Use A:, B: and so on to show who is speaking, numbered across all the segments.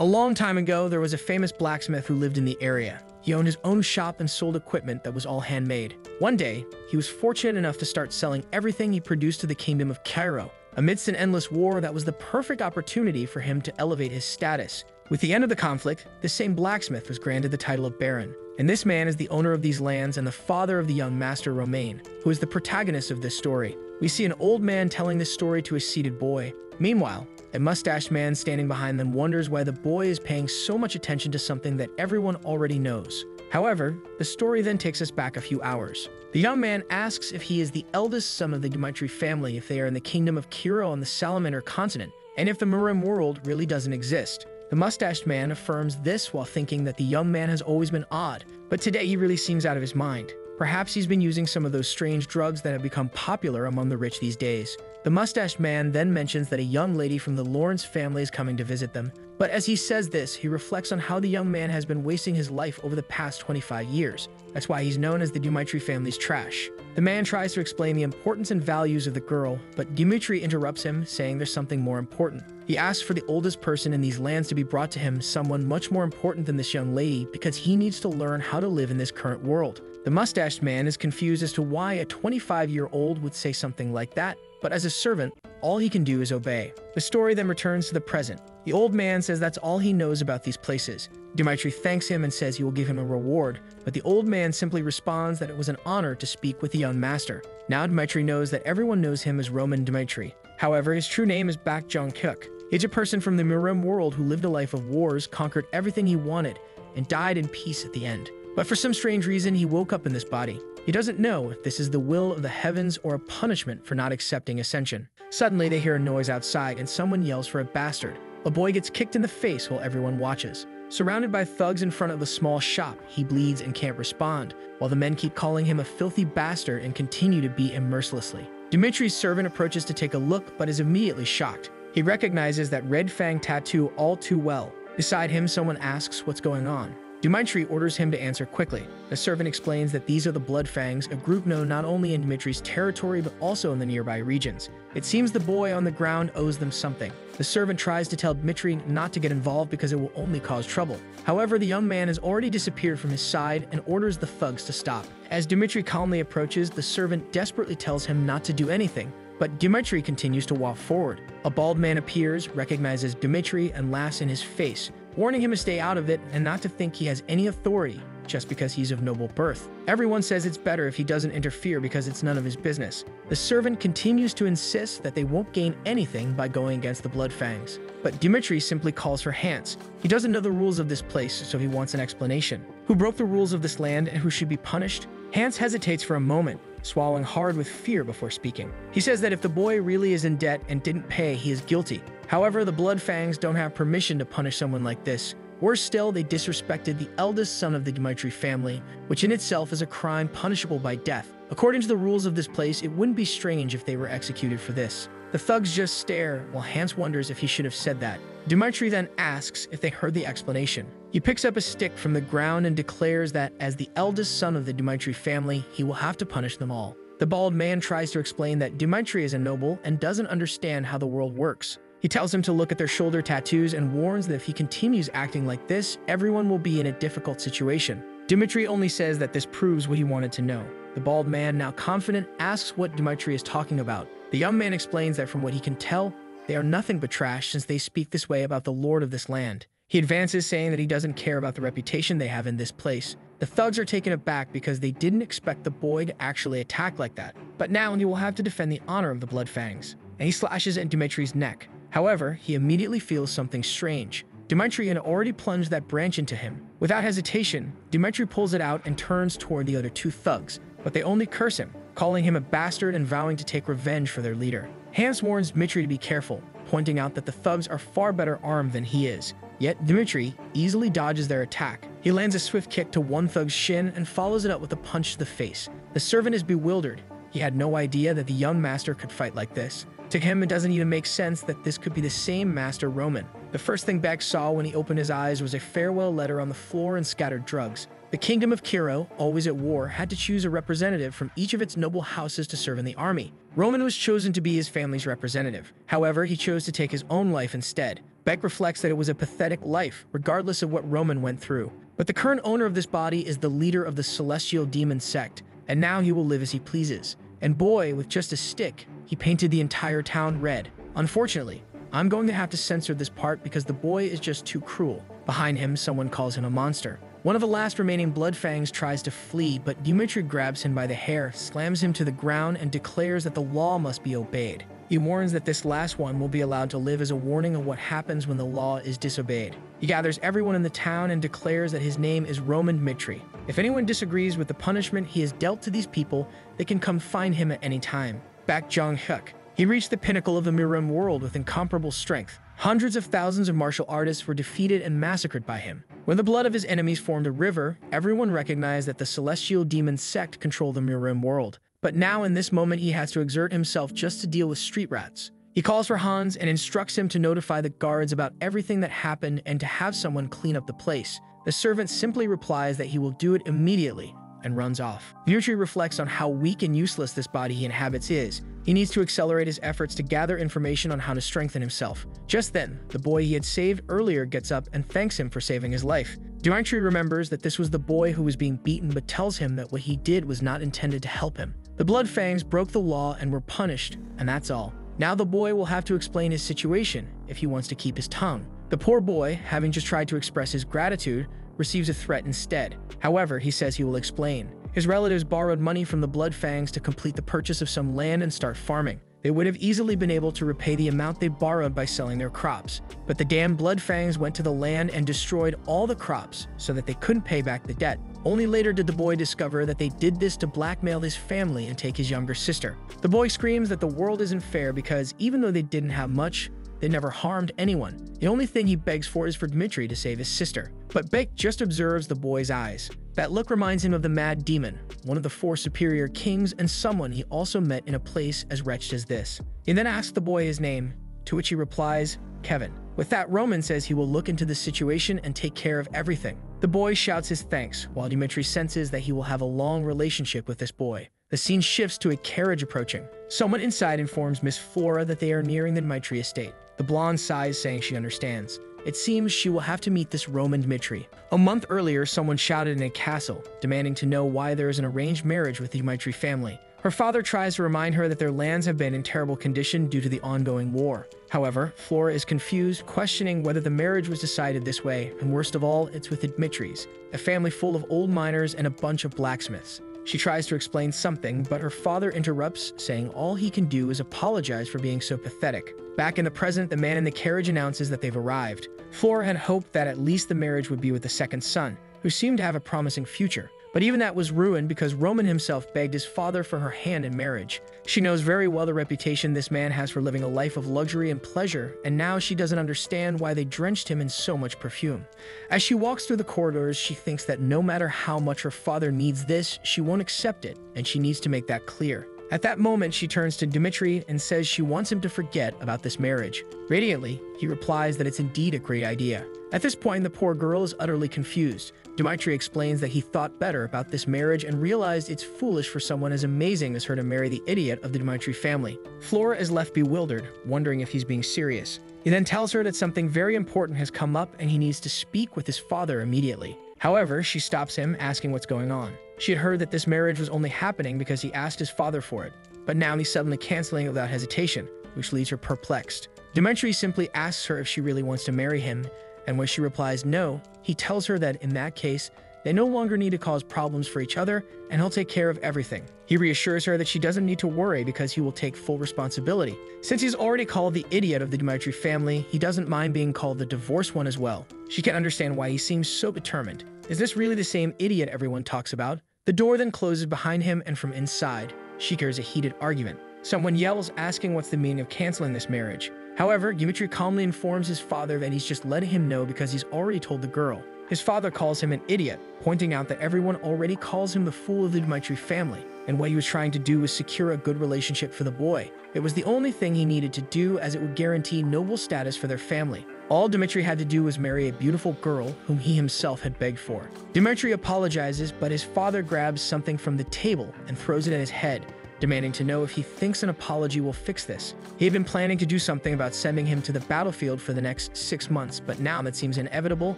A: A long time ago, there was a famous blacksmith who lived in the area. He owned his own shop and sold equipment that was all handmade. One day, he was fortunate enough to start selling everything he produced to the kingdom of Cairo. Amidst an endless war, that was the perfect opportunity for him to elevate his status. With the end of the conflict, this same blacksmith was granted the title of Baron. And this man is the owner of these lands and the father of the young master Romain, who is the protagonist of this story. We see an old man telling this story to a seated boy. Meanwhile, a mustached man standing behind them wonders why the boy is paying so much attention to something that everyone already knows. However, the story then takes us back a few hours. The young man asks if he is the eldest son of the Dmitri family, if they are in the kingdom of Cairo on the Salamander continent, and if the Murim world really doesn't exist. The mustached man affirms this while thinking that the young man has always been odd, but today he really seems out of his mind. Perhaps he's been using some of those strange drugs that have become popular among the rich these days. The mustached man then mentions that a young lady from the Lawrence family is coming to visit them. But as he says this, he reflects on how the young man has been wasting his life over the past 25 years. That's why he's known as the Dmitri family's trash. The man tries to explain the importance and values of the girl, but Dmitri interrupts him, saying there's something more important. He asks for the oldest person in these lands to be brought to him, someone much more important than this young lady, because he needs to learn how to live in this current world. The mustached man is confused as to why a 25-year-old would say something like that, but as a servant, all he can do is obey. The story then returns to the present. The old man says that's all he knows about these places. Dmitri thanks him and says he will give him a reward, but the old man simply responds that it was an honor to speak with the young master. Now Dmitri knows that everyone knows him as Roman Dmitri. However, his true name is Bak Jong-kuk. He's a person from the Murim world who lived a life of wars, conquered everything he wanted, and died in peace at the end. But for some strange reason, he woke up in this body. He doesn't know if this is the will of the heavens or a punishment for not accepting ascension. Suddenly, they hear a noise outside and someone yells for a bastard. A boy gets kicked in the face while everyone watches. Surrounded by thugs in front of the small shop, he bleeds and can't respond, while the men keep calling him a filthy bastard and continue to beat him mercilessly. Dmitri's servant approaches to take a look but is immediately shocked. He recognizes that red fang tattoo all too well. Beside him, someone asks what's going on. Dmitri orders him to answer quickly. The servant explains that these are the Blood Fangs, a group known not only in Dmitri's territory but also in the nearby regions. It seems the boy on the ground owes them something. The servant tries to tell Dmitri not to get involved because it will only cause trouble. However, the young man has already disappeared from his side and orders the thugs to stop. As Dmitri calmly approaches, the servant desperately tells him not to do anything, but Dmitri continues to walk forward. A bald man appears, recognizes Dmitri, and laughs in his face, warning him to stay out of it and not to think he has any authority just because he's of noble birth. Everyone says it's better if he doesn't interfere because it's none of his business. The servant continues to insist that they won't gain anything by going against the Blood Fangs. But Dmitri simply calls for Hans. He doesn't know the rules of this place, so he wants an explanation. Who broke the rules of this land and who should be punished? Hans hesitates for a moment, swallowing hard with fear before speaking. He says that if the boy really is in debt and didn't pay, he is guilty. However, the Blood Fangs don't have permission to punish someone like this. Worse still, they disrespected the eldest son of the Dmitri family, which in itself is a crime punishable by death. According to the rules of this place, it wouldn't be strange if they were executed for this. The thugs just stare, while Hans wonders if he should have said that. Dmitri then asks if they heard the explanation. He picks up a stick from the ground and declares that as the eldest son of the Dmitri family, he will have to punish them all. The bald man tries to explain that Dmitri is a noble and doesn't understand how the world works. He tells him to look at their shoulder tattoos and warns that if he continues acting like this, everyone will be in a difficult situation. Dmitri only says that this proves what he wanted to know. The bald man, now confident, asks what Dmitri is talking about. The young man explains that from what he can tell, they are nothing but trash since they speak this way about the lord of this land. He advances, saying that he doesn't care about the reputation they have in this place. The thugs are taken aback because they didn't expect the boy to actually attack like that. But now he will have to defend the honor of the Blood Fangs, and he slashes at Dmitri's neck. However, he immediately feels something strange. Dmitri had already plunged that branch into him. Without hesitation, Dmitri pulls it out and turns toward the other two thugs, but they only curse him, calling him a bastard and vowing to take revenge for their leader. Hans warns Dmitri to be careful, pointing out that the thugs are far better armed than he is. Yet Dmitri easily dodges their attack. He lands a swift kick to one thug's shin and follows it up with a punch to the face. The servant is bewildered. He had no idea that the young master could fight like this. To him, it doesn't even make sense that this could be the same Master Roman. The first thing Beck saw when he opened his eyes was a farewell letter on the floor and scattered drugs. The kingdom of Cairo, always at war, had to choose a representative from each of its noble houses to serve in the army. Roman was chosen to be his family's representative. However, he chose to take his own life instead. Beck reflects that it was a pathetic life, regardless of what Roman went through. But the current owner of this body is the leader of the celestial demon sect, and now he will live as he pleases. And boy, with just a stick, he painted the entire town red. Unfortunately, I'm going to have to censor this part because the boy is just too cruel. Behind him, someone calls him a monster. One of the last remaining Bloodfangs tries to flee, but Dmitri grabs him by the hair, slams him to the ground, and declares that the law must be obeyed. He warns that this last one will be allowed to live as a warning of what happens when the law is disobeyed. He gathers everyone in the town and declares that his name is Roman Dmitri. If anyone disagrees with the punishment he has dealt to these people, they can come find him at any time. Back Jong-hyuk. He reached the pinnacle of the Mirim world with incomparable strength. Hundreds of thousands of martial artists were defeated and massacred by him. When the blood of his enemies formed a river, everyone recognized that the celestial demon sect controlled the Mirim world. But now in this moment he has to exert himself just to deal with street rats. He calls for Hans and instructs him to notify the guards about everything that happened and to have someone clean up the place. The servant simply replies that he will do it immediately and runs off. Dmitri reflects on how weak and useless this body he inhabits is. He needs to accelerate his efforts to gather information on how to strengthen himself. Just then, the boy he had saved earlier gets up and thanks him for saving his life. Dmitri remembers that this was the boy who was being beaten but tells him that what he did was not intended to help him. The Bloodfangs broke the law and were punished, and that's all. Now the boy will have to explain his situation if he wants to keep his tongue. The poor boy, having just tried to express his gratitude, receives a threat instead. However, he says he will explain. His relatives borrowed money from the Bloodfangs to complete the purchase of some land and start farming. They would have easily been able to repay the amount they borrowed by selling their crops. But the damn Bloodfangs went to the land and destroyed all the crops so that they couldn't pay back the debt. Only later did the boy discover that they did this to blackmail his family and take his younger sister. The boy screams that the world isn't fair because even though they didn't have much, they never harmed anyone. The only thing he begs for is for Dmitri to save his sister. But Beck just observes the boy's eyes. That look reminds him of the Mad Demon, one of the 4 superior kings and someone he also met in a place as wretched as this. He then asks the boy his name, to which he replies, Kevin. With that, Roman says he will look into the situation and take care of everything. The boy shouts his thanks, while Dmitri senses that he will have a long relationship with this boy. The scene shifts to a carriage approaching. Someone inside informs Miss Flora that they are nearing the Dmitri estate. The blonde sighs, saying she understands. It seems she will have to meet this Roman Dmitri. A month earlier, someone shouted in a castle, demanding to know why there is an arranged marriage with the Dmitri family. Her father tries to remind her that their lands have been in terrible condition due to the ongoing war. However, Flora is confused, questioning whether the marriage was decided this way, and worst of all, it's with the Dmitris, a family full of old miners and a bunch of blacksmiths. She tries to explain something, but her father interrupts, saying all he can do is apologize for being so pathetic. Back in the present, the man in the carriage announces that they've arrived. Flora had hoped that at least the marriage would be with the second son, who seemed to have a promising future. But even that was ruined because Roman himself begged his father for her hand in marriage. She knows very well the reputation this man has for living a life of luxury and pleasure, and now she doesn't understand why they drenched him in so much perfume. As she walks through the corridors, she thinks that no matter how much her father needs this, she won't accept it, and she needs to make that clear. At that moment, she turns to Dmitri and says she wants him to forget about this marriage. Radiantly, he replies that it's indeed a great idea. At this point, the poor girl is utterly confused. Dmitri explains that he thought better about this marriage and realized it's foolish for someone as amazing as her to marry the idiot of the Dmitri family. Flora is left bewildered, wondering if he's being serious. He then tells her that something very important has come up and he needs to speak with his father immediately. However, she stops him, asking what's going on. She had heard that this marriage was only happening because he asked his father for it, but now he's suddenly canceling it without hesitation, which leaves her perplexed. Dmitri simply asks her if she really wants to marry him, and when she replies no, he tells her that in that case, they no longer need to cause problems for each other, and he'll take care of everything. He reassures her that she doesn't need to worry because he will take full responsibility. Since he's already called the idiot of the Dmitri family, he doesn't mind being called the divorced one as well. She can't understand why he seems so determined. Is this really the same idiot everyone talks about? The door then closes behind him, and from inside, she hears a heated argument. Someone yells, asking what's the meaning of canceling this marriage. However, Dmitri calmly informs his father that he's just letting him know because he's already told the girl. His father calls him an idiot, pointing out that everyone already calls him the fool of the Dmitri family, and what he was trying to do was secure a good relationship for the boy. It was the only thing he needed to do, as it would guarantee noble status for their family. All Dmitri had to do was marry a beautiful girl whom he himself had begged for. Dmitri apologizes, but his father grabs something from the table and throws it at his head. demanding to know if he thinks an apology will fix this. He had been planning to do something about sending him to the battlefield for the next 6 months, but now that seems inevitable,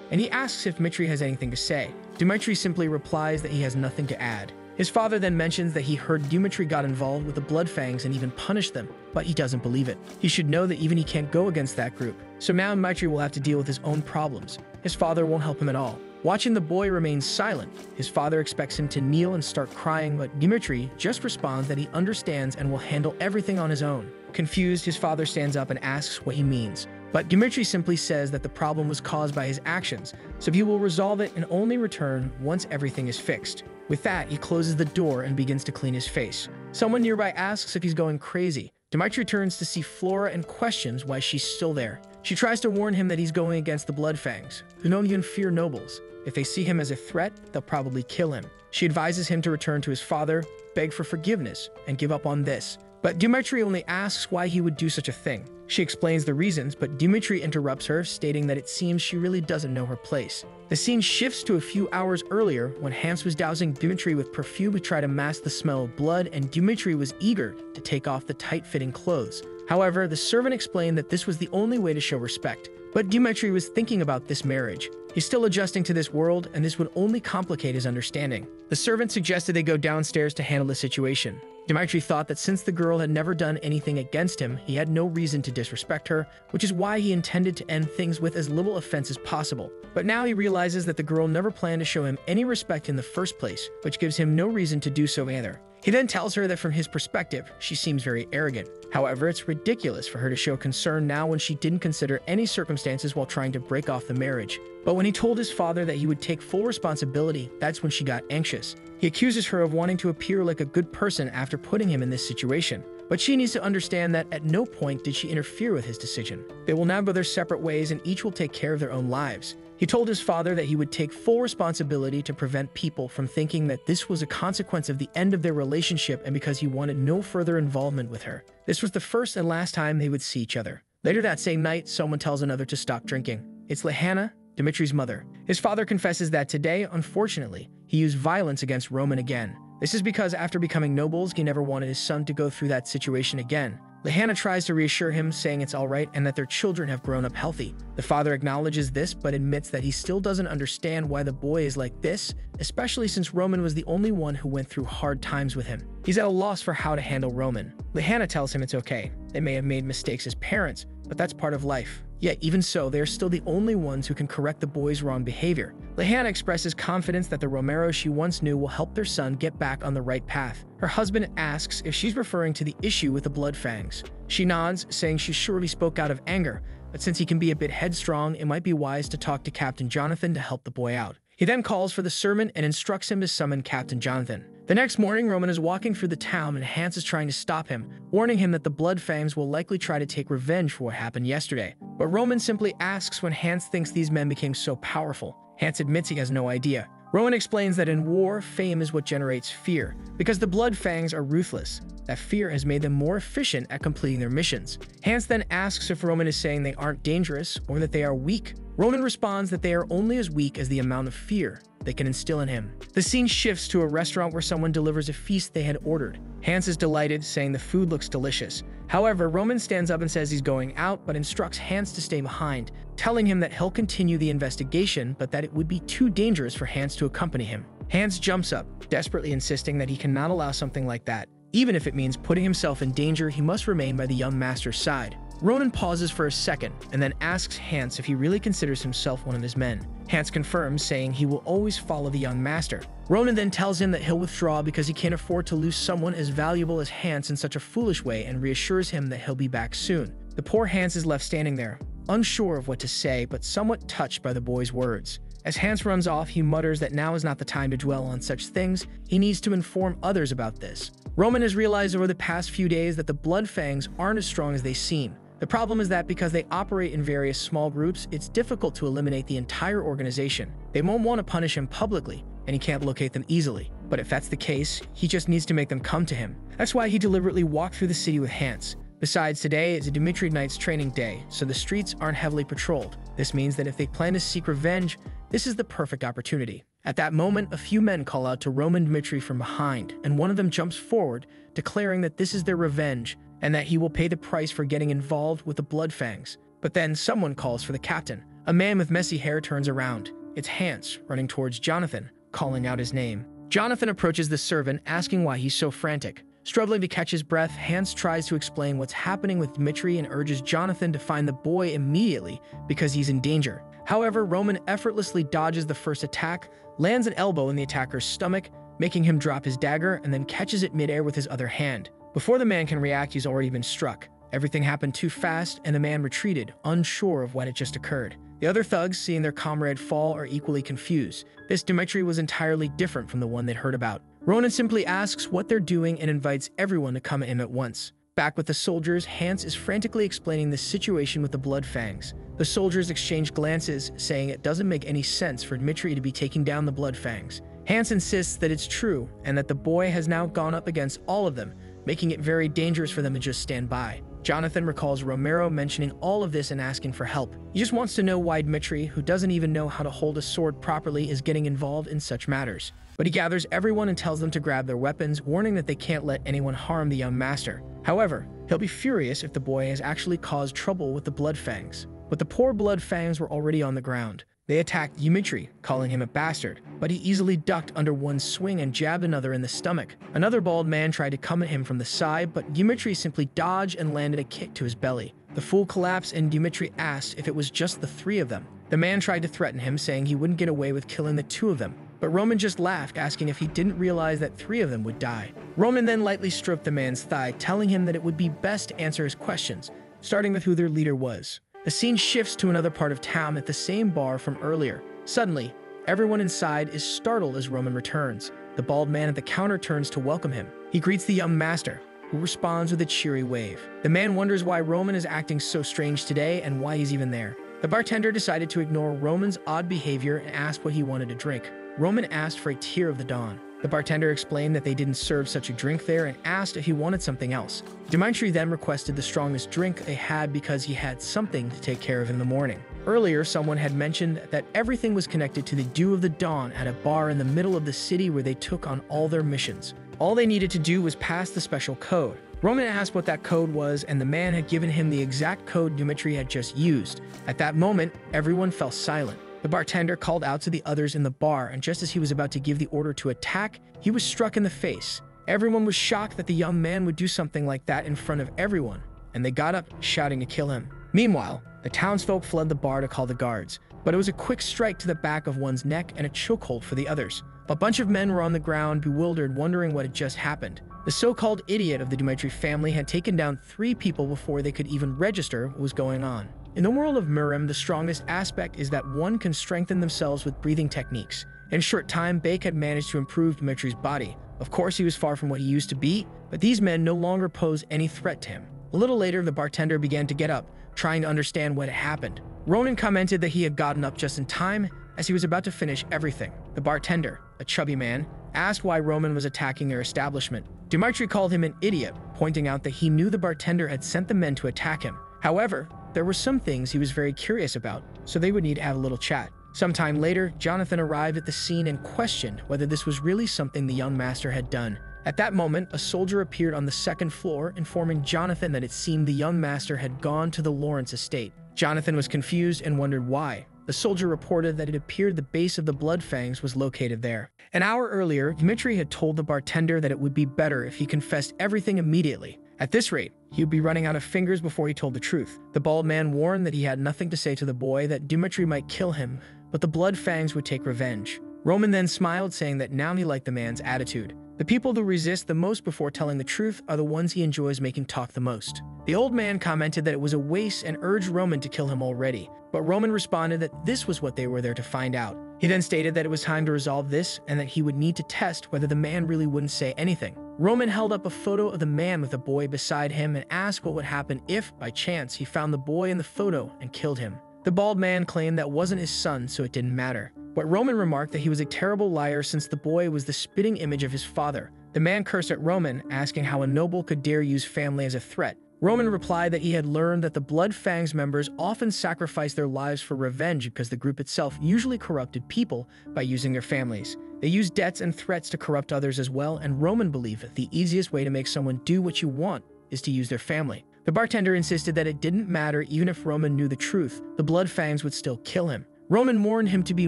A: and he asks if Dmitri has anything to say. Dmitri simply replies that he has nothing to add. His father then mentions that he heard Dmitri got involved with the Bloodfangs and even punished them, but he doesn't believe it. He should know that even he can't go against that group. So now Dmitri will have to deal with his own problems. His father won't help him at all. Watching the boy remain silent, his father expects him to kneel and start crying, but Dmitri just responds that he understands and will handle everything on his own. Confused, his father stands up and asks what he means. But Dmitri simply says that the problem was caused by his actions, so he will resolve it and only return once everything is fixed. With that, he closes the door and begins to clean his face. Someone nearby asks if he's going crazy. Dmitri turns to see Flora and questions why she's still there. She tries to warn him that he's going against the Bloodfangs, who don't even fear nobles. If they see him as a threat, they'll probably kill him. She advises him to return to his father, beg for forgiveness, and give up on this. But Dmitri only asks why he would do such a thing. She explains the reasons, but Dmitri interrupts her, stating that it seems she really doesn't know her place. The scene shifts to a few hours earlier when Hans was dousing Dmitri with perfume to try to mask the smell of blood, and Dmitri was eager to take off the tight-fitting clothes. However, the servant explained that this was the only way to show respect. But Dmitri was thinking about this marriage. He's still adjusting to this world, and this would only complicate his understanding. The servant suggested they go downstairs to handle the situation. Dmitri thought that since the girl had never done anything against him, he had no reason to disrespect her, which is why he intended to end things with as little offense as possible. But now he realizes that the girl never planned to show him any respect in the first place, which gives him no reason to do so either. He then tells her that from his perspective, she seems very arrogant. However, it's ridiculous for her to show concern now when she didn't consider any circumstances while trying to break off the marriage. But when he told his father that he would take full responsibility, that's when she got anxious. He accuses her of wanting to appear like a good person after putting him in this situation. But she needs to understand that at no point did she interfere with his decision. They will now go their separate ways and each will take care of their own lives. He told his father that he would take full responsibility to prevent people from thinking that this was a consequence of the end of their relationship and because he wanted no further involvement with her. This was the first and last time they would see each other. Later that same night, someone tells another to stop drinking. It's Lehanna, Dmitri's mother. His father confesses that today, unfortunately, he used violence against Roman again. This is because after becoming nobles, he never wanted his son to go through that situation again. Lehanna tries to reassure him, saying it's alright and that their children have grown up healthy. The father acknowledges this, but admits that he still doesn't understand why the boy is like this, especially since Roman was the only one who went through hard times with him. He's at a loss for how to handle Roman. Lehanna tells him it's okay. They may have made mistakes as parents, but that's part of life. Yet, even so, they are still the only ones who can correct the boy's wrong behavior. Lehanna expresses confidence that the Romero she once knew will help their son get back on the right path. Her husband asks if she's referring to the issue with the Bloodfangs. She nods, saying she surely spoke out of anger, but since he can be a bit headstrong, it might be wise to talk to Captain Jonathan to help the boy out. He then calls for the servant and instructs him to summon Captain Jonathan. The next morning, Roman is walking through the town and Hans is trying to stop him, warning him that the Bloodfangs will likely try to take revenge for what happened yesterday. But Roman simply asks when Hans thinks these men became so powerful. Hans admits he has no idea. Roman explains that in war, fame is what generates fear. Because the Bloodfangs are ruthless, that fear has made them more efficient at completing their missions. Hans then asks if Roman is saying they aren't dangerous or that they are weak. Roman responds that they are only as weak as the amount of fear they can instill in him. The scene shifts to a restaurant where someone delivers a feast they had ordered. Hans is delighted, saying the food looks delicious. However, Roman stands up and says he's going out, but instructs Hans to stay behind, telling him that he'll continue the investigation, but that it would be too dangerous for Hans to accompany him. Hans jumps up, desperately insisting that he cannot allow something like that. Even if it means putting himself in danger, he must remain by the young master's side. Ronan pauses for a second and then asks Hans if he really considers himself one of his men. Hans confirms, saying he will always follow the young master. Ronan then tells him that he'll withdraw because he can't afford to lose someone as valuable as Hans in such a foolish way, and reassures him that he'll be back soon. The poor Hans is left standing there, unsure of what to say but somewhat touched by the boy's words. As Hans runs off, he mutters that now is not the time to dwell on such things. He needs to inform others about this. Roman has realized over the past few days that the Bloodfangs aren't as strong as they seem. The problem is that because they operate in various small groups, it's difficult to eliminate the entire organization. They won't want to punish him publicly, and he can't locate them easily. But if that's the case, he just needs to make them come to him. That's why he deliberately walked through the city with Hans. Besides, today is a Dmitri Knight's training day, so the streets aren't heavily patrolled. This means that if they plan to seek revenge, this is the perfect opportunity. At that moment, a few men call out to Roman Dmitri from behind, and one of them jumps forward, declaring that this is their revenge and that he will pay the price for getting involved with the Bloodfangs. But then someone calls for the captain. A man with messy hair turns around. It's Hans, running towards Jonathan, calling out his name. Jonathan approaches the servant, asking why he's so frantic. Struggling to catch his breath, Hans tries to explain what's happening with Dmitri and urges Jonathan to find the boy immediately because he's in danger. However, Roman effortlessly dodges the first attack, lands an elbow in the attacker's stomach, making him drop his dagger, and then catches it midair with his other hand. Before the man can react, he's already been struck. Everything happened too fast, and the man retreated, unsure of what had just occurred. The other thugs, seeing their comrade fall, are equally confused. This Dmitri was entirely different from the one they'd heard about. Ronan simply asks what they're doing and invites everyone to come at him at once. Back with the soldiers, Hans is frantically explaining the situation with the Bloodfangs. The soldiers exchange glances, saying it doesn't make any sense for Dmitri to be taking down the Bloodfangs. Hans insists that it's true, and that the boy has now gone up against all of them, making it very dangerous for them to just stand by. Jonathan recalls Romero mentioning all of this and asking for help. He just wants to know why Dmitri, who doesn't even know how to hold a sword properly, is getting involved in such matters. But he gathers everyone and tells them to grab their weapons, warning that they can't let anyone harm the young master. However, he'll be furious if the boy has actually caused trouble with the Bloodfangs. But the poor Bloodfangs were already on the ground. They attacked Dmitri, calling him a bastard, but he easily ducked under one swing and jabbed another in the stomach. Another bald man tried to come at him from the side, but Dmitri simply dodged and landed a kick to his belly. The fool collapsed, and Dmitri asked if it was just the three of them. The man tried to threaten him, saying he wouldn't get away with killing the two of them, but Roman just laughed, asking if he didn't realize that three of them would die. Roman then lightly stroked the man's thigh, telling him that it would be best to answer his questions, starting with who their leader was. The scene shifts to another part of town at the same bar from earlier. Suddenly, everyone inside is startled as Roman returns. The bald man at the counter turns to welcome him. He greets the young master, who responds with a cheery wave. The man wonders why Roman is acting so strange today and why he's even there. The bartender decided to ignore Roman's odd behavior and asked what he wanted to drink. Roman asked for a Tear of the Dawn. The bartender explained that they didn't serve such a drink there and asked if he wanted something else. Dmitri then requested the strongest drink they had because he had something to take care of in the morning. Earlier, someone had mentioned that everything was connected to the Dew of the Dawn at a bar in the middle of the city where they took on all their missions. All they needed to do was pass the special code. Roman asked what that code was, and the man had given him the exact code Dmitri had just used. At that moment, everyone fell silent. The bartender called out to the others in the bar, and just as he was about to give the order to attack, he was struck in the face. Everyone was shocked that the young man would do something like that in front of everyone, and they got up, shouting to kill him. Meanwhile, the townsfolk fled the bar to call the guards, but it was a quick strike to the back of one's neck and a chokehold for the others. A bunch of men were on the ground, bewildered, wondering what had just happened. The so-called idiot of the Dmitri family had taken down 3 people before they could even register what was going on. In the world of Murim, the strongest aspect is that one can strengthen themselves with breathing techniques. In a short time, Bake had managed to improve Dmitri's body. Of course, he was far from what he used to be, but these men no longer pose any threat to him. A little later, the bartender began to get up, trying to understand what had happened. Ronan commented that he had gotten up just in time, as he was about to finish everything. The bartender, a chubby man, asked why Roman was attacking their establishment. Dmitri called him an idiot, pointing out that he knew the bartender had sent the men to attack him. However, there were some things he was very curious about, so they would need to have a little chat. Sometime later, Jonathan arrived at the scene and questioned whether this was really something the young master had done. At that moment, a soldier appeared on the second floor, informing Jonathan that it seemed the young master had gone to the Lawrence estate. Jonathan was confused and wondered why. The soldier reported that it appeared the base of the Bloodfangs was located there. An hour earlier, Dmitri had told the bartender that it would be better if he confessed everything immediately. At this rate, he would be running out of fingers before he told the truth. The bald man warned that he had nothing to say to the boy, that Dmitri might kill him, but the Bloodfangs would take revenge. Roman then smiled, saying that now he liked the man's attitude. The people who resist the most before telling the truth are the ones he enjoys making talk the most. The old man commented that it was a waste and urged Roman to kill him already, but Roman responded that this was what they were there to find out. He then stated that it was time to resolve this and that he would need to test whether the man really wouldn't say anything. Roman held up a photo of the man with the boy beside him and asked what would happen if, by chance, he found the boy in the photo and killed him. The bald man claimed that wasn't his son, so it didn't matter. But Roman remarked that he was a terrible liar since the boy was the spitting image of his father. The man cursed at Roman, asking how a noble could dare use family as a threat. Roman replied that he had learned that the Blood Fangs members often sacrificed their lives for revenge because the group itself usually corrupted people by using their families. They used debts and threats to corrupt others as well, and Roman believed that the easiest way to make someone do what you want is to use their family. The bartender insisted that it didn't matter even if Roman knew the truth, the Blood Fangs would still kill him. Roman warned him to be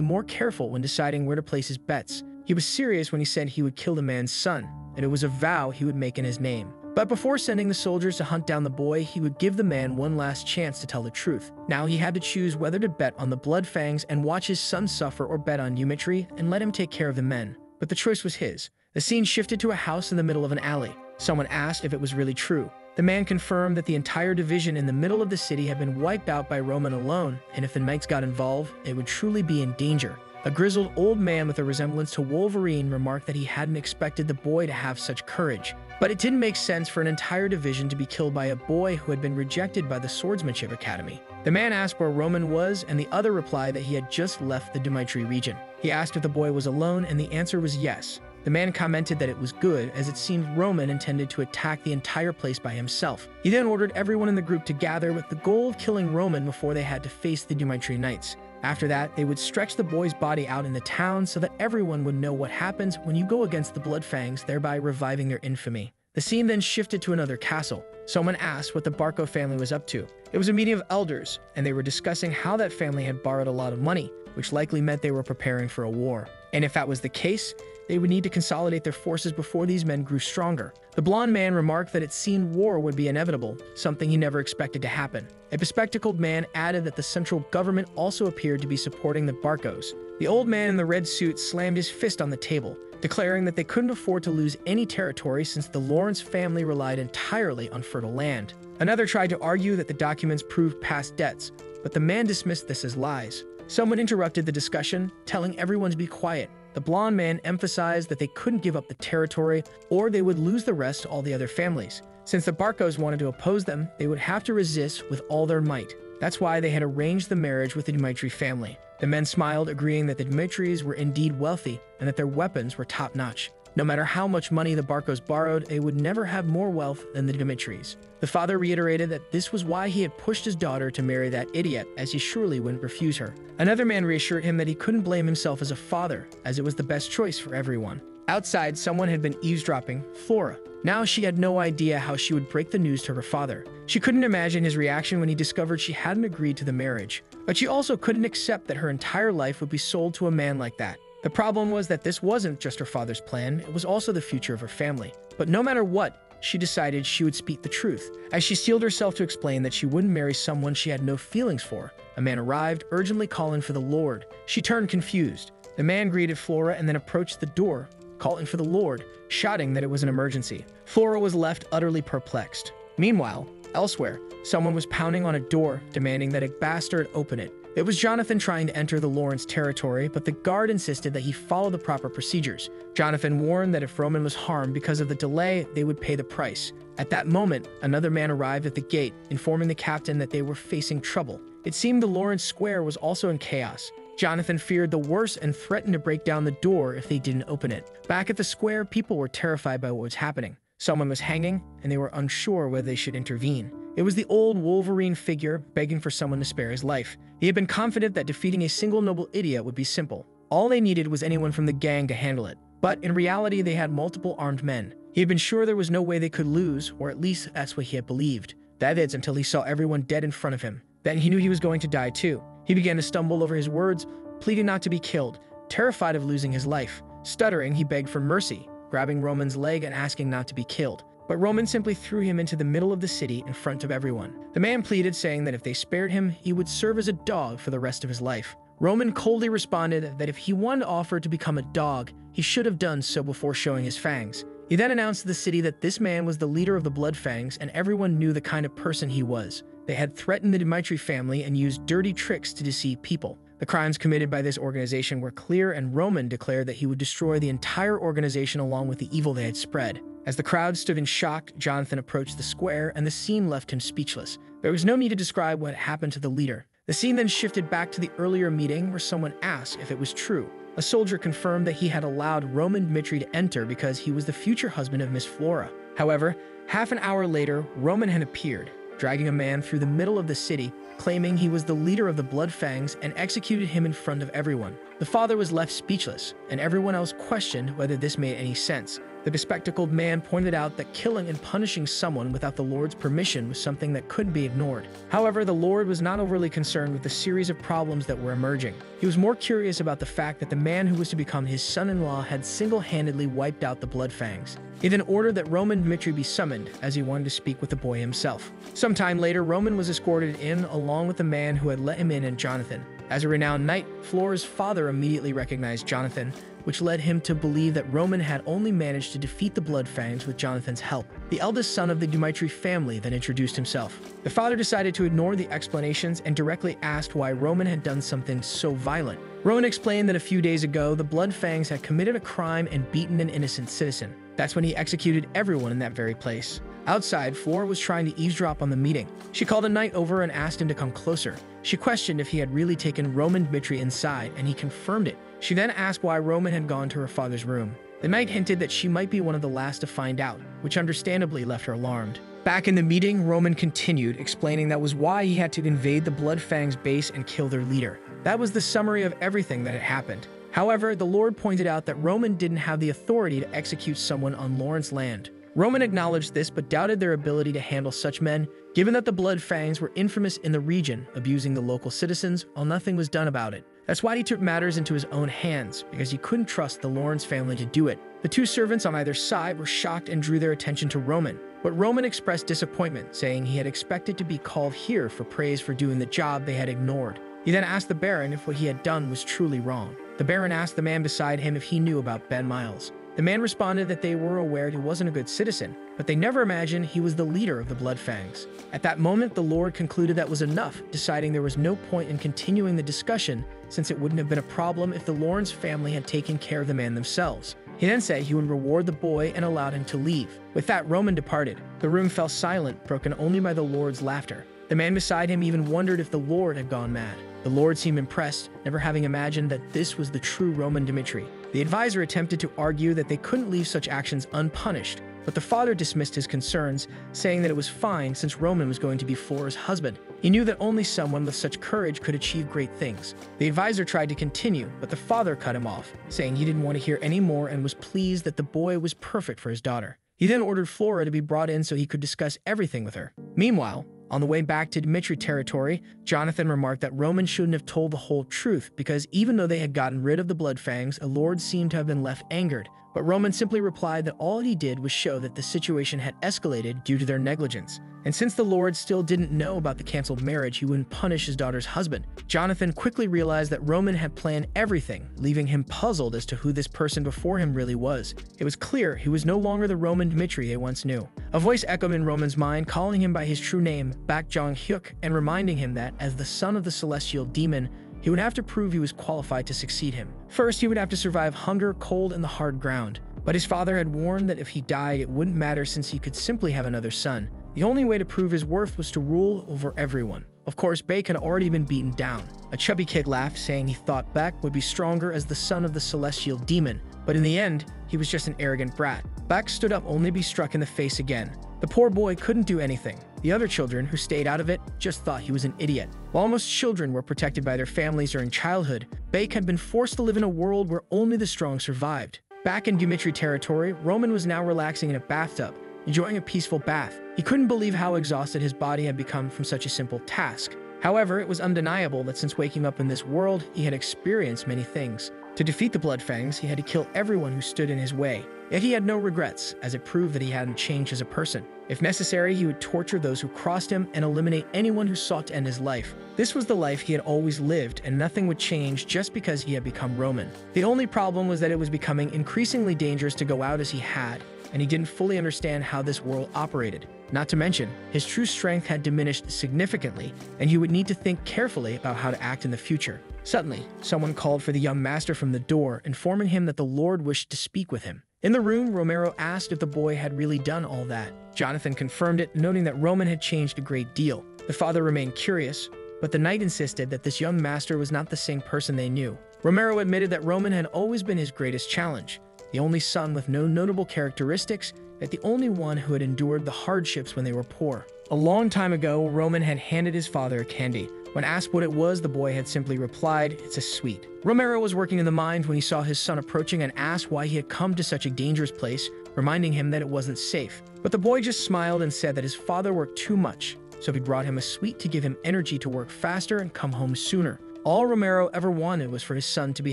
A: more careful when deciding where to place his bets. He was serious when he said he would kill the man's son, and it was a vow he would make in his name. But before sending the soldiers to hunt down the boy, he would give the man one last chance to tell the truth. Now he had to choose whether to bet on the Blood Fangs and watch his son suffer, or bet on Yumitri and let him take care of the men. But the choice was his. The scene shifted to a house in the middle of an alley. Someone asked if it was really true. The man confirmed that the entire division in the middle of the city had been wiped out by Roman alone, and if the knights got involved, it would truly be in danger. A grizzled old man with a resemblance to Wolverine remarked that he hadn't expected the boy to have such courage. But it didn't make sense for an entire division to be killed by a boy who had been rejected by the Swordsmanship Academy. The man asked where Roman was, and the other replied that he had just left the Dmitri region. He asked if the boy was alone, and the answer was yes. The man commented that it was good, as it seemed Roman intended to attack the entire place by himself. He then ordered everyone in the group to gather with the goal of killing Roman before they had to face the Dmitri Knights. After that, they would stretch the boy's body out in the town so that everyone would know what happens when you go against the Blood Fangs, thereby reviving their infamy. The scene then shifted to another castle. Someone asked what the Barco family was up to. It was a meeting of elders, and they were discussing how that family had borrowed a lot of money, which likely meant they were preparing for a war. And if that was the case, they would need to consolidate their forces before these men grew stronger. The blonde man remarked that it seemed war would be inevitable, something he never expected to happen. A bespectacled man added that the central government also appeared to be supporting the Barcos. The old man in the red suit slammed his fist on the table, declaring that they couldn't afford to lose any territory since the Lawrence family relied entirely on fertile land. Another tried to argue that the documents proved past debts, but the man dismissed this as lies. Someone interrupted the discussion, telling everyone to be quiet. The blonde man emphasized that they couldn't give up the territory, or they would lose the rest to all the other families. Since the Barcos wanted to oppose them, they would have to resist with all their might. That's why they had arranged the marriage with the Dmitri family. The men smiled, agreeing that the Dmitris were indeed wealthy and that their weapons were top-notch. No matter how much money the Barcos borrowed, they would never have more wealth than the Dmitris. The father reiterated that this was why he had pushed his daughter to marry that idiot, as he surely wouldn't refuse her. Another man reassured him that he couldn't blame himself as a father, as it was the best choice for everyone. Outside, someone had been eavesdropping, Flora. Now she had no idea how she would break the news to her father. She couldn't imagine his reaction when he discovered she hadn't agreed to the marriage. But she also couldn't accept that her entire life would be sold to a man like that. The problem was that this wasn't just her father's plan, it was also the future of her family. But no matter what, she decided she would speak the truth. As she steeled herself to explain that she wouldn't marry someone she had no feelings for, a man arrived, urgently calling for the Lord. She turned confused. The man greeted Flora and then approached the door, calling for the Lord, shouting that it was an emergency. Flora was left utterly perplexed. Meanwhile, elsewhere, someone was pounding on a door, demanding that a bastard open it. It was Jonathan trying to enter the Lawrence territory, but the guard insisted that he follow the proper procedures. Jonathan warned that if Roman was harmed because of the delay, they would pay the price. At that moment, another man arrived at the gate, informing the captain that they were facing trouble. It seemed the Lawrence Square was also in chaos. Jonathan feared the worst and threatened to break down the door if they didn't open it. Back at the square, people were terrified by what was happening. Someone was hanging, and they were unsure whether they should intervene. It was the old Wolverine figure begging for someone to spare his life. He had been confident that defeating a single noble idiot would be simple. All they needed was anyone from the gang to handle it. But in reality, they had multiple armed men. He had been sure there was no way they could lose, or at least that's what he had believed. That is, until he saw everyone dead in front of him. Then he knew he was going to die too. He began to stumble over his words, pleading not to be killed, terrified of losing his life. Stuttering, he begged for mercy, grabbing Roman's leg and asking not to be killed. But Roman simply threw him into the middle of the city in front of everyone. The man pleaded, saying that if they spared him, he would serve as a dog for the rest of his life. Roman coldly responded that if he wanted to offer to become a dog, he should have done so before showing his fangs. He then announced to the city that this man was the leader of the Blood Fangs, and everyone knew the kind of person he was. They had threatened the Dmitri family and used dirty tricks to deceive people. The crimes committed by this organization were clear, and Roman declared that he would destroy the entire organization along with the evil they had spread. As the crowd stood in shock, Jonathan approached the square, and the scene left him speechless. There was no need to describe what happened to the leader. The scene then shifted back to the earlier meeting where someone asked if it was true. A soldier confirmed that he had allowed Roman Dmitri to enter because he was the future husband of Miss Flora. However, half an hour later, Roman had appeared, dragging a man through the middle of the city, claiming he was the leader of the Blood Fangs and executed him in front of everyone. The father was left speechless, and everyone else questioned whether this made any sense. The bespectacled man pointed out that killing and punishing someone without the Lord's permission was something that couldn't be ignored. However, the Lord was not overly concerned with the series of problems that were emerging. He was more curious about the fact that the man who was to become his son-in-law had single-handedly wiped out the Blood Fangs. He then ordered that Roman Dmitri be summoned, as he wanted to speak with the boy himself. Sometime later, Roman was escorted in along with the man who had let him in and Jonathan. As a renowned knight, Flora's father immediately recognized Jonathan, which led him to believe that Roman had only managed to defeat the Blood Fangs with Jonathan's help. The eldest son of the Dmitri family then introduced himself. The father decided to ignore the explanations and directly asked why Roman had done something so violent. Roman explained that a few days ago, the Blood Fangs had committed a crime and beaten an innocent citizen. That's when he executed everyone in that very place. Outside, Flora was trying to eavesdrop on the meeting. She called a knight over and asked him to come closer. She questioned if he had really taken Roman Dmitri inside, and he confirmed it. She then asked why Roman had gone to her father's room. The knight hinted that she might be one of the last to find out, which understandably left her alarmed. Back in the meeting, Roman continued, explaining that was why he had to invade the Blood Fangs base and kill their leader. That was the summary of everything that had happened. However, the Lord pointed out that Roman didn't have the authority to execute someone on Lawrence land. Roman acknowledged this but doubted their ability to handle such men, given that the Blood Fangs were infamous in the region, abusing the local citizens while nothing was done about it. That's why he took matters into his own hands, because he couldn't trust the Lawrence family to do it. The two servants on either side were shocked and drew their attention to Roman. But Roman expressed disappointment, saying he had expected to be called here for praise for doing the job they had ignored. He then asked the Baron if what he had done was truly wrong. The Baron asked the man beside him if he knew about Ben Miles. The man responded that they were aware he wasn't a good citizen, but they never imagined he was the leader of the Blood Fangs. At that moment, the Lord concluded that was enough, deciding there was no point in continuing the discussion since it wouldn't have been a problem if the Lawrence family had taken care of the man themselves. He then said he would reward the boy and allowed him to leave. With that, Roman departed. The room fell silent, broken only by the Lord's laughter. The man beside him even wondered if the Lord had gone mad. The Lord seemed impressed, never having imagined that this was the true Roman Dmitri. The advisor attempted to argue that they couldn't leave such actions unpunished, but the father dismissed his concerns, saying that it was fine since Roman was going to be Flora's husband. He knew that only someone with such courage could achieve great things. The advisor tried to continue, but the father cut him off, saying he didn't want to hear any more and was pleased that the boy was perfect for his daughter. He then ordered Flora to be brought in so he could discuss everything with her. Meanwhile, on the way back to Dmitri territory, Jonathan remarked that Roman shouldn't have told the whole truth because even though they had gotten rid of the Blood Fangs, a lord seemed to have been left angered. But Roman simply replied that all he did was show that the situation had escalated due to their negligence. And since the Lord still didn't know about the canceled marriage, he wouldn't punish his daughter's husband. Jonathan quickly realized that Roman had planned everything, leaving him puzzled as to who this person before him really was. It was clear he was no longer the Roman Dmitri they once knew. A voice echoed in Roman's mind, calling him by his true name, Baek Jong-hyuk, and reminding him that, as the son of the celestial demon, he would have to prove he was qualified to succeed him. First, he would have to survive hunger, cold, and the hard ground. But his father had warned that if he died, it wouldn't matter since he could simply have another son. The only way to prove his worth was to rule over everyone. Of course, Baek had already been beaten down. A chubby kid laughed, saying he thought Baek would be stronger as the son of the celestial demon, but in the end, he was just an arrogant brat. Baek stood up only to be struck in the face again. The poor boy couldn't do anything. The other children, who stayed out of it, just thought he was an idiot. While most children were protected by their families during childhood, Baek had been forced to live in a world where only the strong survived. Back in Dmitri territory, Roman was now relaxing in a bathtub, enjoying a peaceful bath. He couldn't believe how exhausted his body had become from such a simple task. However, it was undeniable that since waking up in this world, he had experienced many things. To defeat the Blood Fangs, he had to kill everyone who stood in his way. Yet he had no regrets, as it proved that he hadn't changed as a person. If necessary, he would torture those who crossed him and eliminate anyone who sought to end his life. This was the life he had always lived, and nothing would change just because he had become Roman. The only problem was that it was becoming increasingly dangerous to go out as he had, and he didn't fully understand how this world operated. Not to mention, his true strength had diminished significantly, and he would need to think carefully about how to act in the future. Suddenly, someone called for the young master from the door, informing him that the Lord wished to speak with him. In the room, Romero asked if the boy had really done all that. Jonathan confirmed it, noting that Roman had changed a great deal. The father remained curious, but the knight insisted that this young master was not the same person they knew. Romero admitted that Roman had always been his greatest challenge. The only son with no notable characteristics, that the only one who had endured the hardships when they were poor. A long time ago, Roman had handed his father a candy. When asked what it was, the boy had simply replied, "It's a sweet." Romero was working in the mines when he saw his son approaching and asked why he had come to such a dangerous place, reminding him that it wasn't safe. But the boy just smiled and said that his father worked too much, so he brought him a sweet to give him energy to work faster and come home sooner. All Romero ever wanted was for his son to be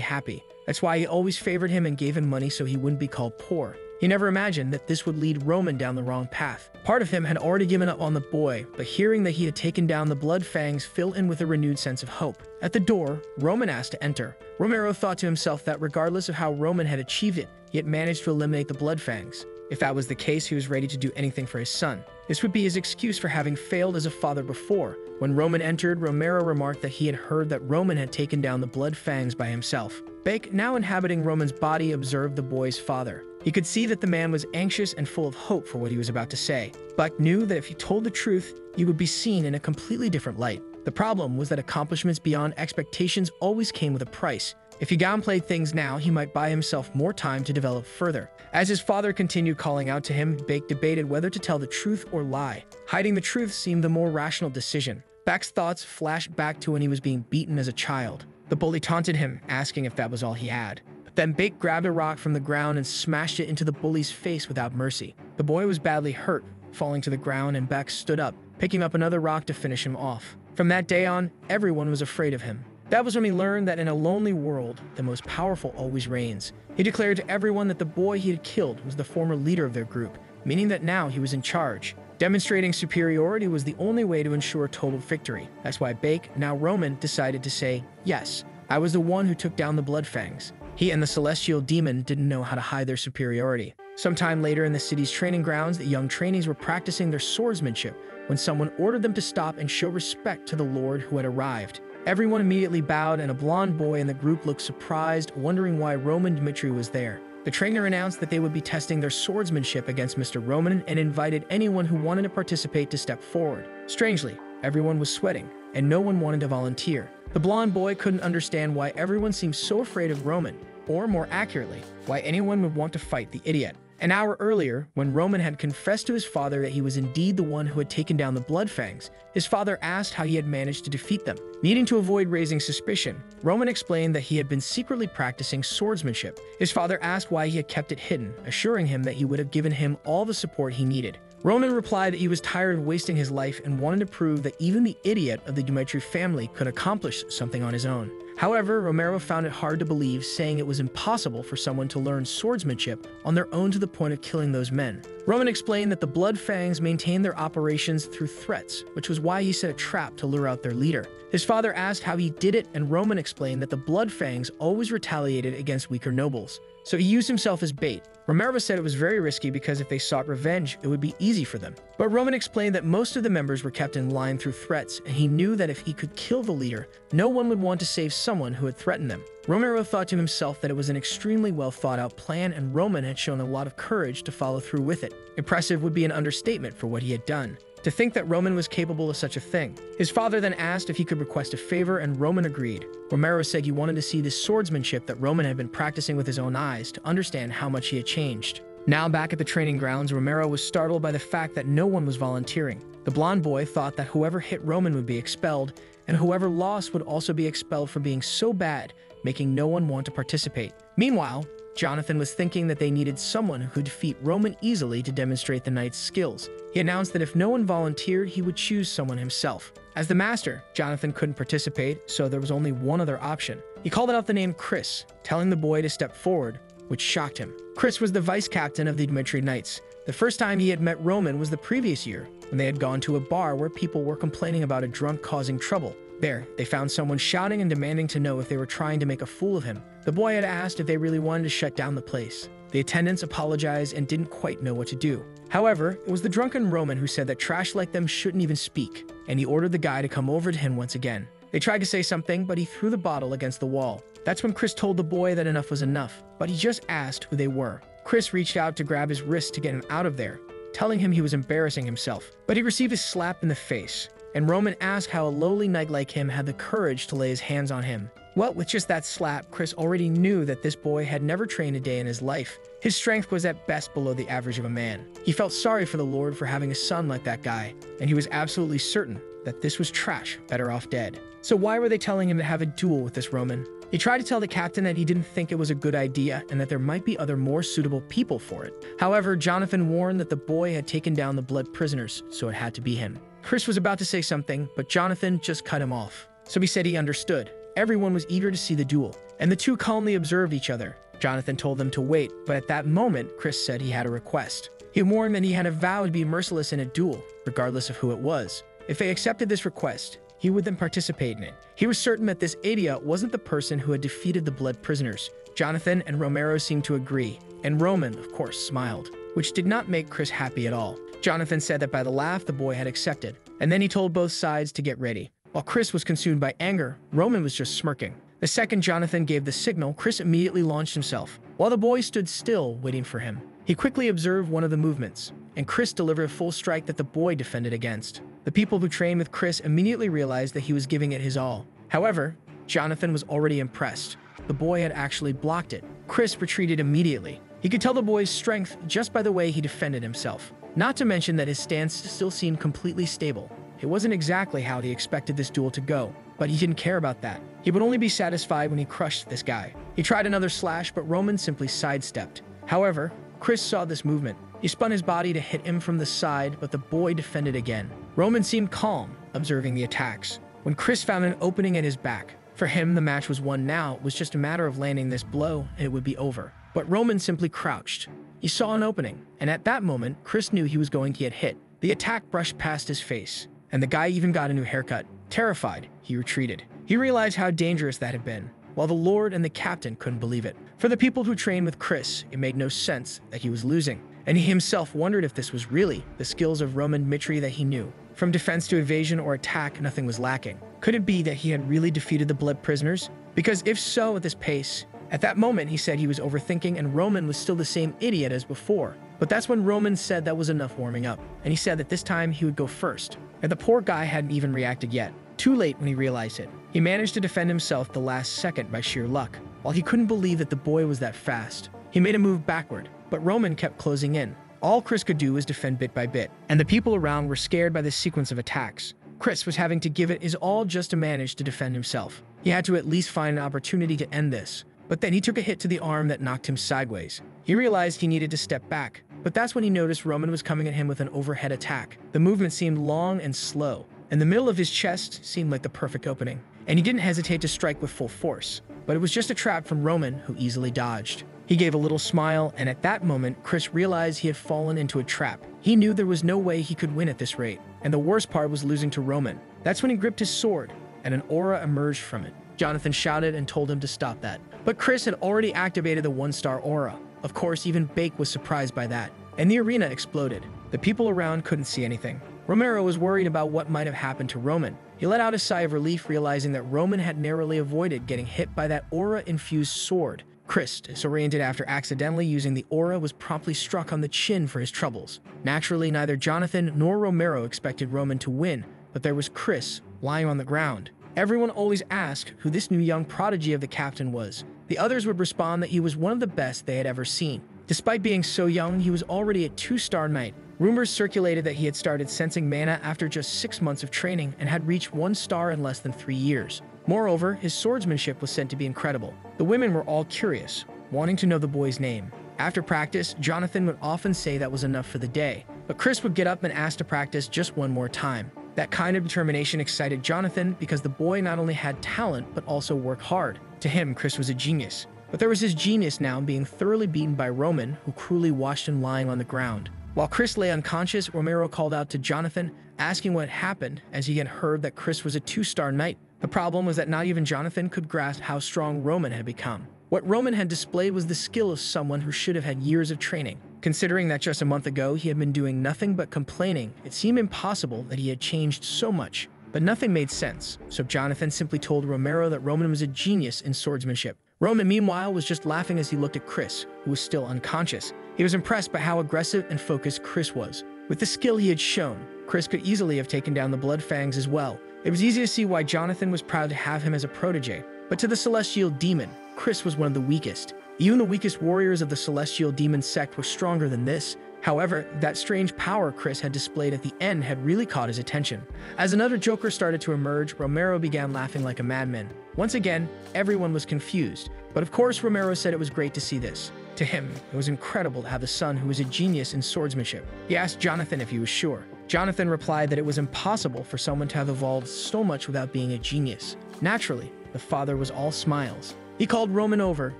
A: happy. That's why he always favored him and gave him money so he wouldn't be called poor. He never imagined that this would lead Roman down the wrong path. Part of him had already given up on the boy, but hearing that he had taken down the blood fangs filled him with a renewed sense of hope. At the door, Roman asked to enter. Romero thought to himself that regardless of how Roman had achieved it, he had managed to eliminate the blood fangs. If that was the case, he was ready to do anything for his son. This would be his excuse for having failed as a father before. When Roman entered, Romero remarked that he had heard that Roman had taken down the blood fangs by himself. Bake, now inhabiting Roman's body, observed the boy's father. He could see that the man was anxious and full of hope for what he was about to say. Buck knew that if he told the truth, he would be seen in a completely different light. The problem was that accomplishments beyond expectations always came with a price. If he downplayed things now, he might buy himself more time to develop further. As his father continued calling out to him, Bake debated whether to tell the truth or lie. Hiding the truth seemed the more rational decision. Bake's thoughts flashed back to when he was being beaten as a child. The bully taunted him, asking if that was all he had. Then Bake grabbed a rock from the ground and smashed it into the bully's face without mercy. The boy was badly hurt, falling to the ground, and Bake stood up, picking up another rock to finish him off. From that day on, everyone was afraid of him. That was when he learned that in a lonely world, the most powerful always reigns. He declared to everyone that the boy he had killed was the former leader of their group, meaning that now he was in charge. Demonstrating superiority was the only way to ensure total victory. That's why Bake, now Roman, decided to say, "Yes, I was the one who took down the blood fangs." He and the celestial demon didn't know how to hide their superiority. Sometime later in the city's training grounds, the young trainees were practicing their swordsmanship when someone ordered them to stop and show respect to the lord who had arrived. Everyone immediately bowed, and a blonde boy in the group looked surprised, wondering why Roman Dmitri was there. The trainer announced that they would be testing their swordsmanship against Mr. Roman and invited anyone who wanted to participate to step forward. Strangely, everyone was sweating, and no one wanted to volunteer. The blonde boy couldn't understand why everyone seemed so afraid of Roman, or more accurately, why anyone would want to fight the idiot. An hour earlier, when Roman had confessed to his father that he was indeed the one who had taken down the blood fangs, his father asked how he had managed to defeat them. Needing to avoid raising suspicion, Roman explained that he had been secretly practicing swordsmanship. His father asked why he had kept it hidden, assuring him that he would have given him all the support he needed. Roman replied that he was tired of wasting his life and wanted to prove that even the idiot of the Dmitri family could accomplish something on his own. However, Romero found it hard to believe, saying it was impossible for someone to learn swordsmanship on their own to the point of killing those men. Roman explained that the blood fangs maintained their operations through threats, which was why he set a trap to lure out their leader. His father asked how he did it, and Roman explained that the blood fangs always retaliated against weaker nobles, so he used himself as bait. Romero said it was very risky because if they sought revenge, it would be easy for them. But Roman explained that most of the members were kept in line through threats, and he knew that if he could kill the leader, no one would want to save someone who had threatened them. Romero thought to himself that it was an extremely well thought out plan, and Roman had shown a lot of courage to follow through with it. Impressive would be an understatement for what he had done. To think that Roman was capable of such a thing. His father then asked if he could request a favor, and Roman agreed. Romero said he wanted to see this swordsmanship that Roman had been practicing with his own eyes to understand how much he had changed. Now back at the training grounds, Romero was startled by the fact that no one was volunteering. The blonde boy thought that whoever hit Roman would be expelled, and whoever lost would also be expelled for being so bad, making no one want to participate. Meanwhile, Jonathan was thinking that they needed someone who could defeat Roman easily to demonstrate the knight's skills. He announced that if no one volunteered, he would choose someone himself. As the master, Jonathan couldn't participate, so there was only one other option. He called out the name Chris, telling the boy to step forward, which shocked him. Chris was the vice captain of the Dmitri Knights. The first time he had met Roman was the previous year, when they had gone to a bar where people were complaining about a drunk causing trouble. There, they found someone shouting and demanding to know if they were trying to make a fool of him. The boy had asked if they really wanted to shut down the place. The attendants apologized and didn't quite know what to do. However, it was the drunken Roman who said that trash like them shouldn't even speak, and he ordered the guy to come over to him once again. They tried to say something, but he threw the bottle against the wall. That's when Chris told the boy that enough was enough, but he just asked who they were. Chris reached out to grab his wrist to get him out of there, telling him he was embarrassing himself, but he received a slap in the face, and Roman asked how a lowly knight like him had the courage to lay his hands on him. Well, with just that slap, Chris already knew that this boy had never trained a day in his life. His strength was at best below the average of a man. He felt sorry for the Lord for having a son like that guy, and he was absolutely certain that this was trash, better off dead. So why were they telling him to have a duel with this Roman? He tried to tell the captain that he didn't think it was a good idea and that there might be other more suitable people for it. However, Jonathan warned that the boy had taken down the blood prisoners, so it had to be him. Chris was about to say something, but Jonathan just cut him off. So he said he understood. Everyone was eager to see the duel, and the two calmly observed each other. Jonathan told them to wait, but at that moment, Chris said he had a request. He warned that he had a vow to be merciless in a duel, regardless of who it was. If they accepted this request, he would then participate in it. He was certain that this idiot wasn't the person who had defeated the blood prisoners. Jonathan and Romero seemed to agree, and Roman, of course, smiled, which did not make Chris happy at all. Jonathan said that by the laugh, the boy had accepted, and then he told both sides to get ready. While Chris was consumed by anger, Roman was just smirking. The second Jonathan gave the signal, Chris immediately launched himself, while the boy stood still, waiting for him. He quickly observed one of the movements, and Chris delivered a full strike that the boy defended against. The people who trained with Chris immediately realized that he was giving it his all. However, Jonathan was already impressed. The boy had actually blocked it. Chris retreated immediately. He could tell the boy's strength just by the way he defended himself. Not to mention that his stance still seemed completely stable. It wasn't exactly how he expected this duel to go, but he didn't care about that. He would only be satisfied when he crushed this guy. He tried another slash, but Roman simply sidestepped. However, Chris saw this movement. He spun his body to hit him from the side, but the boy defended again. Roman seemed calm, observing the attacks. When Chris found an opening at his back, for him the match was won now. It was just a matter of landing this blow and it would be over. But Roman simply crouched. He saw an opening, and at that moment, Chris knew he was going to get hit. The attack brushed past his face, and the guy even got a new haircut. Terrified, he retreated. He realized how dangerous that had been, while the Lord and the captain couldn't believe it. For the people who trained with Chris, it made no sense that he was losing, and he himself wondered if this was really the skills of Roman Mitri that he knew. From defense to evasion or attack, nothing was lacking. Could it be that he had really defeated the blood prisoners? Because if so, at this pace, at that moment he said he was overthinking and Roman was still the same idiot as before. But that's when Roman said that was enough warming up, and he said that this time he would go first. And the poor guy hadn't even reacted yet. Too late when he realized it. He managed to defend himself the last second by sheer luck. While he couldn't believe that the boy was that fast, he made a move backward, but Roman kept closing in. All Chris could do was defend bit by bit, and the people around were scared by this sequence of attacks. Chris was having to give it his all just to manage to defend himself. He had to at least find an opportunity to end this, but then he took a hit to the arm that knocked him sideways. He realized he needed to step back, but that's when he noticed Roman was coming at him with an overhead attack. The movement seemed long and slow, and the middle of his chest seemed like the perfect opening, and he didn't hesitate to strike with full force. But it was just a trap from Roman, who easily dodged. He gave a little smile, and at that moment, Chris realized he had fallen into a trap. He knew there was no way he could win at this rate, and the worst part was losing to Roman. That's when he gripped his sword, and an aura emerged from it. Jonathan shouted and told him to stop that. But Chris had already activated the one-star aura. Of course, even Bake was surprised by that, and the arena exploded. The people around couldn't see anything. Romero was worried about what might have happened to Roman. He let out a sigh of relief, realizing that Roman had narrowly avoided getting hit by that aura-infused sword. Chris, disoriented after accidentally using the aura, was promptly struck on the chin for his troubles. Naturally, neither Jonathan nor Romero expected Roman to win, but there was Chris, lying on the ground. Everyone always asked who this new young prodigy of the captain was. The others would respond that he was one of the best they had ever seen. Despite being so young, he was already a 2-star knight. Rumors circulated that he had started sensing mana after just 6 months of training and had reached 1 star in less than 3 years. Moreover, his swordsmanship was said to be incredible. The women were all curious, wanting to know the boy's name. After practice, Jonathan would often say that was enough for the day, but Chris would get up and ask to practice just one more time. That kind of determination excited Jonathan because the boy not only had talent, but also worked hard. To him, Chris was a genius. But there was his genius now being thoroughly beaten by Roman, who cruelly watched him lying on the ground. While Chris lay unconscious, Romero called out to Jonathan, asking what had happened, as he had heard that Chris was a 2-star knight. The problem was that not even Jonathan could grasp how strong Roman had become. What Roman had displayed was the skill of someone who should have had years of training. Considering that just a month ago he had been doing nothing but complaining, it seemed impossible that he had changed so much. But nothing made sense, so Jonathan simply told Romero that Roman was a genius in swordsmanship. Roman, meanwhile, was just laughing as he looked at Chris, who was still unconscious. He was impressed by how aggressive and focused Chris was. With the skill he had shown, Chris could easily have taken down the Blood Fangs as well. It was easy to see why Jonathan was proud to have him as a protege. But to the Celestial Demon, Chris was one of the weakest. Even the weakest warriors of the Celestial Demon sect were stronger than this. However, that strange power Chris had displayed at the end had really caught his attention. As another Joker started to emerge, Romero began laughing like a madman. Once again, everyone was confused. But of course, Romero said it was great to see this. To him, it was incredible to have a son who was a genius in swordsmanship. He asked Jonathan if he was sure. Jonathan replied that it was impossible for someone to have evolved so much without being a genius. Naturally, the father was all smiles. He called Roman over,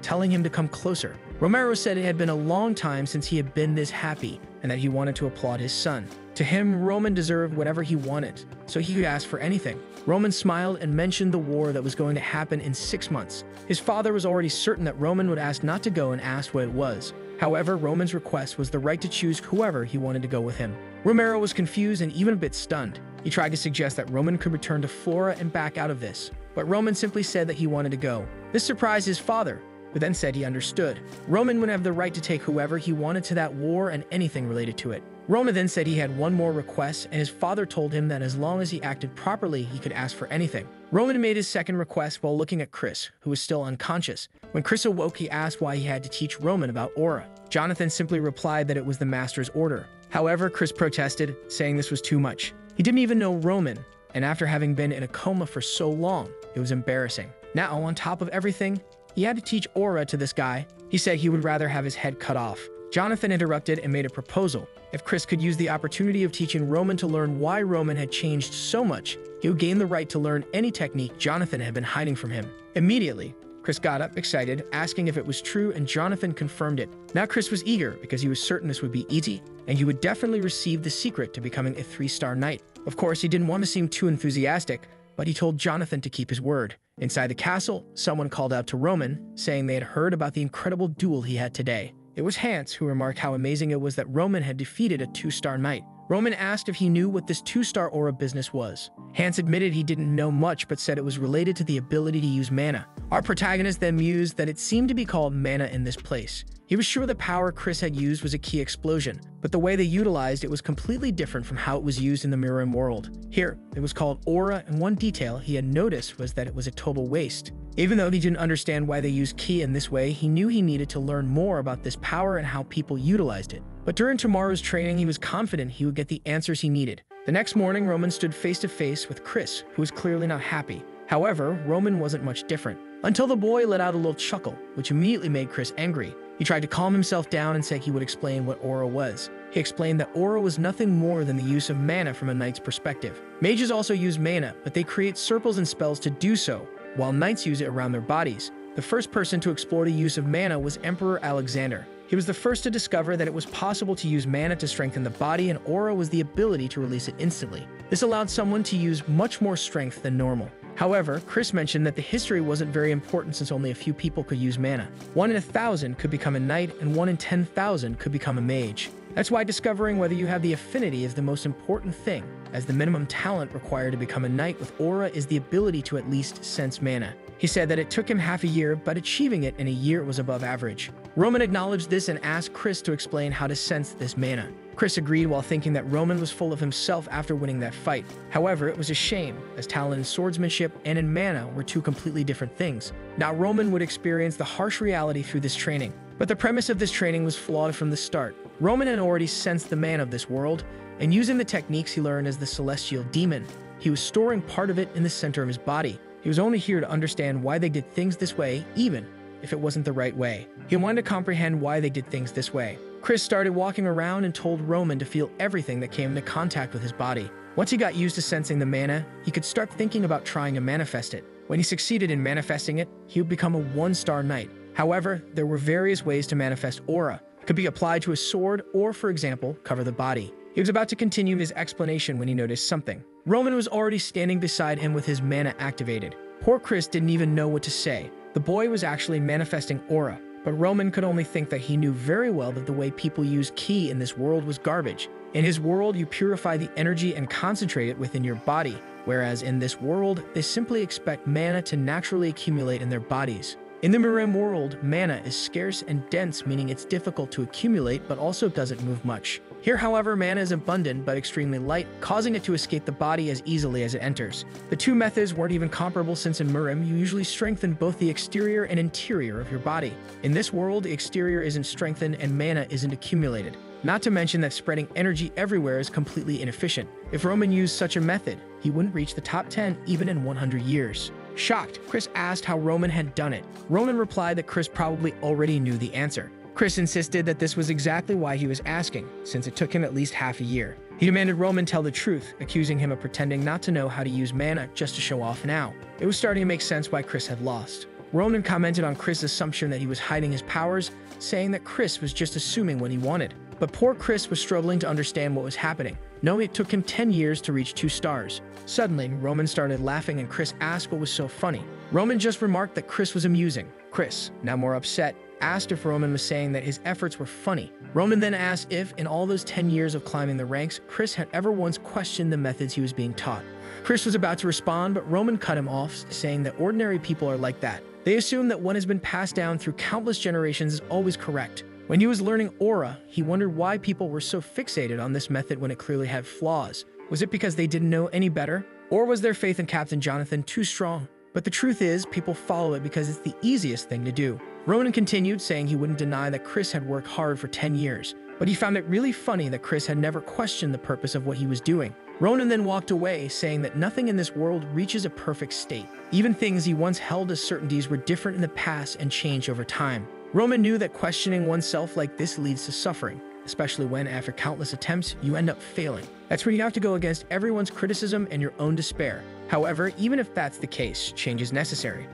A: telling him to come closer. Romero said it had been a long time since he had been this happy and that he wanted to applaud his son. To him, Roman deserved whatever he wanted, so he could ask for anything. Roman smiled and mentioned the war that was going to happen in 6 months. His father was already certain that Roman would ask not to go and asked what it was. However, Roman's request was the right to choose whoever he wanted to go with him. Romero was confused and even a bit stunned. He tried to suggest that Roman could return to Flora and back out of this, but Roman simply said that he wanted to go. This surprised his father, who then said he understood. Roman would have the right to take whoever he wanted to that war and anything related to it. Roman then said he had one more request, and his father told him that as long as he acted properly, he could ask for anything. Roman made his second request while looking at Chris, who was still unconscious. When Chris awoke, he asked why he had to teach Roman about aura. Jonathan simply replied that it was the master's order. However, Chris protested, saying this was too much. He didn't even know Roman, and after having been in a coma for so long, it was embarrassing. Now, on top of everything, he had to teach aura to this guy. He said he would rather have his head cut off. Jonathan interrupted and made a proposal. If Chris could use the opportunity of teaching Roman to learn why Roman had changed so much, he would gain the right to learn any technique Jonathan had been hiding from him. Immediately, Chris got up, excited, asking if it was true, and Jonathan confirmed it. Now Chris was eager because he was certain this would be easy, and he would definitely receive the secret to becoming a 3-star knight. Of course, he didn't want to seem too enthusiastic, but he told Jonathan to keep his word. Inside the castle, someone called out to Roman, saying they had heard about the incredible duel he had today. It was Hans who remarked how amazing it was that Roman had defeated a 2-star knight. Roman asked if he knew what this 2-star aura business was. Hans admitted he didn't know much but said it was related to the ability to use mana. Our protagonist then mused that it seemed to be called mana in this place. He was sure the power Chris had used was a key explosion, but the way they utilized it was completely different from how it was used in the mirror world. Here, it was called aura, and one detail he had noticed was that it was a total waste. Even though he didn't understand why they used ki in this way, he knew he needed to learn more about this power and how people utilized it. But during tomorrow's training, he was confident he would get the answers he needed. The next morning, Roman stood face to face with Chris, who was clearly not happy. However, Roman wasn't much different, until the boy let out a little chuckle, which immediately made Chris angry. He tried to calm himself down and said he would explain what aura was. He explained that aura was nothing more than the use of mana from a knight's perspective. Mages also use mana, but they create circles and spells to do so, while knights use it around their bodies. The first person to explore the use of mana was Emperor Alexander. He was the first to discover that it was possible to use mana to strengthen the body, and aura was the ability to release it instantly. This allowed someone to use much more strength than normal. However, Chris mentioned that the history wasn't very important since only a few people could use mana. 1 in 1,000 could become a knight, and 1 in 10,000 could become a mage. That's why discovering whether you have the affinity is the most important thing, as the minimum talent required to become a knight with aura is the ability to at least sense mana. He said that it took him half a year, but achieving it in a year was above average. Roman acknowledged this and asked Chris to explain how to sense this mana. Chris agreed while thinking that Roman was full of himself after winning that fight. However, it was a shame, as talent in swordsmanship and in mana were two completely different things. Now Roman would experience the harsh reality through this training. But the premise of this training was flawed from the start. Roman had already sensed the mana of this world, and using the techniques he learned as the Celestial Demon, he was storing part of it in the center of his body. He was only here to understand why they did things this way, even if it wasn't the right way. He wanted to comprehend why they did things this way. Chris started walking around and told Roman to feel everything that came into contact with his body. Once he got used to sensing the mana, he could start thinking about trying to manifest it. When he succeeded in manifesting it, he would become a 1-star knight. However, there were various ways to manifest aura. It could be applied to a sword or, for example, cover the body. He was about to continue his explanation when he noticed something. Roman was already standing beside him with his mana activated. Poor Chris didn't even know what to say. The boy was actually manifesting aura, but Roman could only think that he knew very well that the way people use ki in this world was garbage. In his world, you purify the energy and concentrate it within your body, whereas in this world, they simply expect mana to naturally accumulate in their bodies. In the Mirim world, mana is scarce and dense, meaning it's difficult to accumulate but also doesn't move much. Here, however, mana is abundant but extremely light, causing it to escape the body as easily as it enters. The two methods weren't even comparable since in Murim, you usually strengthen both the exterior and interior of your body. In this world, the exterior isn't strengthened and mana isn't accumulated. Not to mention that spreading energy everywhere is completely inefficient. If Roman used such a method, he wouldn't reach the top 10 even in 100 years. Shocked, Chris asked how Roman had done it. Roman replied that Chris probably already knew the answer. Chris insisted that this was exactly why he was asking, since it took him at least half a year. He demanded Roman tell the truth, accusing him of pretending not to know how to use mana just to show off now. It was starting to make sense why Chris had lost. Roman commented on Chris' assumption that he was hiding his powers, saying that Chris was just assuming what he wanted. But poor Chris was struggling to understand what was happening, knowing it took him 10 years to reach 2 stars. Suddenly, Roman started laughing and Chris asked what was so funny. Roman just remarked that Chris was amusing. Chris, now more upset, asked if Roman was saying that his efforts were funny. Roman then asked if, in all those 10 years of climbing the ranks, Chris had ever once questioned the methods he was being taught. Chris was about to respond, but Roman cut him off, saying that ordinary people are like that. They assume that what has been passed down through countless generations is always correct. When he was learning Aura, he wondered why people were so fixated on this method when it clearly had flaws. Was it because they didn't know any better? Or was their faith in Captain Jonathan too strong? But the truth is, people follow it because it's the easiest thing to do. Ronan continued, saying he wouldn't deny that Chris had worked hard for 10 years, but he found it really funny that Chris had never questioned the purpose of what he was doing. Ronan then walked away, saying that nothing in this world reaches a perfect state. Even things he once held as certainties were different in the past and changed over time. Roman knew that questioning oneself like this leads to suffering, especially when, after countless attempts, you end up failing. That's where you have to go against everyone's criticism and your own despair. However, even if that's the case, change is necessary.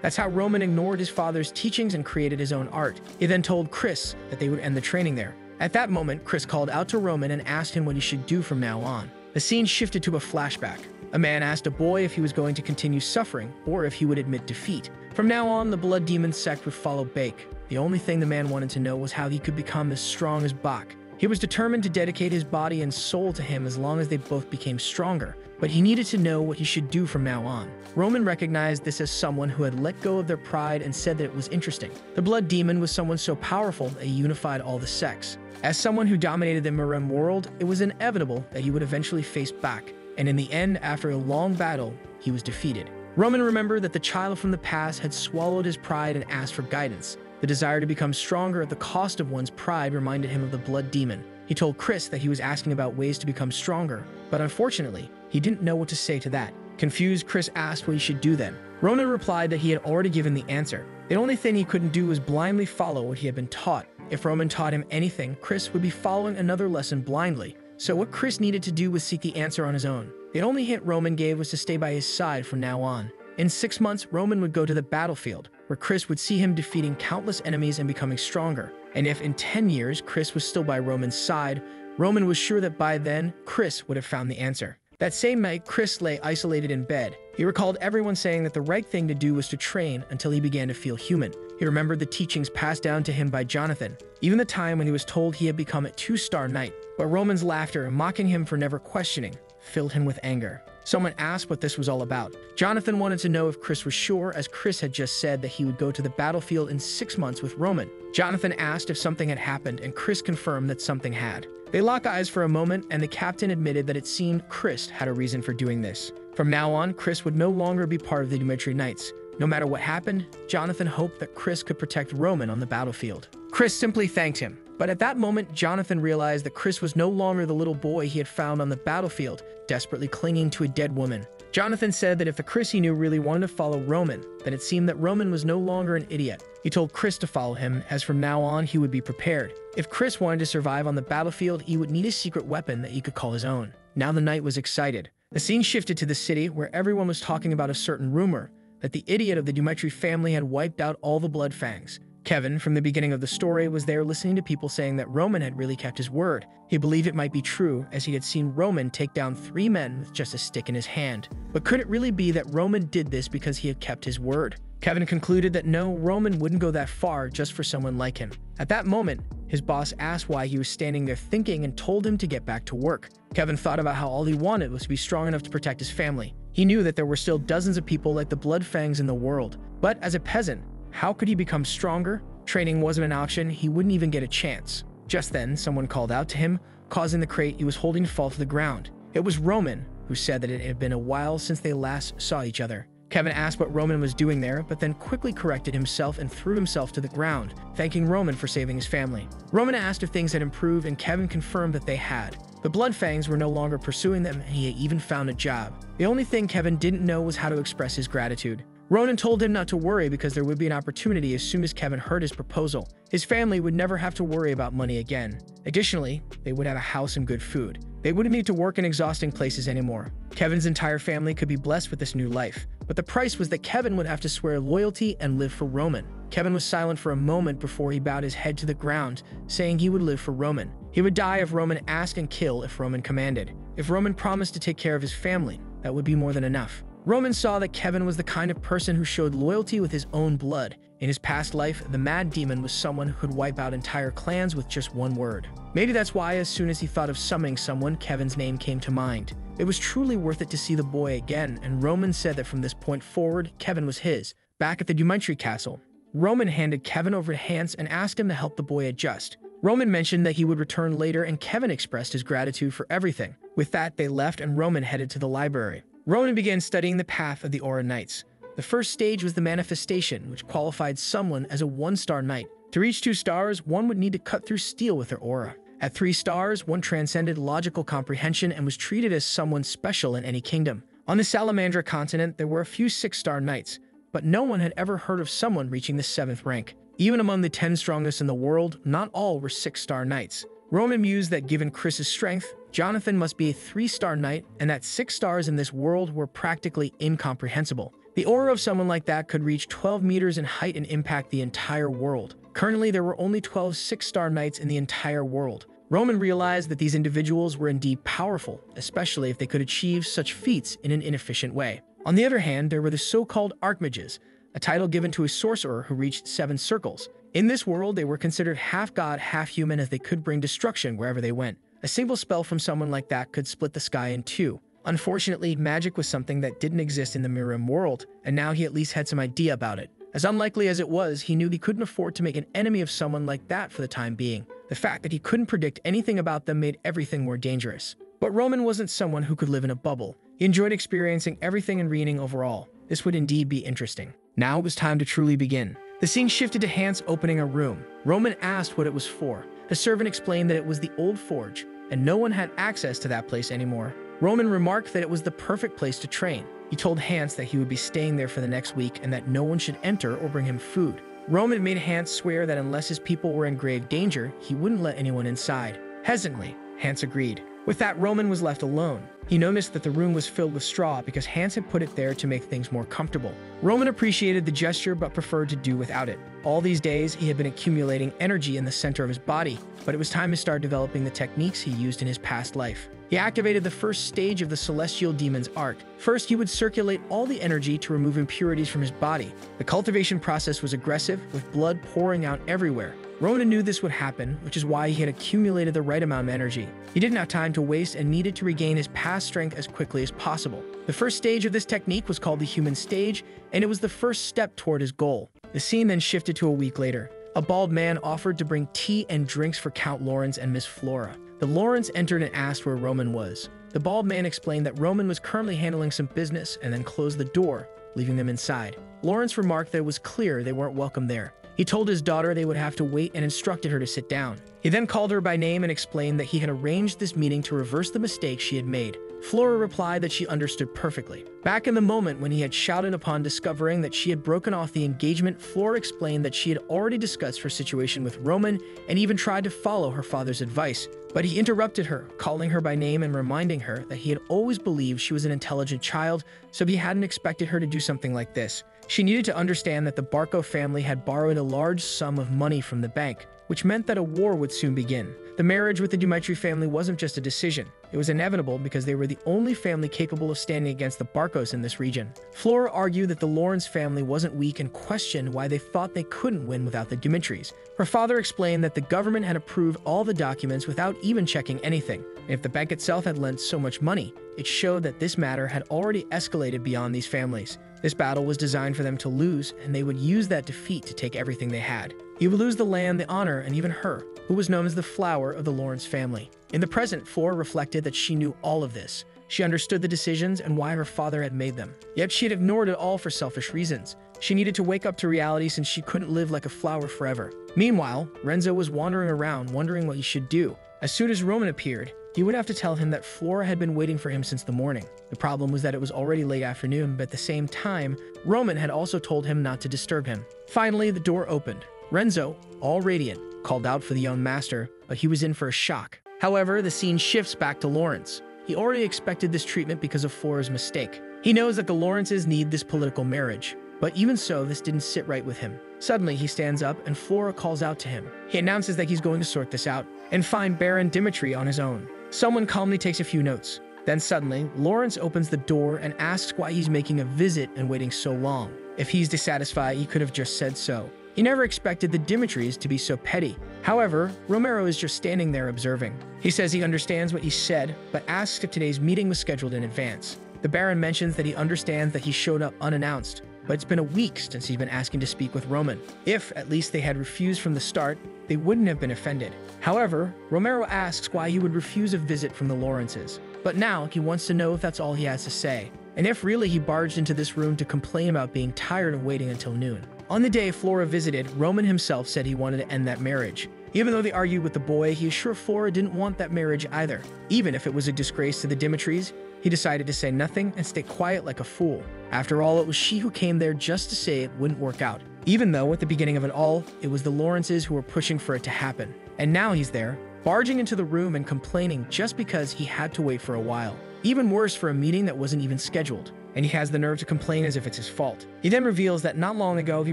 A: That's how Roman ignored his father's teachings and created his own art. He then told Chris that they would end the training there. At that moment, Chris called out to Roman and asked him what he should do from now on. The scene shifted to a flashback. A man asked a boy if he was going to continue suffering or if he would admit defeat. From now on, the Blood Demon sect would follow Bake. The only thing the man wanted to know was how he could become as strong as Bak. He was determined to dedicate his body and soul to him as long as they both became stronger, but he needed to know what he should do from now on. Roman recognized this as someone who had let go of their pride and said that it was interesting. The Blood Demon was someone so powerful that he unified all the sects. As someone who dominated the Murim world, it was inevitable that he would eventually face Bak, and in the end, after a long battle, he was defeated. Roman remembered that the child from the past had swallowed his pride and asked for guidance. The desire to become stronger at the cost of one's pride reminded him of the Blood Demon. He told Chris that he was asking about ways to become stronger, but unfortunately, he didn't know what to say to that. Confused, Chris asked what he should do then. Ronan replied that he had already given the answer. The only thing he couldn't do was blindly follow what he had been taught. If Roman taught him anything, Chris would be following another lesson blindly. So what Chris needed to do was seek the answer on his own. The only hint Roman gave was to stay by his side from now on. In 6 months, Roman would go to the battlefield, where Chris would see him defeating countless enemies and becoming stronger. And if in 10 years, Chris was still by Roman's side, Roman was sure that by then, Chris would have found the answer. That same night, Chris lay isolated in bed. He recalled everyone saying that the right thing to do was to train until he began to feel human. He remembered the teachings passed down to him by Jonathan, even the time when he was told he had become a 2-star knight. But Roman's laughter, mocking him for never questioning, filled him with anger. Someone asked what this was all about. Jonathan wanted to know if Chris was sure, as Chris had just said that he would go to the battlefield in 6 months with Roman. Jonathan asked if something had happened, and Chris confirmed that something had. They locked eyes for a moment, and the captain admitted that it seemed Chris had a reason for doing this. From now on, Chris would no longer be part of the Dmitri Knights. No matter what happened, Jonathan hoped that Chris could protect Roman on the battlefield. Chris simply thanked him. But at that moment, Jonathan realized that Chris was no longer the little boy he had found on the battlefield, desperately clinging to a dead woman. Jonathan said that if the Chris he knew really wanted to follow Roman, then it seemed that Roman was no longer an idiot. He told Chris to follow him, as from now on he would be prepared. If Chris wanted to survive on the battlefield, he would need a secret weapon that he could call his own. Now the knight was excited. The scene shifted to the city, where everyone was talking about a certain rumor that the idiot of the Dmitri family had wiped out all the blood fangs. Kevin, from the beginning of the story, was there listening to people saying that Roman had really kept his word. He believed it might be true, as he had seen Roman take down 3 men with just a stick in his hand. But could it really be that Roman did this because he had kept his word? Kevin concluded that no, Roman wouldn't go that far just for someone like him. At that moment, his boss asked why he was standing there thinking and told him to get back to work. Kevin thought about how all he wanted was to be strong enough to protect his family. He knew that there were still dozens of people like the Bloodfangs in the world. But as a peasant, how could he become stronger? Training wasn't an option, he wouldn't even get a chance. Just then, someone called out to him, causing the crate he was holding to fall to the ground. It was Roman, who said that it had been a while since they last saw each other. Kevin asked what Roman was doing there, but then quickly corrected himself and threw himself to the ground, thanking Roman for saving his family. Roman asked if things had improved, and Kevin confirmed that they had. The Bloodfangs were no longer pursuing them, and he had even found a job. The only thing Kevin didn't know was how to express his gratitude. Ronan told him not to worry because there would be an opportunity as soon as Kevin heard his proposal. His family would never have to worry about money again. Additionally, they would have a house and good food. They wouldn't need to work in exhausting places anymore. Kevin's entire family could be blessed with this new life, but the price was that Kevin would have to swear loyalty and live for Roman. Kevin was silent for a moment before he bowed his head to the ground, saying he would live for Roman. He would die if Roman asked and kill if Roman commanded. If Roman promised to take care of his family, that would be more than enough. Roman saw that Kevin was the kind of person who showed loyalty with his own blood. In his past life, the Mad Demon was someone who could wipe out entire clans with just one word. Maybe that's why as soon as he thought of summoning someone, Kevin's name came to mind. It was truly worth it to see the boy again, and Roman said that from this point forward, Kevin was his. Back at the Dumitry Castle, Roman handed Kevin over to Hans and asked him to help the boy adjust. Roman mentioned that he would return later, and Kevin expressed his gratitude for everything. With that, they left and Roman headed to the library. Roman began studying the path of the Aura Knights. The first stage was the manifestation, which qualified someone as a 1-star knight. To reach 2 stars, one would need to cut through steel with their aura. At 3 stars, one transcended logical comprehension and was treated as someone special in any kingdom. On the Salamandra continent, there were a few 6-star knights, but no one had ever heard of someone reaching the 7th rank. Even among the 10 strongest in the world, not all were 6-star knights. Roman mused that given Chris's strength, Jonathan must be a 3-star knight, and that 6 stars in this world were practically incomprehensible. The aura of someone like that could reach 12 meters in height and impact the entire world. Currently, there were only 12 6-star knights in the entire world. Roman realized that these individuals were indeed powerful, especially if they could achieve such feats in an inefficient way. On the other hand, there were the so-called Archmages, a title given to a sorcerer who reached 7 circles. In this world, they were considered half-god, half-human, as they could bring destruction wherever they went. A single spell from someone like that could split the sky in 2. Unfortunately, magic was something that didn't exist in the Mirim world, and now he at least had some idea about it. As unlikely as it was, he knew he couldn't afford to make an enemy of someone like that for the time being. The fact that he couldn't predict anything about them made everything more dangerous. But Roman wasn't someone who could live in a bubble. He enjoyed experiencing everything and reading overall. This would indeed be interesting. Now it was time to truly begin. The scene shifted to Hans opening a room. Roman asked what it was for. The servant explained that it was the old forge, and no one had access to that place anymore. Roman remarked that it was the perfect place to train. He told Hans that he would be staying there for the next week and that no one should enter or bring him food. Roman made Hans swear that unless his people were in grave danger, he wouldn't let anyone inside. Hesitantly, Hans agreed. With that, Roman was left alone. He noticed that the room was filled with straw because Hans had put it there to make things more comfortable. Roman appreciated the gesture but preferred to do without it. All these days, he had been accumulating energy in the center of his body, but it was time to start developing the techniques he used in his past life. He activated the first stage of the Celestial Demon's art. First, he would circulate all the energy to remove impurities from his body. The cultivation process was aggressive, with blood pouring out everywhere. Ronan knew this would happen, which is why he had accumulated the right amount of energy. He didn't have time to waste and needed to regain his past strength as quickly as possible. The first stage of this technique was called the human stage, and it was the first step toward his goal. The scene then shifted to a week later. A bald man offered to bring tea and drinks for Count Lawrence and Miss Flora. The Lawrence entered and asked where Roman was. The bald man explained that Roman was currently handling some business and then closed the door, leaving them inside. Lawrence remarked that it was clear they weren't welcome there. He told his daughter they would have to wait and instructed her to sit down. He then called her by name and explained that he had arranged this meeting to reverse the mistake she had made. Flora replied that she understood perfectly. Back in the moment when he had shouted upon discovering that she had broken off the engagement, Flora explained that she had already discussed her situation with Roman and even tried to follow her father's advice. But he interrupted her, calling her by name and reminding her that he had always believed she was an intelligent child, so he hadn't expected her to do something like this. She needed to understand that the Barco family had borrowed a large sum of money from the bank, which meant that a war would soon begin. The marriage with the Dumitry family wasn't just a decision. It was inevitable because they were the only family capable of standing against the Barcos in this region. Flora argued that the Lawrence family wasn't weak and questioned why they thought they couldn't win without the Dumitrys. Her father explained that the government had approved all the documents without even checking anything. And if the bank itself had lent so much money, it showed that this matter had already escalated beyond these families. This battle was designed for them to lose, and they would use that defeat to take everything they had. He would lose the land, the honor, and even her, who was known as the flower of the Lawrence family. In the present, Flora reflected that she knew all of this. She understood the decisions and why her father had made them. Yet she had ignored it all for selfish reasons. She needed to wake up to reality since she couldn't live like a flower forever. Meanwhile, Renzo was wandering around, wondering what he should do. As soon as Roman appeared, he would have to tell him that Flora had been waiting for him since the morning. The problem was that it was already late afternoon, but at the same time, Roman had also told him not to disturb him. Finally, the door opened. Renzo, all radiant, called out for the young master, but he was in for a shock. However, the scene shifts back to Lawrence. He already expected this treatment because of Flora's mistake. He knows that the Lawrences need this political marriage, but even so, this didn't sit right with him. Suddenly, he stands up and Flora calls out to him. He announces that he's going to sort this out and find Baron Dimitri on his own. Someone calmly takes a few notes. Then suddenly, Lawrence opens the door and asks why he's making a visit and waiting so long. If he's dissatisfied, he could have just said so. He never expected the Dimitris to be so petty. However, Romero is just standing there observing. He says he understands what he said, but asks if today's meeting was scheduled in advance. The Baron mentions that he understands that he showed up unannounced, but it's been a week since he's been asking to speak with Roman. If, at least, they had refused from the start, they wouldn't have been offended. However, Romero asks why he would refuse a visit from the Lawrences. But now, he wants to know if that's all he has to say, and if really he barged into this room to complain about being tired of waiting until noon. On the day Flora visited, Roman himself said he wanted to end that marriage. Even though they argued with the boy, he is sure Flora didn't want that marriage either. Even if it was a disgrace to the Dimitris, he decided to say nothing and stay quiet like a fool. After all, it was she who came there just to say it wouldn't work out. Even though, at the beginning of it all, it was the Lawrences who were pushing for it to happen. And now he's there, barging into the room and complaining just because he had to wait for a while. Even worse, for a meeting that wasn't even scheduled. And he has the nerve to complain as if it's his fault. He then reveals that not long ago he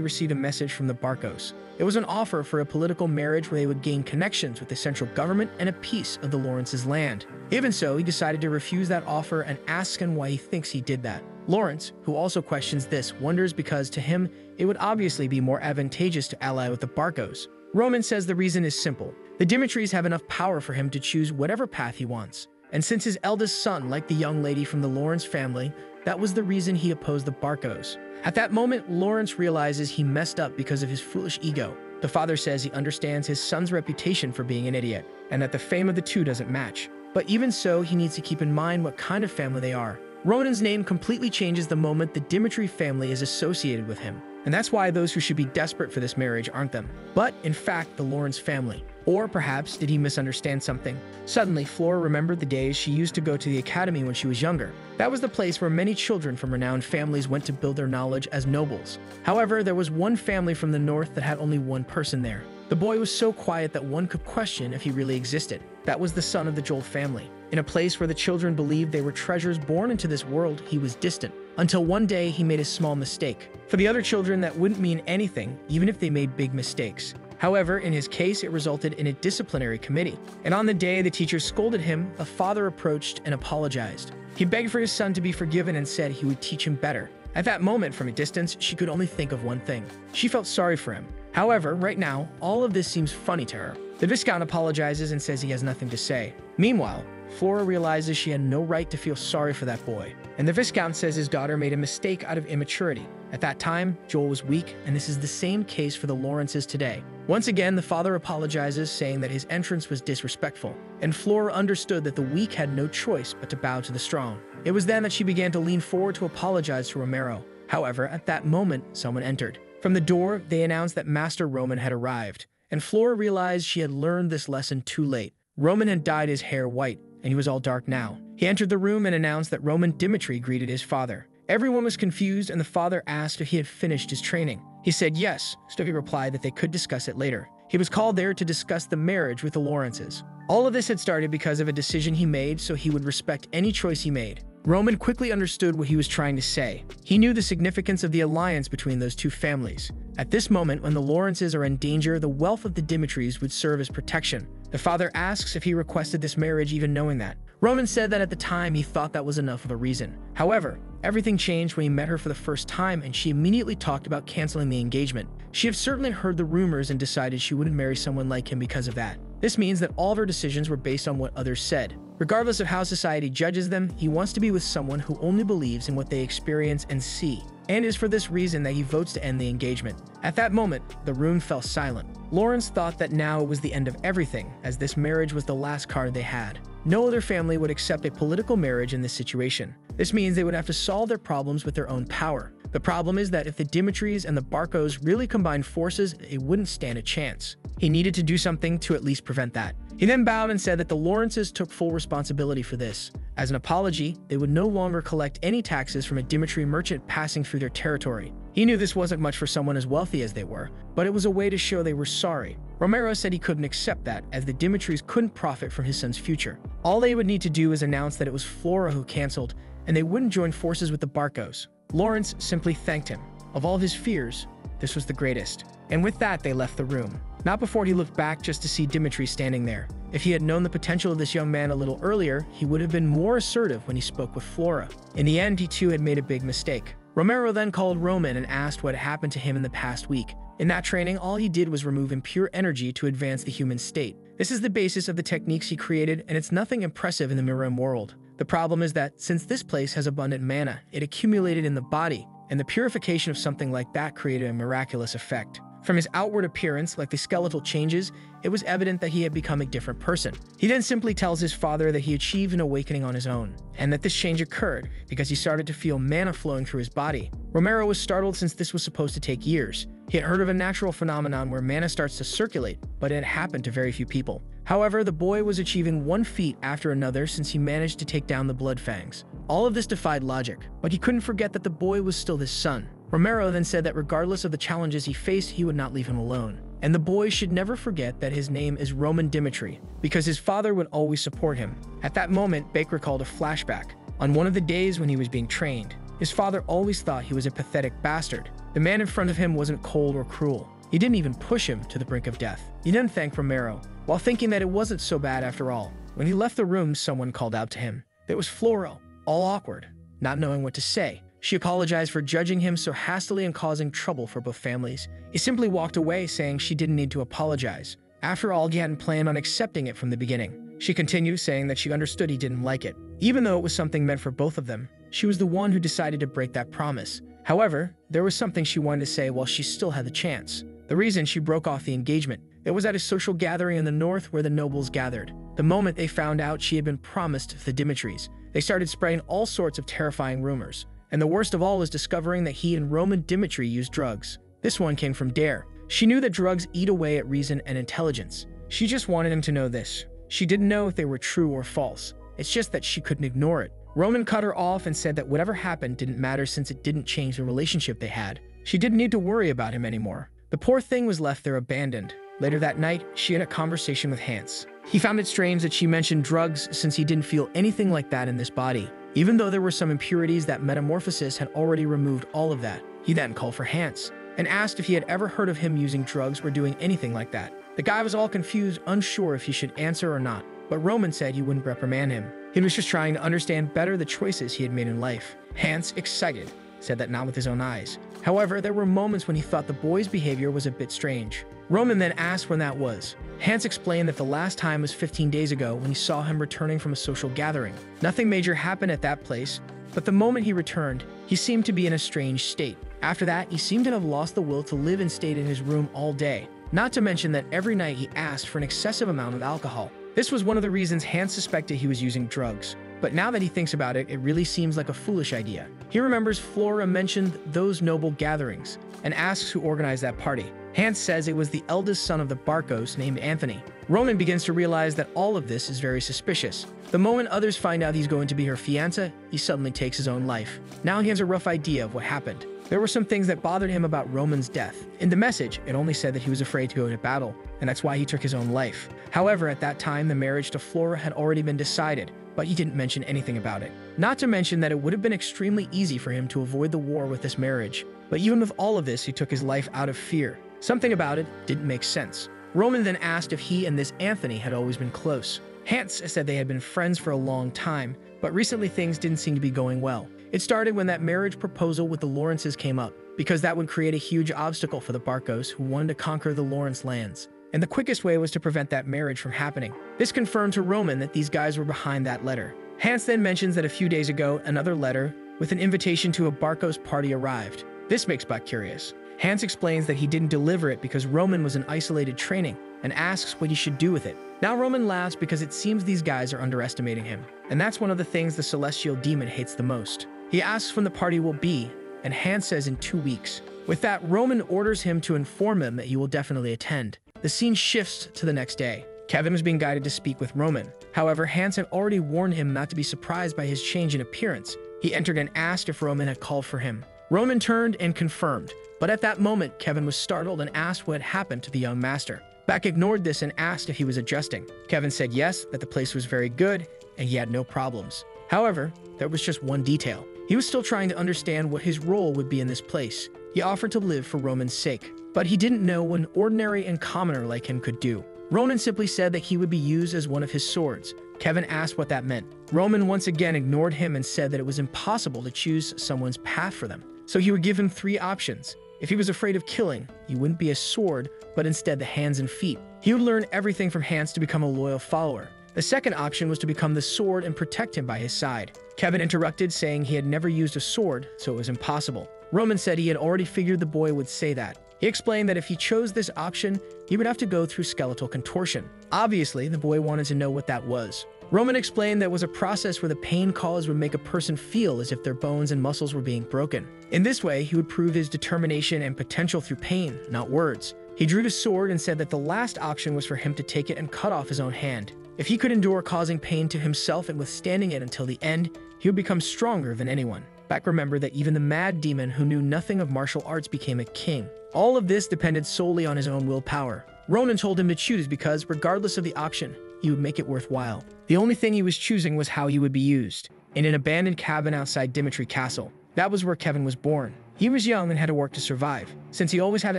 A: received a message from the Barcos. It was an offer for a political marriage where they would gain connections with the central government and a piece of the Lawrence's land. Even so, he decided to refuse that offer and asks him why he thinks he did that. Lawrence, who also questions this, wonders because to him, it would obviously be more advantageous to ally with the Barcos. Roman says the reason is simple. The Dimitris have enough power for him to choose whatever path he wants. And since his eldest son liked the young lady from the Lawrence family, that was the reason he opposed the Barcos. At that moment, Lawrence realizes he messed up because of his foolish ego. The father says he understands his son's reputation for being an idiot, and that the fame of the two doesn't match. But even so, he needs to keep in mind what kind of family they are. Roman's name completely changes the moment the Dimitri family is associated with him. And that's why those who should be desperate for this marriage aren't them, but in fact the Lawrence family. Or perhaps did he misunderstand something? Suddenly, Flora remembered the days she used to go to the academy when she was younger. That was the place where many children from renowned families went to build their knowledge as nobles. However, there was one family from the north that had only one person there. The boy was so quiet that one could question if he really existed. That was the son of the Joel family. In a place where the children believed they were treasures born into this world, he was distant. Until one day, he made a small mistake. For the other children, that wouldn't mean anything, even if they made big mistakes. However, in his case, it resulted in a disciplinary committee. And on the day the teacher scolded him, the father approached and apologized. He begged for his son to be forgiven and said he would teach him better. At that moment, from a distance, she could only think of one thing. She felt sorry for him. However, right now, all of this seems funny to her. The Viscount apologizes and says he has nothing to say. Meanwhile, Flora realizes she had no right to feel sorry for that boy. And the Viscount says his daughter made a mistake out of immaturity. At that time, Joel was weak, and this is the same case for the Lawrences today. Once again, the father apologizes, saying that his entrance was disrespectful, and Flora understood that the weak had no choice but to bow to the strong. It was then that she began to lean forward to apologize to Romero. However, at that moment, someone entered. From the door, they announced that Master Roman had arrived, and Flora realized she had learned this lesson too late. Roman had dyed his hair white, and he was all dark now. He entered the room and announced that Roman Dimitri greeted his father. Everyone was confused, and the father asked if he had finished his training. He said yes, so he replied that they could discuss it later. He was called there to discuss the marriage with the Lawrences. All of this had started because of a decision he made, so he would respect any choice he made. Roman quickly understood what he was trying to say. He knew the significance of the alliance between those two families. At this moment, when the Lawrences are in danger, the wealth of the Dimitris would serve as protection. The father asks if he requested this marriage even knowing that. Roman said that at the time he thought that was enough of a reason. However, everything changed when he met her for the first time, and she immediately talked about canceling the engagement. She had certainly heard the rumors and decided she wouldn't marry someone like him because of that. This means that all of her decisions were based on what others said. Regardless of how society judges them, he wants to be with someone who only believes in what they experience and see. and it is for this reason that he votes to end the engagement. At that moment, the room fell silent. Lawrence thought that now it was the end of everything, as this marriage was the last card they had. No other family would accept a political marriage in this situation. This means they would have to solve their problems with their own power. The problem is that if the Dimitris and the Barcos really combined forces, it wouldn't stand a chance. He needed to do something to at least prevent that. He then bowed and said that the Lawrences took full responsibility for this. As an apology, they would no longer collect any taxes from a Dimitri merchant passing through their territory. He knew this wasn't much for someone as wealthy as they were, but it was a way to show they were sorry. Romero said he couldn't accept that, as the Dimitris couldn't profit from his son's future. All they would need to do is announce that it was Flora who canceled, and they wouldn't join forces with the Barcos. Lawrence simply thanked him. Of all his fears, this was the greatest. And with that, they left the room. Not before he looked back just to see Dimitri standing there. If he had known the potential of this young man a little earlier, he would have been more assertive when he spoke with Flora. In the end, he too had made a big mistake. Romero then called Roman and asked what had happened to him in the past week. In that training, all he did was remove impure energy to advance the human state. This is the basis of the techniques he created, and it's nothing impressive in the Miram world. The problem is that, since this place has abundant mana, it accumulated in the body, and the purification of something like that created a miraculous effect. From his outward appearance, like the skeletal changes, it was evident that he had become a different person. He then simply tells his father that he achieved an awakening on his own, and that this change occurred because he started to feel mana flowing through his body. Romero was startled since this was supposed to take years. He had heard of a natural phenomenon where mana starts to circulate, but it had happened to very few people. However, the boy was achieving one feat after another since he managed to take down the Blood Fangs. All of this defied logic, but he couldn't forget that the boy was still his son. Romero then said that regardless of the challenges he faced, he would not leave him alone. And the boy should never forget that his name is Roman Dimitri, because his father would always support him. At that moment, Baker recalled a flashback. On one of the days when he was being trained, his father always thought he was a pathetic bastard. The man in front of him wasn't cold or cruel. He didn't even push him to the brink of death. He then thanked Romero, while thinking that it wasn't so bad after all. When he left the room, someone called out to him. It was Flora, all awkward, not knowing what to say. She apologized for judging him so hastily and causing trouble for both families. He simply walked away, saying she didn't need to apologize. After all, he hadn't planned on accepting it from the beginning. She continued, saying that she understood he didn't like it. Even though it was something meant for both of them, she was the one who decided to break that promise. However, there was something she wanted to say while she still had the chance. The reason she broke off the engagement. It was at a social gathering in the north where the nobles gathered. The moment they found out she had been promised to the Dimitris, they started spreading all sorts of terrifying rumors. And the worst of all was discovering that he and Roman Dimitri used drugs. This one came from Dare. She knew that drugs eat away at reason and intelligence. She just wanted him to know this. She didn't know if they were true or false. It's just that she couldn't ignore it. Roman cut her off and said that whatever happened didn't matter since it didn't change the relationship they had. She didn't need to worry about him anymore. The poor thing was left there abandoned. Later that night, she had a conversation with Hans. He found it strange that she mentioned drugs since he didn't feel anything like that in this body. Even though there were some impurities, that metamorphosis had already removed all of that. He then called for Hans and asked if he had ever heard of him using drugs or doing anything like that. The guy was all confused, unsure if he should answer or not, but Roman said he wouldn't reprimand him. He was just trying to understand better the choices he had made in life. Hans, excited, said that not with his own eyes. However, there were moments when he thought the boy's behavior was a bit strange. Roman then asked when that was. Hans explained that the last time was 15 days ago when he saw him returning from a social gathering. Nothing major happened at that place, but the moment he returned, he seemed to be in a strange state. After that, he seemed to have lost the will to live and stayed in his room all day. Not to mention that every night he asked for an excessive amount of alcohol. This was one of the reasons Hans suspected he was using drugs. But now that he thinks about it, it really seems like a foolish idea. He remembers Flora mentioned those noble gatherings and asks who organized that party. Hans says it was the eldest son of the Barcos named Anthony. Roman begins to realize that all of this is very suspicious. The moment others find out he's going to be her fiancé, he suddenly takes his own life. Now he has a rough idea of what happened. There were some things that bothered him about Roman's death. In the message, it only said that he was afraid to go to battle, and that's why he took his own life. However, at that time, the marriage to Flora had already been decided, but he didn't mention anything about it. Not to mention that it would have been extremely easy for him to avoid the war with this marriage. But even with all of this, he took his life out of fear. Something about it didn't make sense. Roman then asked if he and this Anthony had always been close. Hans said they had been friends for a long time, but recently things didn't seem to be going well. It started when that marriage proposal with the Lawrences came up, because that would create a huge obstacle for the Barcos who wanted to conquer the Lawrence lands. And the quickest way was to prevent that marriage from happening. This confirmed to Roman that these guys were behind that letter. Hans then mentions that a few days ago, another letter with an invitation to a Barco's party arrived. This makes Buck curious. Hans explains that he didn't deliver it because Roman was in isolated training and asks what he should do with it. Now Roman laughs because it seems these guys are underestimating him. And that's one of the things the celestial demon hates the most. He asks when the party will be, and Hans says in 2 weeks. With that, Roman orders him to inform him that he will definitely attend. The scene shifts to the next day. Kevin was being guided to speak with Roman. However, Hans had already warned him not to be surprised by his change in appearance. He entered and asked if Roman had called for him. Roman turned and confirmed, but at that moment, Kevin was startled and asked what had happened to the young master. Beck ignored this and asked if he was adjusting. Kevin said yes, that the place was very good, and he had no problems. However, there was just one detail. He was still trying to understand what his role would be in this place. He offered to live for Roman's sake, but he didn't know what an ordinary and commoner like him could do. Roman simply said that he would be used as one of his swords. Kevin asked what that meant. Roman once again ignored him and said that it was impossible to choose someone's path for them. So he would give him 3 options. If he was afraid of killing, he wouldn't be a sword, but instead the hands and feet. He would learn everything from Hans to become a loyal follower. The second option was to become the sword and protect him by his side. Kevin interrupted, saying he had never used a sword, so it was impossible. Roman said he had already figured the boy would say that. He explained that if he chose this option, he would have to go through skeletal contortion. Obviously, the boy wanted to know what that was. Roman explained that it was a process where the pain caused would make a person feel as if their bones and muscles were being broken. In this way, he would prove his determination and potential through pain, not words. He drew his sword and said that the last option was for him to take it and cut off his own hand. If he could endure causing pain to himself and withstanding it until the end, he would become stronger than anyone. Beck remembered that even the mad demon who knew nothing of martial arts became a king. All of this depended solely on his own willpower. Ronan told him to choose because, regardless of the option, he would make it worthwhile. The only thing he was choosing was how he would be used. In an abandoned cabin outside Dimitri Castle. That was where Kevin was born. He was young and had to work to survive. Since he always had to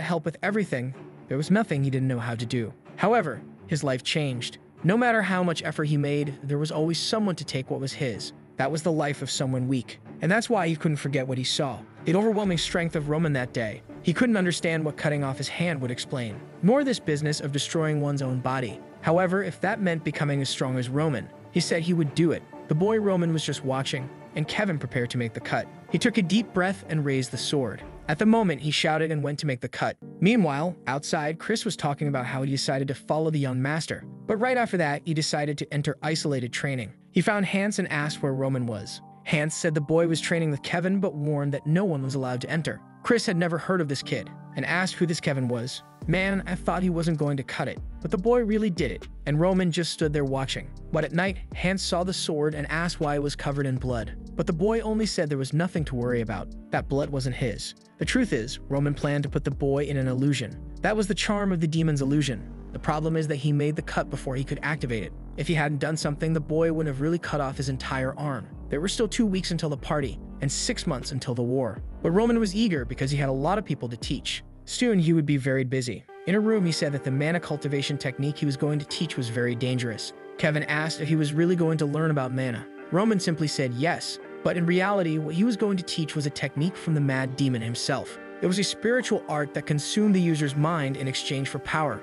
A: help with everything, there was nothing he didn't know how to do. However, his life changed. No matter how much effort he made, there was always someone to take what was his. That was the life of someone weak. And that's why he couldn't forget what he saw. The overwhelming strength of Roman that day. He couldn't understand what cutting off his hand would explain, nor this business of destroying one's own body. However, if that meant becoming as strong as Roman, he said he would do it. The boy Roman was just watching, and Kevin prepared to make the cut. He took a deep breath and raised the sword. At the moment, he shouted and went to make the cut. Meanwhile, outside, Chris was talking about how he decided to follow the young master. But right after that, he decided to enter isolated training. He found Hans and asked where Roman was. Hans said the boy was training with Kevin but warned that no one was allowed to enter. Chris had never heard of this kid and asked who this Kevin was. Man, I thought he wasn't going to cut it, but the boy really did it, and Roman just stood there watching. But at night, Hans saw the sword and asked why it was covered in blood. But the boy only said there was nothing to worry about. That blood wasn't his. The truth is, Roman planned to put the boy in an illusion. That was the charm of the demon's illusion. The problem is that he made the cut before he could activate it. If he hadn't done something, the boy wouldn't have really cut off his entire arm. There were still 2 weeks until the party, and 6 months until the war. But Roman was eager because he had a lot of people to teach. Soon he would be very busy. In a room, he said that the mana cultivation technique he was going to teach was very dangerous. Kevin asked if he was really going to learn about mana. Roman simply said yes, but in reality, what he was going to teach was a technique from the mad demon himself. It was a spiritual art that consumed the user's mind in exchange for power.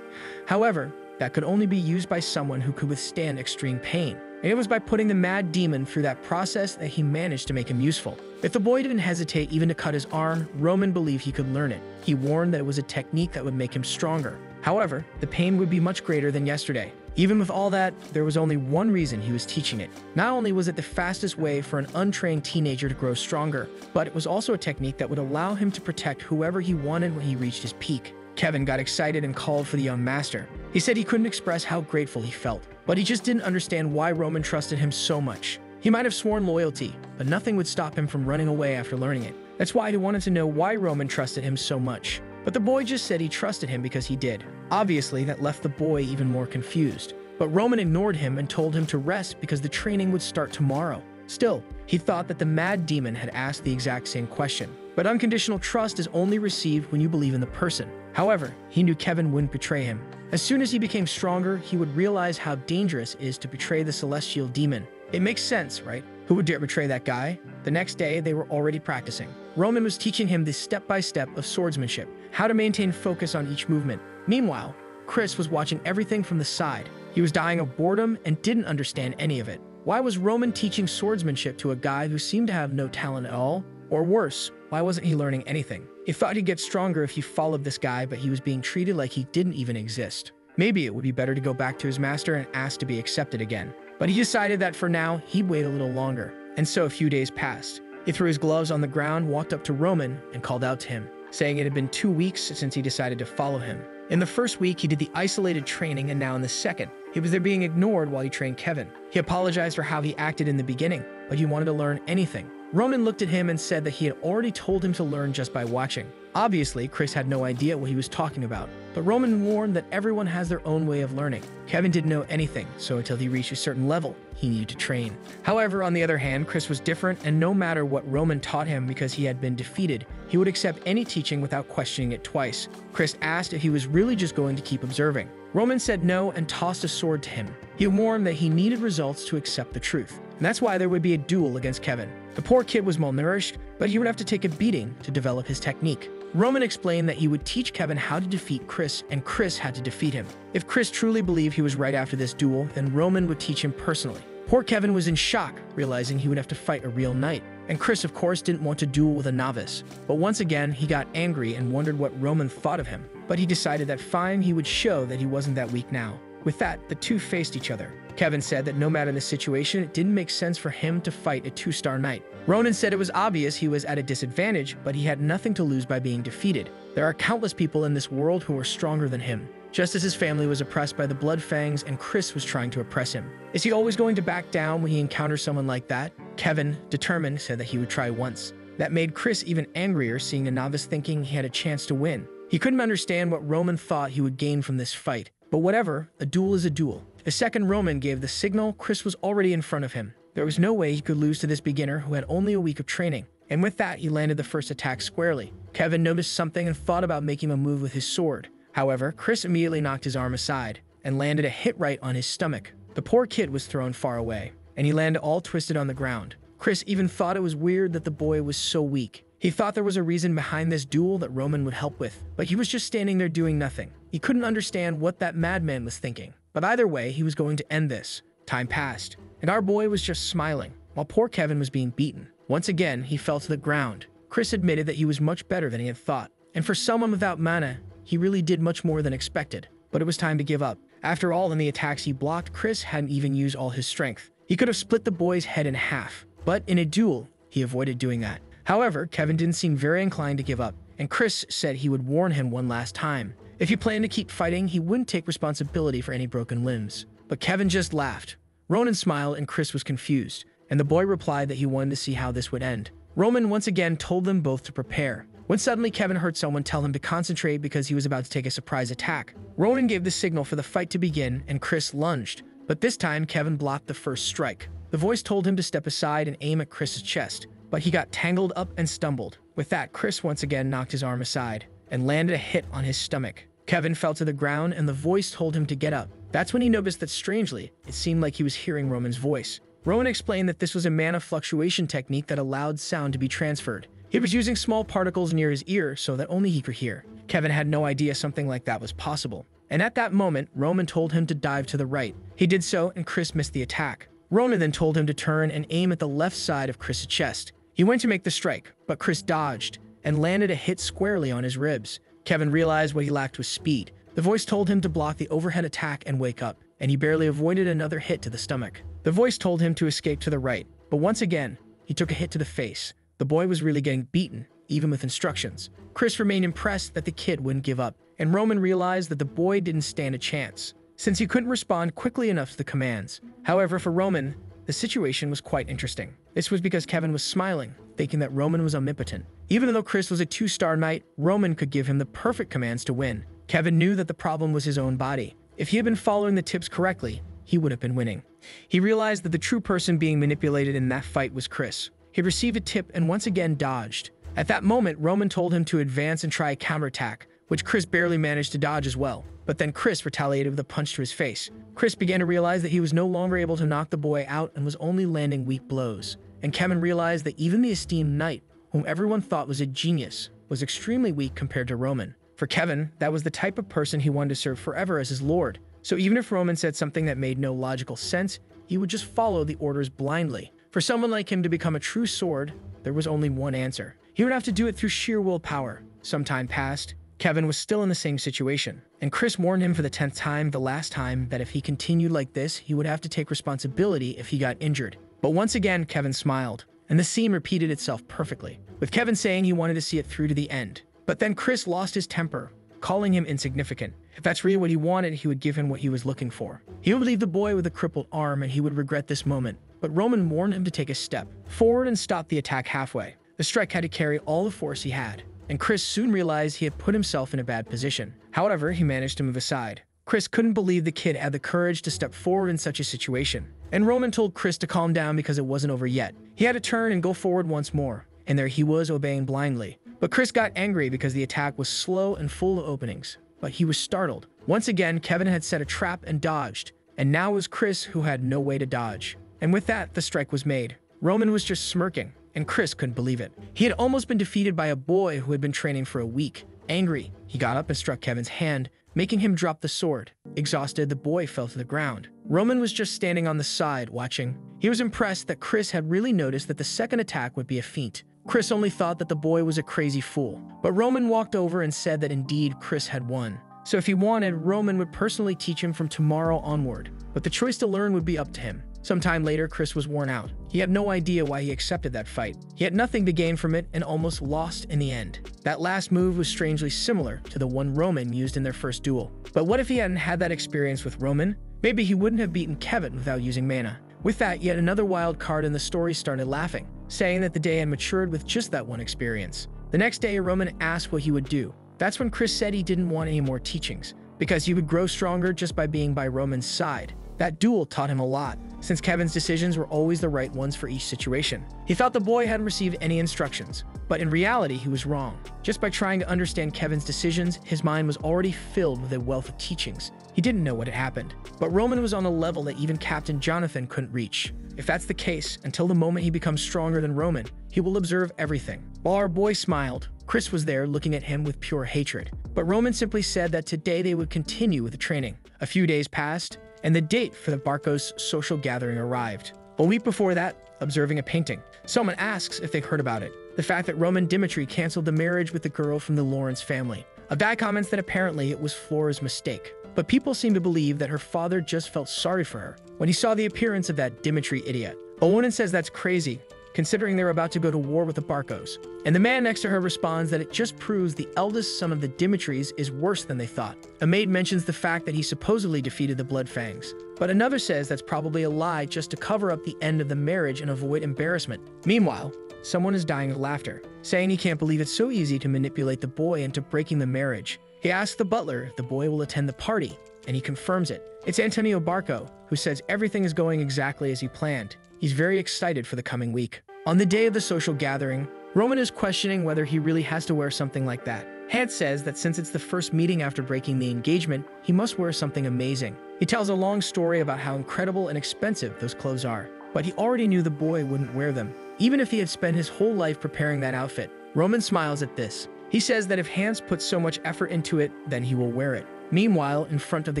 A: However, that could only be used by someone who could withstand extreme pain. And it was by putting the mad demon through that process that he managed to make him useful. If the boy didn't hesitate even to cut his arm, Roman believed he could learn it. He warned that it was a technique that would make him stronger. However, the pain would be much greater than yesterday. Even with all that, there was only one reason he was teaching it. Not only was it the fastest way for an untrained teenager to grow stronger, but it was also a technique that would allow him to protect whoever he wanted when he reached his peak. Kevin got excited and called for the young master. He said he couldn't express how grateful he felt, but he just didn't understand why Roman trusted him so much. He might have sworn loyalty, but nothing would stop him from running away after learning it. That's why he wanted to know why Roman trusted him so much. But the boy just said he trusted him because he did. Obviously, that left the boy even more confused. But Roman ignored him and told him to rest because the training would start tomorrow. Still, he thought that the mad demon had asked the exact same question. But unconditional trust is only received when you believe in the person. However, he knew Kevin wouldn't betray him. As soon as he became stronger, he would realize how dangerous it is to betray the celestial demon. It makes sense, right? Who would dare betray that guy? The next day, they were already practicing. Roman was teaching him the step-by-step of swordsmanship, how to maintain focus on each movement. Meanwhile, Chris was watching everything from the side. He was dying of boredom and didn't understand any of it. Why was Roman teaching swordsmanship to a guy who seemed to have no talent at all? Or worse, why wasn't he learning anything? He thought he'd get stronger if he followed this guy, but he was being treated like he didn't even exist. Maybe it would be better to go back to his master and ask to be accepted again. But he decided that for now, he'd wait a little longer. And so a few days passed. He threw his gloves on the ground, walked up to Roman, and called out to him, saying it had been 2 weeks since he decided to follow him. In the first week, he did the isolated training, and now in the second, he was there being ignored while he trained Kevin. He apologized for how he acted in the beginning, but he wanted to learn anything. Roman looked at him and said that he had already told him to learn just by watching. Obviously, Chris had no idea what he was talking about, but Roman warned that everyone has their own way of learning. Kevin didn't know anything, so until he reached a certain level, he needed to train. However, on the other hand, Chris was different, and no matter what Roman taught him because he had been defeated, he would accept any teaching without questioning it twice. Chris asked if he was really just going to keep observing. Roman said no and tossed a sword to him. He warned that he needed results to accept the truth, and that's why there would be a duel against Kevin. The poor kid was malnourished, but he would have to take a beating to develop his technique. Roman explained that he would teach Kevin how to defeat Chris, and Chris had to defeat him. If Chris truly believed he was right after this duel, then Roman would teach him personally. Poor Kevin was in shock, realizing he would have to fight a real knight. And Chris, of course, didn't want to duel with a novice. But once again, he got angry and wondered what Roman thought of him. But he decided that fine, he would show that he wasn't that weak now. With that, the two faced each other. Kevin said that no matter the situation, it didn't make sense for him to fight a 2-star knight. Ronan said it was obvious he was at a disadvantage, but he had nothing to lose by being defeated. There are countless people in this world who are stronger than him. Just as his family was oppressed by the Blood Fangs and Chris was trying to oppress him. Is he always going to back down when he encounters someone like that? Kevin, determined, said that he would try once. That made Chris even angrier, seeing a novice thinking he had a chance to win. He couldn't understand what Roman thought he would gain from this fight. But whatever, a duel is a duel. The second Roman gave the signal, Chris was already in front of him. There was no way he could lose to this beginner who had only a week of training. And with that, he landed the first attack squarely. Kevin noticed something and thought about making a move with his sword. However, Chris immediately knocked his arm aside and landed a hit right on his stomach. The poor kid was thrown far away, and he landed all twisted on the ground. Chris even thought it was weird that the boy was so weak. He thought there was a reason behind this duel that Roman would help with, but he was just standing there doing nothing. He couldn't understand what that madman was thinking. But either way, he was going to end this. Time passed, and our boy was just smiling, while poor Kevin was being beaten. Once again, he fell to the ground. Chris admitted that he was much better than he had thought, and for someone without mana, he really did much more than expected. But it was time to give up. After all, in the attacks he blocked, Chris hadn't even used all his strength. He could have split the boy's head in half, but in a duel, he avoided doing that. However, Kevin didn't seem very inclined to give up, and Chris said he would warn him one last time. If he planned to keep fighting, he wouldn't take responsibility for any broken limbs. But Kevin just laughed. Ronan smiled and Chris was confused, and the boy replied that he wanted to see how this would end. Roman once again told them both to prepare, when suddenly Kevin heard someone tell him to concentrate because he was about to take a surprise attack. Ronan gave the signal for the fight to begin, and Chris lunged, but this time Kevin blocked the first strike. The voice told him to step aside and aim at Chris's chest, but he got tangled up and stumbled. With that, Chris once again knocked his arm aside and landed a hit on his stomach. Kevin fell to the ground and the voice told him to get up. That's when he noticed that strangely, it seemed like he was hearing Roman's voice. Roman explained that this was a mana fluctuation technique that allowed sound to be transferred. He was using small particles near his ear so that only he could hear. Kevin had no idea something like that was possible. And at that moment, Roman told him to dive to the right. He did so and Chris missed the attack. Roman then told him to turn and aim at the left side of Chris's chest. He went to make the strike, but Chris dodged and landed a hit squarely on his ribs. Kevin realized what he lacked was speed. The voice told him to block the overhead attack and wake up, and he barely avoided another hit to the stomach. The voice told him to escape to the right, but once again, he took a hit to the face. The boy was really getting beaten, even with instructions. Chris remained impressed that the kid wouldn't give up, and Roman realized that the boy didn't stand a chance, since he couldn't respond quickly enough to the commands. However, for Roman, the situation was quite interesting. This was because Kevin was smiling, thinking that Roman was omnipotent. Even though Chris was a 2-star knight, Roman could give him the perfect commands to win. Kevin knew that the problem was his own body. If he had been following the tips correctly, he would have been winning. He realized that the true person being manipulated in that fight was Chris. He received a tip and once again dodged. At that moment, Roman told him to advance and try a counterattack, which Chris barely managed to dodge as well. But then Chris retaliated with a punch to his face. Chris began to realize that he was no longer able to knock the boy out and was only landing weak blows. And Kevin realized that even the esteemed knight, whom everyone thought was a genius, was extremely weak compared to Roman. For Kevin, that was the type of person he wanted to serve forever as his lord. So even if Roman said something that made no logical sense, he would just follow the orders blindly. For someone like him to become a true sword, there was only one answer. He would have to do it through sheer willpower. Some time passed. Kevin was still in the same situation, and Chris warned him for the 10th time, the last time, that if he continued like this, he would have to take responsibility if he got injured. But once again, Kevin smiled, and the scene repeated itself perfectly, with Kevin saying he wanted to see it through to the end. But then Chris lost his temper, calling him insignificant. If that's really what he wanted, he would give him what he was looking for. He would leave the boy with a crippled arm, and he would regret this moment. But Roman warned him to take a step forward and stop the attack halfway. The strike had to carry all the force he had, and Chris soon realized he had put himself in a bad position. However, he managed to move aside. Chris couldn't believe the kid had the courage to step forward in such a situation. And Roman told Chris to calm down because it wasn't over yet. He had to turn and go forward once more, and there he was obeying blindly. But Chris got angry because the attack was slow and full of openings. But he was startled. Once again, Kevin had set a trap and dodged, and now it was Chris who had no way to dodge. And with that, the strike was made. Roman was just smirking, and Chris couldn't believe it. He had almost been defeated by a boy who had been training for a week. Angry, he got up and struck Kevin's hand, making him drop the sword. Exhausted, the boy fell to the ground. Roman was just standing on the side, watching. He was impressed that Chris had really noticed that the second attack would be a feint. Chris only thought that the boy was a crazy fool. But Roman walked over and said that indeed Chris had won. So if he wanted, Roman would personally teach him from tomorrow onward. But the choice to learn would be up to him. Sometime later, Chris was worn out. He had no idea why he accepted that fight. He had nothing to gain from it and almost lost in the end. That last move was strangely similar to the one Roman used in their first duel. But what if he hadn't had that experience with Roman? Maybe he wouldn't have beaten Kevin without using mana. With that, yet another wild card in the story started laughing, saying that the day had matured with just that one experience. The next day, Roman asked what he would do. That's when Chris said he didn't want any more teachings, because he would grow stronger just by being by Roman's side. That duel taught him a lot, since Kevin's decisions were always the right ones for each situation. He thought the boy hadn't received any instructions, but in reality, he was wrong. Just by trying to understand Kevin's decisions, his mind was already filled with a wealth of teachings. He didn't know what had happened, but Roman was on a level that even Captain Jonathan couldn't reach. If that's the case, until the moment he becomes stronger than Roman, he will observe everything. While our boy smiled, Chris was there looking at him with pure hatred. But Roman simply said that today they would continue with the training. A few days passed, and the date for the Barcos social gathering arrived. A week before that, observing a painting, someone asks if they've heard about it. The fact that Roman Dimitri canceled the marriage with the girl from the Lawrence family. A guy comments that apparently it was Flora's mistake. But people seem to believe that her father just felt sorry for her when he saw the appearance of that Dimitri idiot. Owen says that's crazy, considering they're about to go to war with the Barcos. And the man next to her responds that it just proves the eldest son of the Dimitris is worse than they thought. A maid mentions the fact that he supposedly defeated the Bloodfangs. But another says that's probably a lie just to cover up the end of the marriage and avoid embarrassment. Meanwhile, someone is dying of laughter, saying he can't believe it's so easy to manipulate the boy into breaking the marriage. He asks the butler if the boy will attend the party, and he confirms it. It's Antonio Barco, who says everything is going exactly as he planned. He's very excited for the coming week. On the day of the social gathering, Roman is questioning whether he really has to wear something like that. Hans says that since it's the first meeting after breaking the engagement, he must wear something amazing. He tells a long story about how incredible and expensive those clothes are, but he already knew the boy wouldn't wear them, even if he had spent his whole life preparing that outfit. Roman smiles at this. He says that if Hans puts so much effort into it, then he will wear it. Meanwhile, in front of the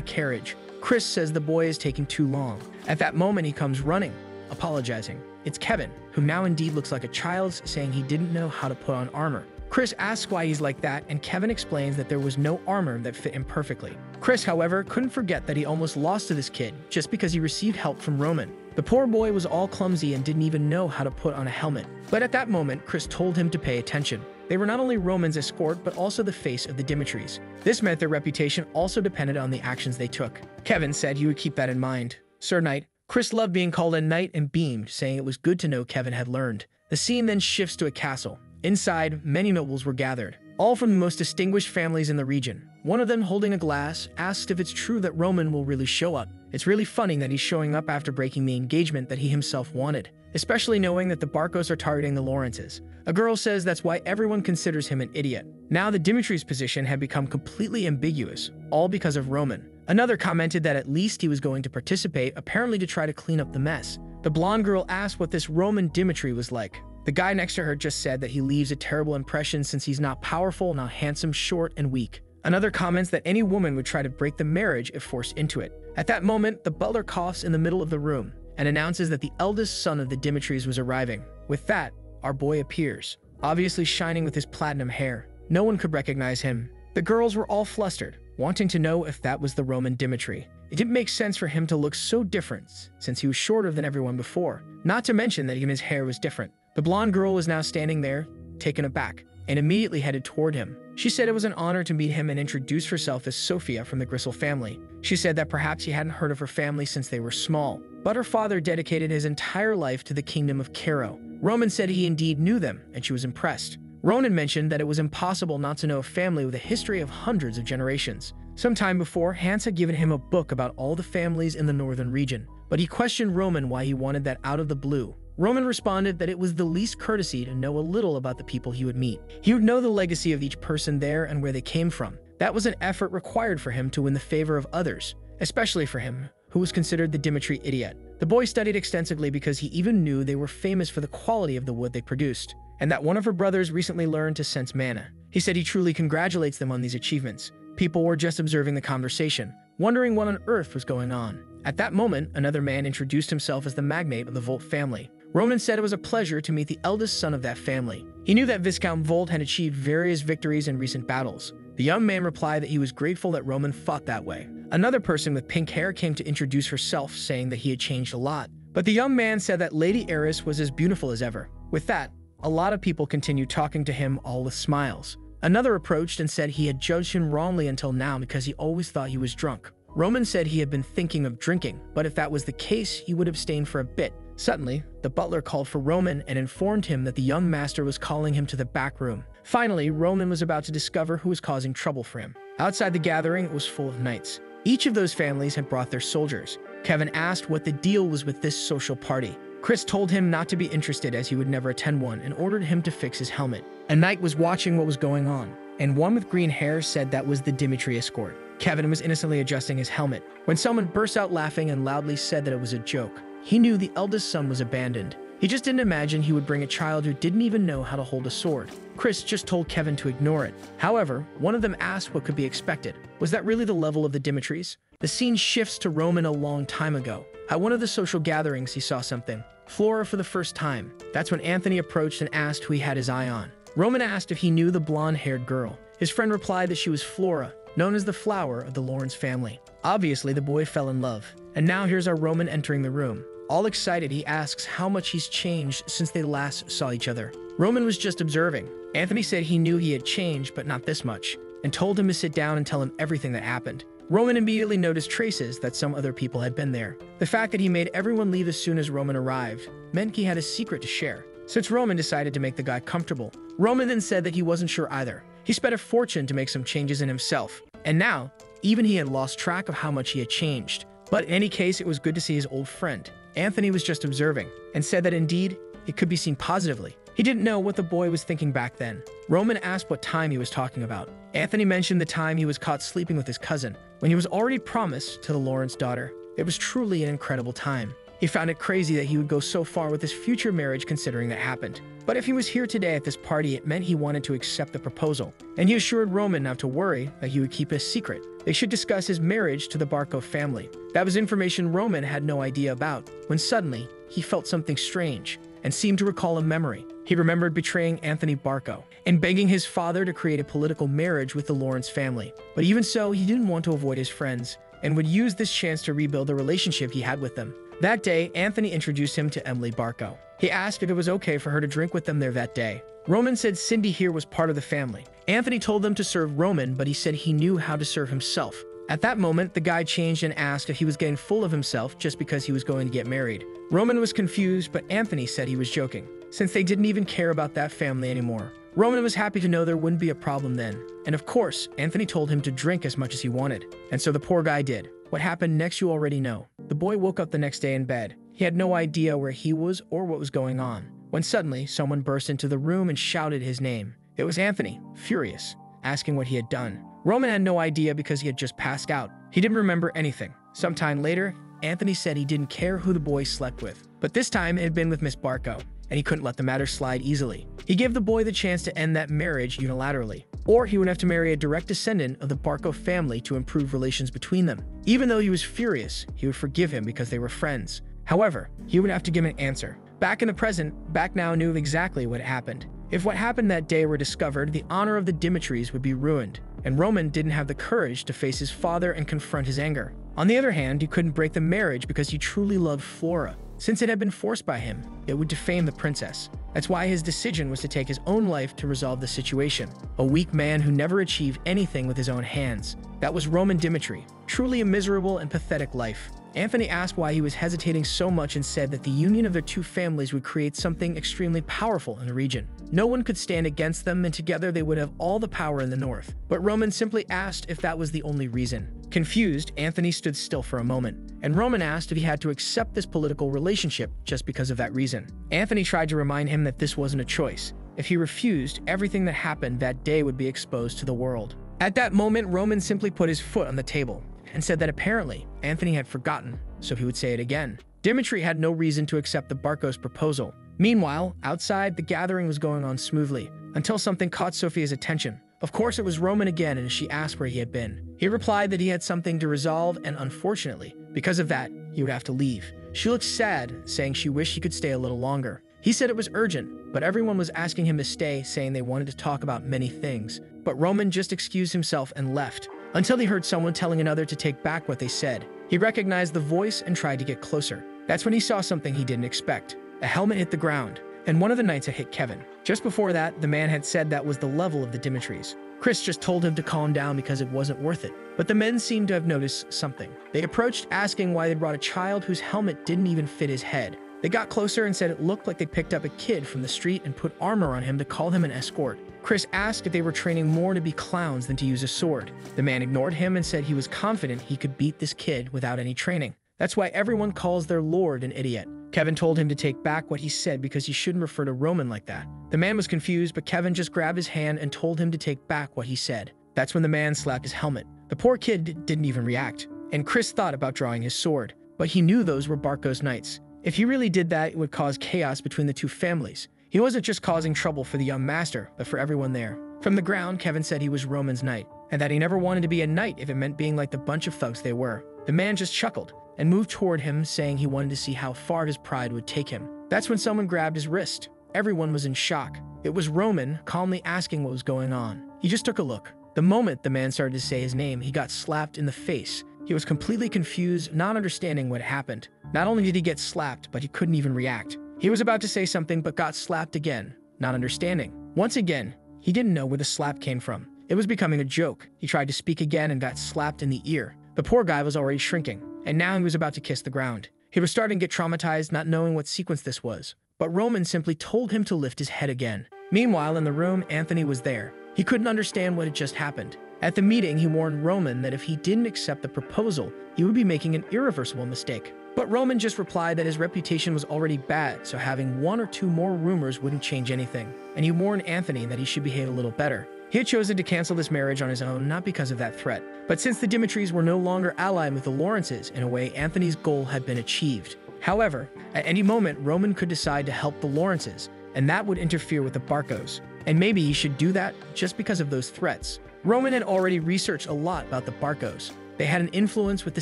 A: carriage, Chris says the boy is taking too long. At that moment, he comes running, apologizing. It's Kevin, who now indeed looks like a child, saying he didn't know how to put on armor. Chris asks why he's like that, and Kevin explains that there was no armor that fit him perfectly. Chris, however, couldn't forget that he almost lost to this kid just because he received help from Roman. The poor boy was all clumsy and didn't even know how to put on a helmet. But at that moment, Chris told him to pay attention. They were not only Roman's escort, but also the face of the Dimitris. This meant their reputation also depended on the actions they took. Kevin said he would keep that in mind. Sir Knight. Chris loved being called a knight and beamed, saying it was good to know Kevin had learned. The scene then shifts to a castle. Inside, many nobles were gathered, all from the most distinguished families in the region. One of them, holding a glass, asked if it's true that Roman will really show up. It's really funny that he's showing up after breaking the engagement that he himself wanted, especially knowing that the Barcos are targeting the Lawrences. A girl says that's why everyone considers him an idiot. Now the Dimitri's position had become completely ambiguous, all because of Roman. Another commented that at least he was going to participate, apparently to try to clean up the mess. The blonde girl asked what this Roman Dimitri was like. The guy next to her just said that he leaves a terrible impression since he's not powerful, not handsome, short, and weak. Another comments that any woman would try to break the marriage if forced into it. At that moment, the butler coughs in the middle of the room and announces that the eldest son of the Dimitris was arriving. With that, our boy appears, obviously shining with his platinum hair. No one could recognize him. The girls were all flustered, wanting to know if that was the Roman Dimitri. It didn't make sense for him to look so different, since he was shorter than everyone before. Not to mention that even his hair was different. The blonde girl was now standing there, taken aback, and immediately headed toward him. She said it was an honor to meet him and introduced herself as Sophia from the Gristle family. She said that perhaps he hadn't heard of her family since they were small, but her father dedicated his entire life to the kingdom of Cairo. Roman said he indeed knew them, and she was impressed. Ronan mentioned that it was impossible not to know a family with a history of hundreds of generations. Some time before, Hans had given him a book about all the families in the northern region, but he questioned Roman why he wanted that out of the blue. Roman responded that it was the least courtesy to know a little about the people he would meet. He would know the legacy of each person there and where they came from. That was an effort required for him to win the favor of others, especially for him, who was considered the Dimitri idiot. The boy studied extensively because he even knew they were famous for the quality of the wood they produced, and that one of her brothers recently learned to sense mana. He said he truly congratulates them on these achievements. People were just observing the conversation, wondering what on earth was going on. At that moment, another man introduced himself as the magnate of the Volt family. Roman said it was a pleasure to meet the eldest son of that family. He knew that Viscount Volt had achieved various victories in recent battles. The young man replied that he was grateful that Roman fought that way. Another person with pink hair came to introduce herself, saying that he had changed a lot. But the young man said that Lady Eris was as beautiful as ever. With that, a lot of people continued talking to him, all with smiles. Another approached and said he had judged him wrongly until now because he always thought he was drunk. Roman said he had been thinking of drinking, but if that was the case, he would abstain for a bit. Suddenly, the butler called for Roman and informed him that the young master was calling him to the back room. Finally, Roman was about to discover who was causing trouble for him. Outside the gathering, it was full of knights. Each of those families had brought their soldiers. Kevin asked what the deal was with this social party. Chris told him not to be interested as he would never attend one and ordered him to fix his helmet. A knight was watching what was going on, and one with green hair said that was the Dimitri escort. Kevin was innocently adjusting his helmet when someone burst out laughing and loudly said that it was a joke. He knew the eldest son was abandoned. He just didn't imagine he would bring a child who didn't even know how to hold a sword. Chris just told Kevin to ignore it. However, one of them asked what could be expected. Was that really the level of the Dimitris? The scene shifts to Roman a long time ago. At one of the social gatherings, he saw something. Flora for the first time. That's when Anthony approached and asked who he had his eye on. Roman asked if he knew the blonde-haired girl. His friend replied that she was Flora, known as the flower of the Lawrence family. Obviously, the boy fell in love. And now here's our Roman entering the room. All excited, he asks how much he's changed since they last saw each other. Roman was just observing. Anthony said he knew he had changed, but not this much, and told him to sit down and tell him everything that happened. Roman immediately noticed traces that some other people had been there. The fact that he made everyone leave as soon as Roman arrived meant he had a secret to share. Since Roman decided to make the guy comfortable, Roman then said that he wasn't sure either. He spent a fortune to make some changes in himself, and now, even he had lost track of how much he had changed. But in any case, it was good to see his old friend. Anthony was just observing, and said that indeed, it could be seen positively. He didn't know what the boy was thinking back then. Roman asked what time he was talking about. Anthony mentioned the time he was caught sleeping with his cousin, when he was already promised to the Lawrence daughter. It was truly an incredible time. He found it crazy that he would go so far with his future marriage considering that happened. But if he was here today at this party, it meant he wanted to accept the proposal. And he assured Roman not to worry, that he would keep it a secret. They should discuss his marriage to the Barco family. That was information Roman had no idea about, when suddenly, he felt something strange, and seemed to recall a memory. He remembered betraying Anthony Barco, and begging his father to create a political marriage with the Lawrence family. But even so, he didn't want to avoid his friends, and would use this chance to rebuild the relationship he had with them. That day, Anthony introduced him to Emily Barco. He asked if it was okay for her to drink with them there that day. Roman said Cindy here was part of the family. Anthony told them to serve Roman, but he said he knew how to serve himself. At that moment, the guy changed and asked if he was getting full of himself just because he was going to get married. Roman was confused, but Anthony said he was joking, since they didn't even care about that family anymore. Roman was happy to know there wouldn't be a problem then. And of course, Anthony told him to drink as much as he wanted. And so the poor guy did. What happened next you already know. The boy woke up the next day in bed. He had no idea where he was or what was going on, when suddenly someone burst into the room and shouted his name. It was Anthony, furious, asking what he had done. Roman had no idea because he had just passed out. He didn't remember anything. Sometime later, Anthony said he didn't care who the boy slept with, but this time it had been with Miss Barco. and he couldn't let the matter slide easily. He gave the boy the chance to end that marriage unilaterally, or he would have to marry a direct descendant of the Barco family to improve relations between them. Even though he was furious, he would forgive him because they were friends. However, he would have to give an answer. Back in the present, Back now knew exactly what happened. If what happened that day were discovered, the honor of the Dimitris would be ruined, and Roman didn't have the courage to face his father and confront his anger. On the other hand, he couldn't break the marriage because he truly loved Flora. Since it had been forced by him, it would defame the princess. That's why his decision was to take his own life to resolve the situation. A weak man who never achieved anything with his own hands. That was Roman Dimitri. Truly a miserable and pathetic life. Anthony asked why he was hesitating so much and said that the union of their two families would create something extremely powerful in the region. No one could stand against them, and together they would have all the power in the north. But Roman simply asked if that was the only reason. Confused, Anthony stood still for a moment, and Roman asked if he had to accept this political relationship just because of that reason. Anthony tried to remind him that this wasn't a choice. If he refused, everything that happened that day would be exposed to the world. At that moment, Roman simply put his foot on the table and said that apparently Anthony had forgotten, so he would say it again. Dimitri had no reason to accept the Barcos' proposal. Meanwhile, outside, the gathering was going on smoothly, until something caught Sophia's attention. Of course, it was Roman again, and she asked where he had been. He replied that he had something to resolve, and unfortunately, because of that, he would have to leave. She looked sad, saying she wished he could stay a little longer. He said it was urgent, but everyone was asking him to stay, saying they wanted to talk about many things. But Roman just excused himself and left, until he heard someone telling another to take back what they said. He recognized the voice and tried to get closer. That's when he saw something he didn't expect. A helmet hit the ground, and one of the knights had hit Kevin. Just before that, the man had said that was the level of the Dimitris. Chris just told him to calm down because it wasn't worth it. But the men seemed to have noticed something. They approached, asking why they brought a child whose helmet didn't even fit his head. They got closer and said it looked like they picked up a kid from the street and put armor on him to call him an escort. Chris asked if they were training more to be clowns than to use a sword. The man ignored him and said he was confident he could beat this kid without any training. That's why everyone calls their lord an idiot. Kevin told him to take back what he said because he shouldn't refer to Roman like that. The man was confused, but Kevin just grabbed his hand and told him to take back what he said. That's when the man slapped his helmet. The poor kid didn't even react, and Chris thought about drawing his sword, but he knew those were Barco's knights. If he really did that, it would cause chaos between the two families. He wasn't just causing trouble for the young master, but for everyone there. From the ground, Kevin said he was Roman's knight, and that he never wanted to be a knight if it meant being like the bunch of thugs they were. The man just chuckled and moved toward him, saying he wanted to see how far his pride would take him. That's when someone grabbed his wrist. Everyone was in shock. It was Roman, calmly asking what was going on. He just took a look. The moment the man started to say his name, he got slapped in the face. He was completely confused, not understanding what happened. Not only did he get slapped, but he couldn't even react. He was about to say something, but got slapped again, not understanding. Once again, he didn't know where the slap came from. It was becoming a joke. He tried to speak again and got slapped in the ear. The poor guy was already shrinking, and now he was about to kiss the ground. He was starting to get traumatized, not knowing what sequence this was. But Roman simply told him to lift his head again. Meanwhile, in the room, Anthony was there. He couldn't understand what had just happened. At the meeting, he warned Roman that if he didn't accept the proposal, he would be making an irreversible mistake. But Roman just replied that his reputation was already bad, so having one or two more rumors wouldn't change anything. And he warned Anthony that he should behave a little better. He had chosen to cancel this marriage on his own, not because of that threat. But since the Dimitris were no longer allied with the Lawrences, in a way, Anthony's goal had been achieved. However, at any moment, Roman could decide to help the Lawrences, and that would interfere with the Barcos. And maybe he should do that just because of those threats. Roman had already researched a lot about the Barcos. They had an influence with the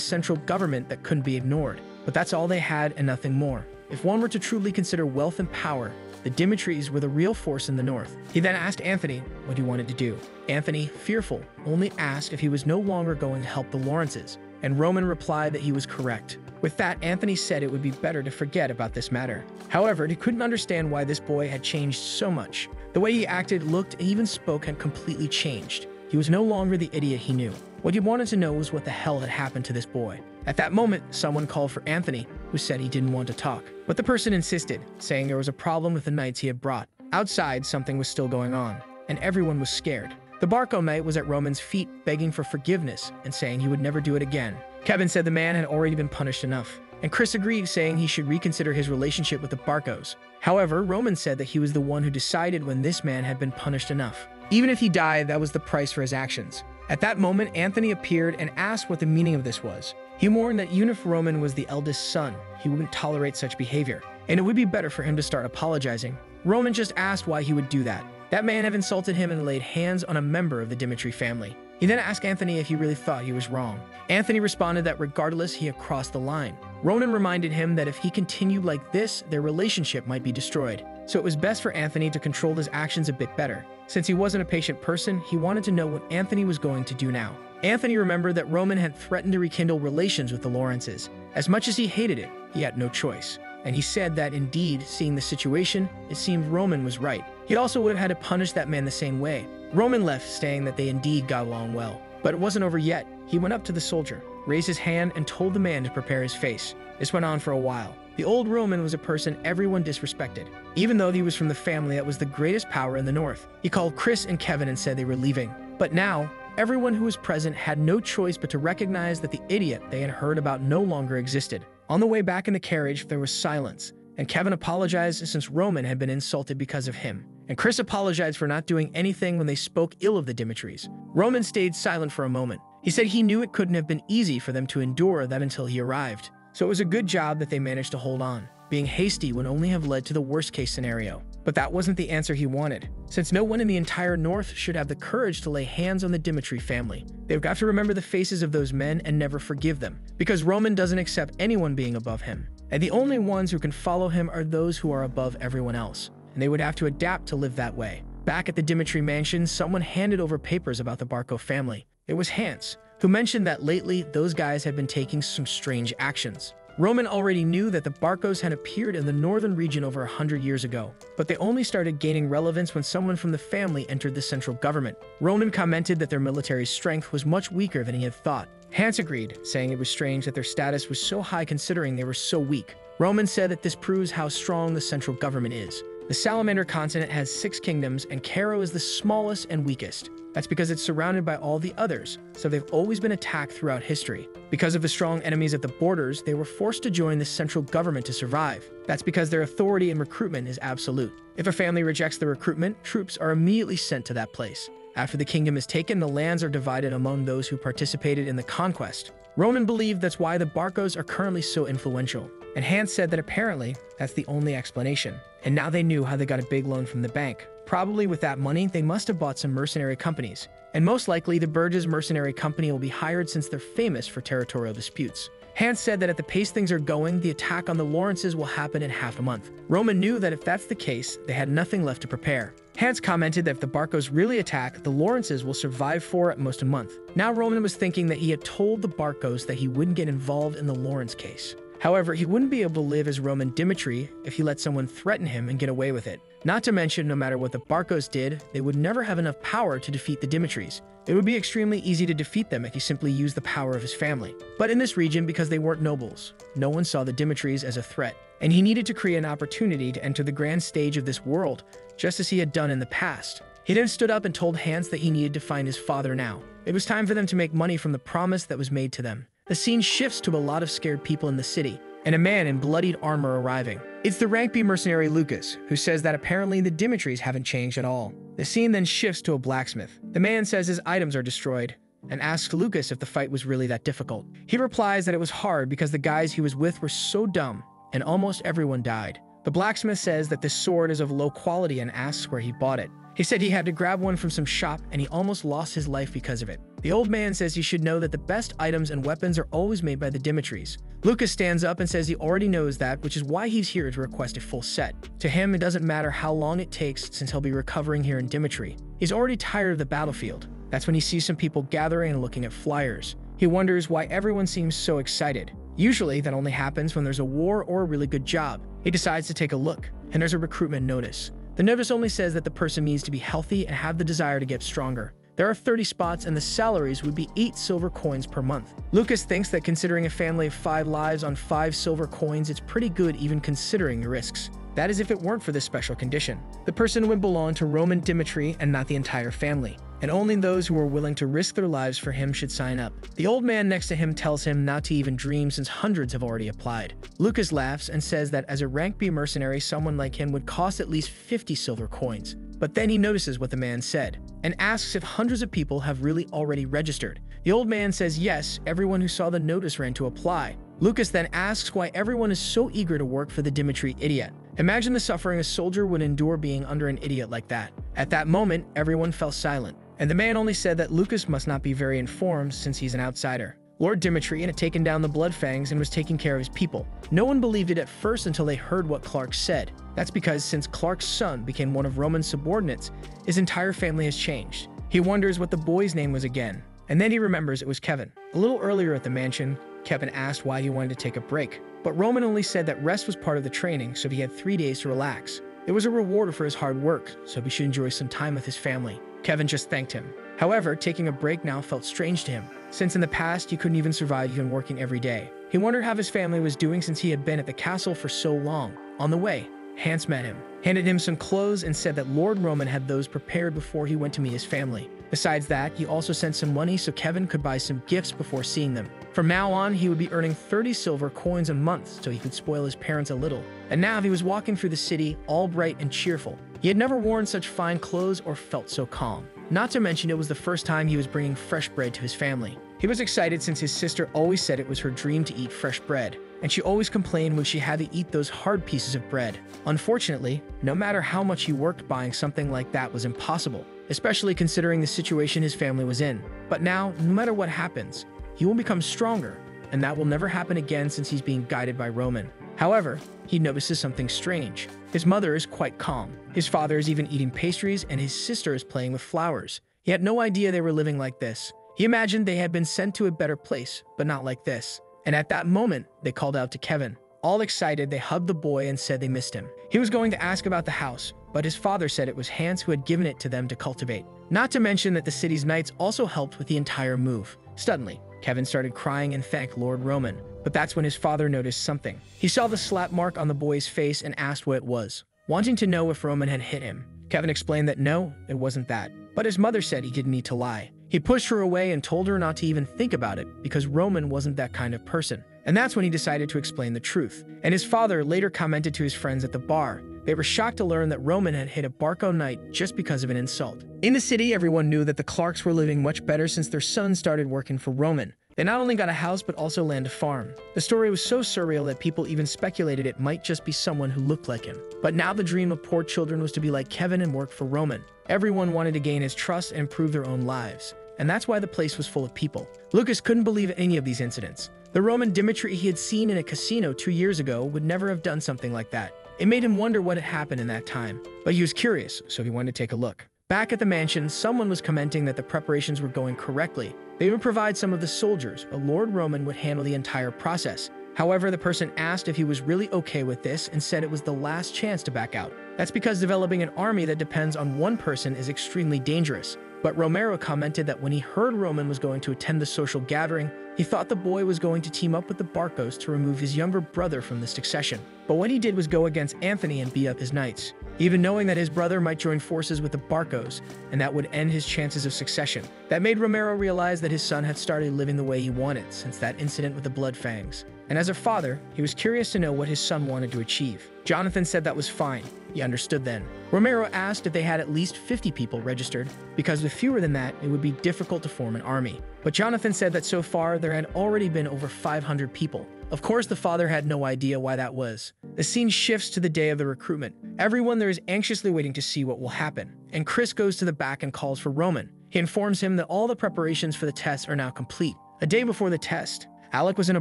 A: central government that couldn't be ignored. But that's all they had and nothing more. If one were to truly consider wealth and power, the Dimitris were the real force in the north. He then asked Anthony what he wanted to do. Anthony, fearful, only asked if he was no longer going to help the Lawrences, and Roman replied that he was correct. With that, Anthony said it would be better to forget about this matter. However, he couldn't understand why this boy had changed so much. The way he acted, looked, and even spoke had completely changed. He was no longer the idiot he knew. What he wanted to know was what the hell had happened to this boy. At that moment, someone called for Anthony, who said he didn't want to talk. But the person insisted, saying there was a problem with the knights he had brought. Outside, something was still going on, and everyone was scared. The Barco knight was at Roman's feet, begging for forgiveness and saying he would never do it again. Kevin said the man had already been punished enough, and Chris agreed, saying he should reconsider his relationship with the Barcos. However, Roman said that he was the one who decided when this man had been punished enough. Even if he died, that was the price for his actions. At that moment, Anthony appeared and asked what the meaning of this was. He mourned that even if Roman was the eldest son, he wouldn't tolerate such behavior, and it would be better for him to start apologizing. Roman just asked why he would do that. That man had insulted him and laid hands on a member of the Dimitri family. He then asked Anthony if he really thought he was wrong. Anthony responded that regardless, he had crossed the line. Ronan reminded him that if he continued like this, their relationship might be destroyed. So it was best for Anthony to control his actions a bit better. Since he wasn't a patient person, he wanted to know what Anthony was going to do now. Anthony remembered that Roman had threatened to rekindle relations with the Lawrences. As much as he hated it, he had no choice. And he said that indeed, seeing the situation, it seemed Roman was right. He also would have had to punish that man the same way. Roman left, saying that they indeed got along well. But it wasn't over yet. He went up to the soldier, raised his hand, and told the man to prepare his face. This went on for a while. The old Roman was a person everyone disrespected, even though he was from the family that was the greatest power in the north. He called Chris and Kevin and said they were leaving. But now, everyone who was present had no choice but to recognize that the idiot they had heard about no longer existed. On the way back in the carriage, there was silence, and Kevin apologized since Roman had been insulted because of him. And Chris apologized for not doing anything when they spoke ill of the Dimitris. Roman stayed silent for a moment. He said he knew it couldn't have been easy for them to endure that until he arrived. So it was a good job that they managed to hold on. Being hasty would only have led to the worst-case scenario. But that wasn't the answer he wanted. Since no one in the entire North should have the courage to lay hands on the Dimitri family, they've got to remember the faces of those men and never forgive them, because Roman doesn't accept anyone being above him. And the only ones who can follow him are those who are above everyone else. And they would have to adapt to live that way. Back at the Dimitri mansion, someone handed over papers about the Barco family. It was Hans, who mentioned that lately those guys had been taking some strange actions. Roman already knew that the Barcos had appeared in the northern region over 100 years ago, but they only started gaining relevance when someone from the family entered the central government. Roman commented that their military strength was much weaker than he had thought. Hans agreed, saying it was strange that their status was so high considering they were so weak. Roman said that this proves how strong the central government is. The Salamander continent has 6 kingdoms, and Cairo is the smallest and weakest. That's because it's surrounded by all the others, so they've always been attacked throughout history. Because of the strong enemies at the borders, they were forced to join the central government to survive. That's because their authority in recruitment is absolute. If a family rejects the recruitment, troops are immediately sent to that place. After the kingdom is taken, the lands are divided among those who participated in the conquest. Roman believed that's why the Barcos are currently so influential. And Hans said that apparently, that's the only explanation. And now they knew how they got a big loan from the bank. Probably with that money, they must have bought some mercenary companies. And most likely, the Burgess mercenary company will be hired since they're famous for territorial disputes. Hans said that at the pace things are going, the attack on the Lawrences will happen in half a month. Roman knew that if that's the case, they had nothing left to prepare. Hans commented that if the Barcos really attack, the Lawrences will survive for at most a month. Now Roman was thinking that he had told the Barcos that he wouldn't get involved in the Lawrence case. However, he wouldn't be able to live as Roman Dimitri if he let someone threaten him and get away with it. Not to mention, no matter what the Barcos did, they would never have enough power to defeat the Dimitris. It would be extremely easy to defeat them if he simply used the power of his family. But in this region, because they weren't nobles, no one saw the Dimitris as a threat, and he needed to create an opportunity to enter the grand stage of this world, just as he had done in the past. He then stood up and told Hans that he needed to find his father now. It was time for them to make money from the promise that was made to them. The scene shifts to a lot of scared people in the city, and a man in bloodied armor arriving. It's the rank B mercenary Lucas, who says that apparently the Dimitris haven't changed at all. The scene then shifts to a blacksmith. The man says his items are destroyed, and asks Lucas if the fight was really that difficult. He replies that it was hard because the guys he was with were so dumb, and almost everyone died. The blacksmith says that this sword is of low quality and asks where he bought it. He said he had to grab one from some shop and he almost lost his life because of it. The old man says he should know that the best items and weapons are always made by the Dimitris. Lucas stands up and says he already knows that, which is why he's here to request a full set. To him, it doesn't matter how long it takes since he'll be recovering here in Dimitri. He's already tired of the battlefield. That's when he sees some people gathering and looking at flyers. He wonders why everyone seems so excited. Usually, that only happens when there's a war or a really good job. He decides to take a look, and there's a recruitment notice. The notice only says that the person needs to be healthy and have the desire to get stronger. There are 30 spots and the salaries would be 8 silver coins per month. Lucas thinks that considering a family of 5 lives on 5 silver coins, it's pretty good even considering the risks. That is if it weren't for this special condition. The person would belong to Roman Dimitri and not the entire family, and only those who are willing to risk their lives for him should sign up. The old man next to him tells him not to even dream since hundreds have already applied. Lucas laughs and says that as a rank B mercenary, someone like him would cost at least 50 silver coins. But then he notices what the man said, and asks if hundreds of people have really already registered. The old man says yes, everyone who saw the notice ran to apply. Lucas then asks why everyone is so eager to work for the Dimitri idiot. Imagine the suffering a soldier would endure being under an idiot like that. At that moment, everyone fell silent, and the man only said that Lucas must not be very informed since he's an outsider. Lord Dimitri had taken down the Bloodfangs and was taking care of his people. No one believed it at first until they heard what Clark said. That's because since Clark's son became one of Roman's subordinates, his entire family has changed. He wonders what the boy's name was again, and then he remembers it was Kevin. A little earlier at the mansion, Kevin asked why he wanted to take a break, but Roman only said that rest was part of the training, so he had 3 days to relax. It was a reward for his hard work, so he should enjoy some time with his family. Kevin just thanked him. However, taking a break now felt strange to him, since in the past he couldn't even survive even working every day. He wondered how his family was doing since he had been at the castle for so long. On the way, Hans met him, handed him some clothes, and said that Lord Roman had those prepared before he went to meet his family. Besides that, he also sent some money so Kevin could buy some gifts before seeing them. From now on, he would be earning 30 silver coins a month so he could spoil his parents a little. And now he was walking through the city, all bright and cheerful. He had never worn such fine clothes or felt so calm. Not to mention it was the first time he was bringing fresh bread to his family. He was excited since his sister always said it was her dream to eat fresh bread, and she always complained when she had to eat those hard pieces of bread. Unfortunately, no matter how much he worked, buying something like that was impossible, especially considering the situation his family was in. But now, no matter what happens, he will become stronger, and that will never happen again since he's being guided by Roman. However, he notices something strange. His mother is quite calm. His father is even eating pastries, and his sister is playing with flowers. He had no idea they were living like this. He imagined they had been sent to a better place, but not like this. And at that moment, they called out to Kevin. All excited, they hugged the boy and said they missed him. He was going to ask about the house, but his father said it was Hans who had given it to them to cultivate. Not to mention that the city's knights also helped with the entire move. Suddenly, Kevin started crying and thanked Lord Roman. But that's when his father noticed something. He saw the slap mark on the boy's face and asked what it was, wanting to know if Roman had hit him. Kevin explained that no, it wasn't that. But his mother said he didn't need to lie. He pushed her away and told her not to even think about it because Roman wasn't that kind of person. And that's when he decided to explain the truth. And his father later commented to his friends at the bar. They were shocked to learn that Roman had hit a Barco knight just because of an insult. In the city, everyone knew that the Clarks were living much better since their son started working for Roman. They not only got a house but also land a farm. The story was so surreal that people even speculated it might just be someone who looked like him. But now the dream of poor children was to be like Kevin and work for Roman. Everyone wanted to gain his trust and improve their own lives. And that's why the place was full of people. Lucas couldn't believe any of these incidents. The Roman Dimitri he had seen in a casino 2 years ago would never have done something like that. It made him wonder what had happened in that time. But he was curious, so he wanted to take a look. Back at the mansion, someone was commenting that the preparations were going correctly. They would provide some of the soldiers, but Lord Roman would handle the entire process. However, the person asked if he was really okay with this and said it was the last chance to back out. That's because developing an army that depends on one person is extremely dangerous. But Romero commented that when he heard Roman was going to attend the social gathering, he thought the boy was going to team up with the Barcos to remove his younger brother from the succession. But what he did was go against Anthony and beat up his knights, even knowing that his brother might join forces with the Barcos, and that would end his chances of succession. That made Romero realize that his son had started living the way he wanted since that incident with the Bloodfangs. And as a father, he was curious to know what his son wanted to achieve. Jonathan said that was fine. He understood then. Romero asked if they had at least 50 people registered, because with fewer than that, it would be difficult to form an army. But Jonathan said that so far, there had already been over 500 people. Of course, the father had no idea why that was. The scene shifts to the day of the recruitment. Everyone there is anxiously waiting to see what will happen. And Chris goes to the back and calls for Roman. He informs him that all the preparations for the test are now complete. A day before the test, Alec was in a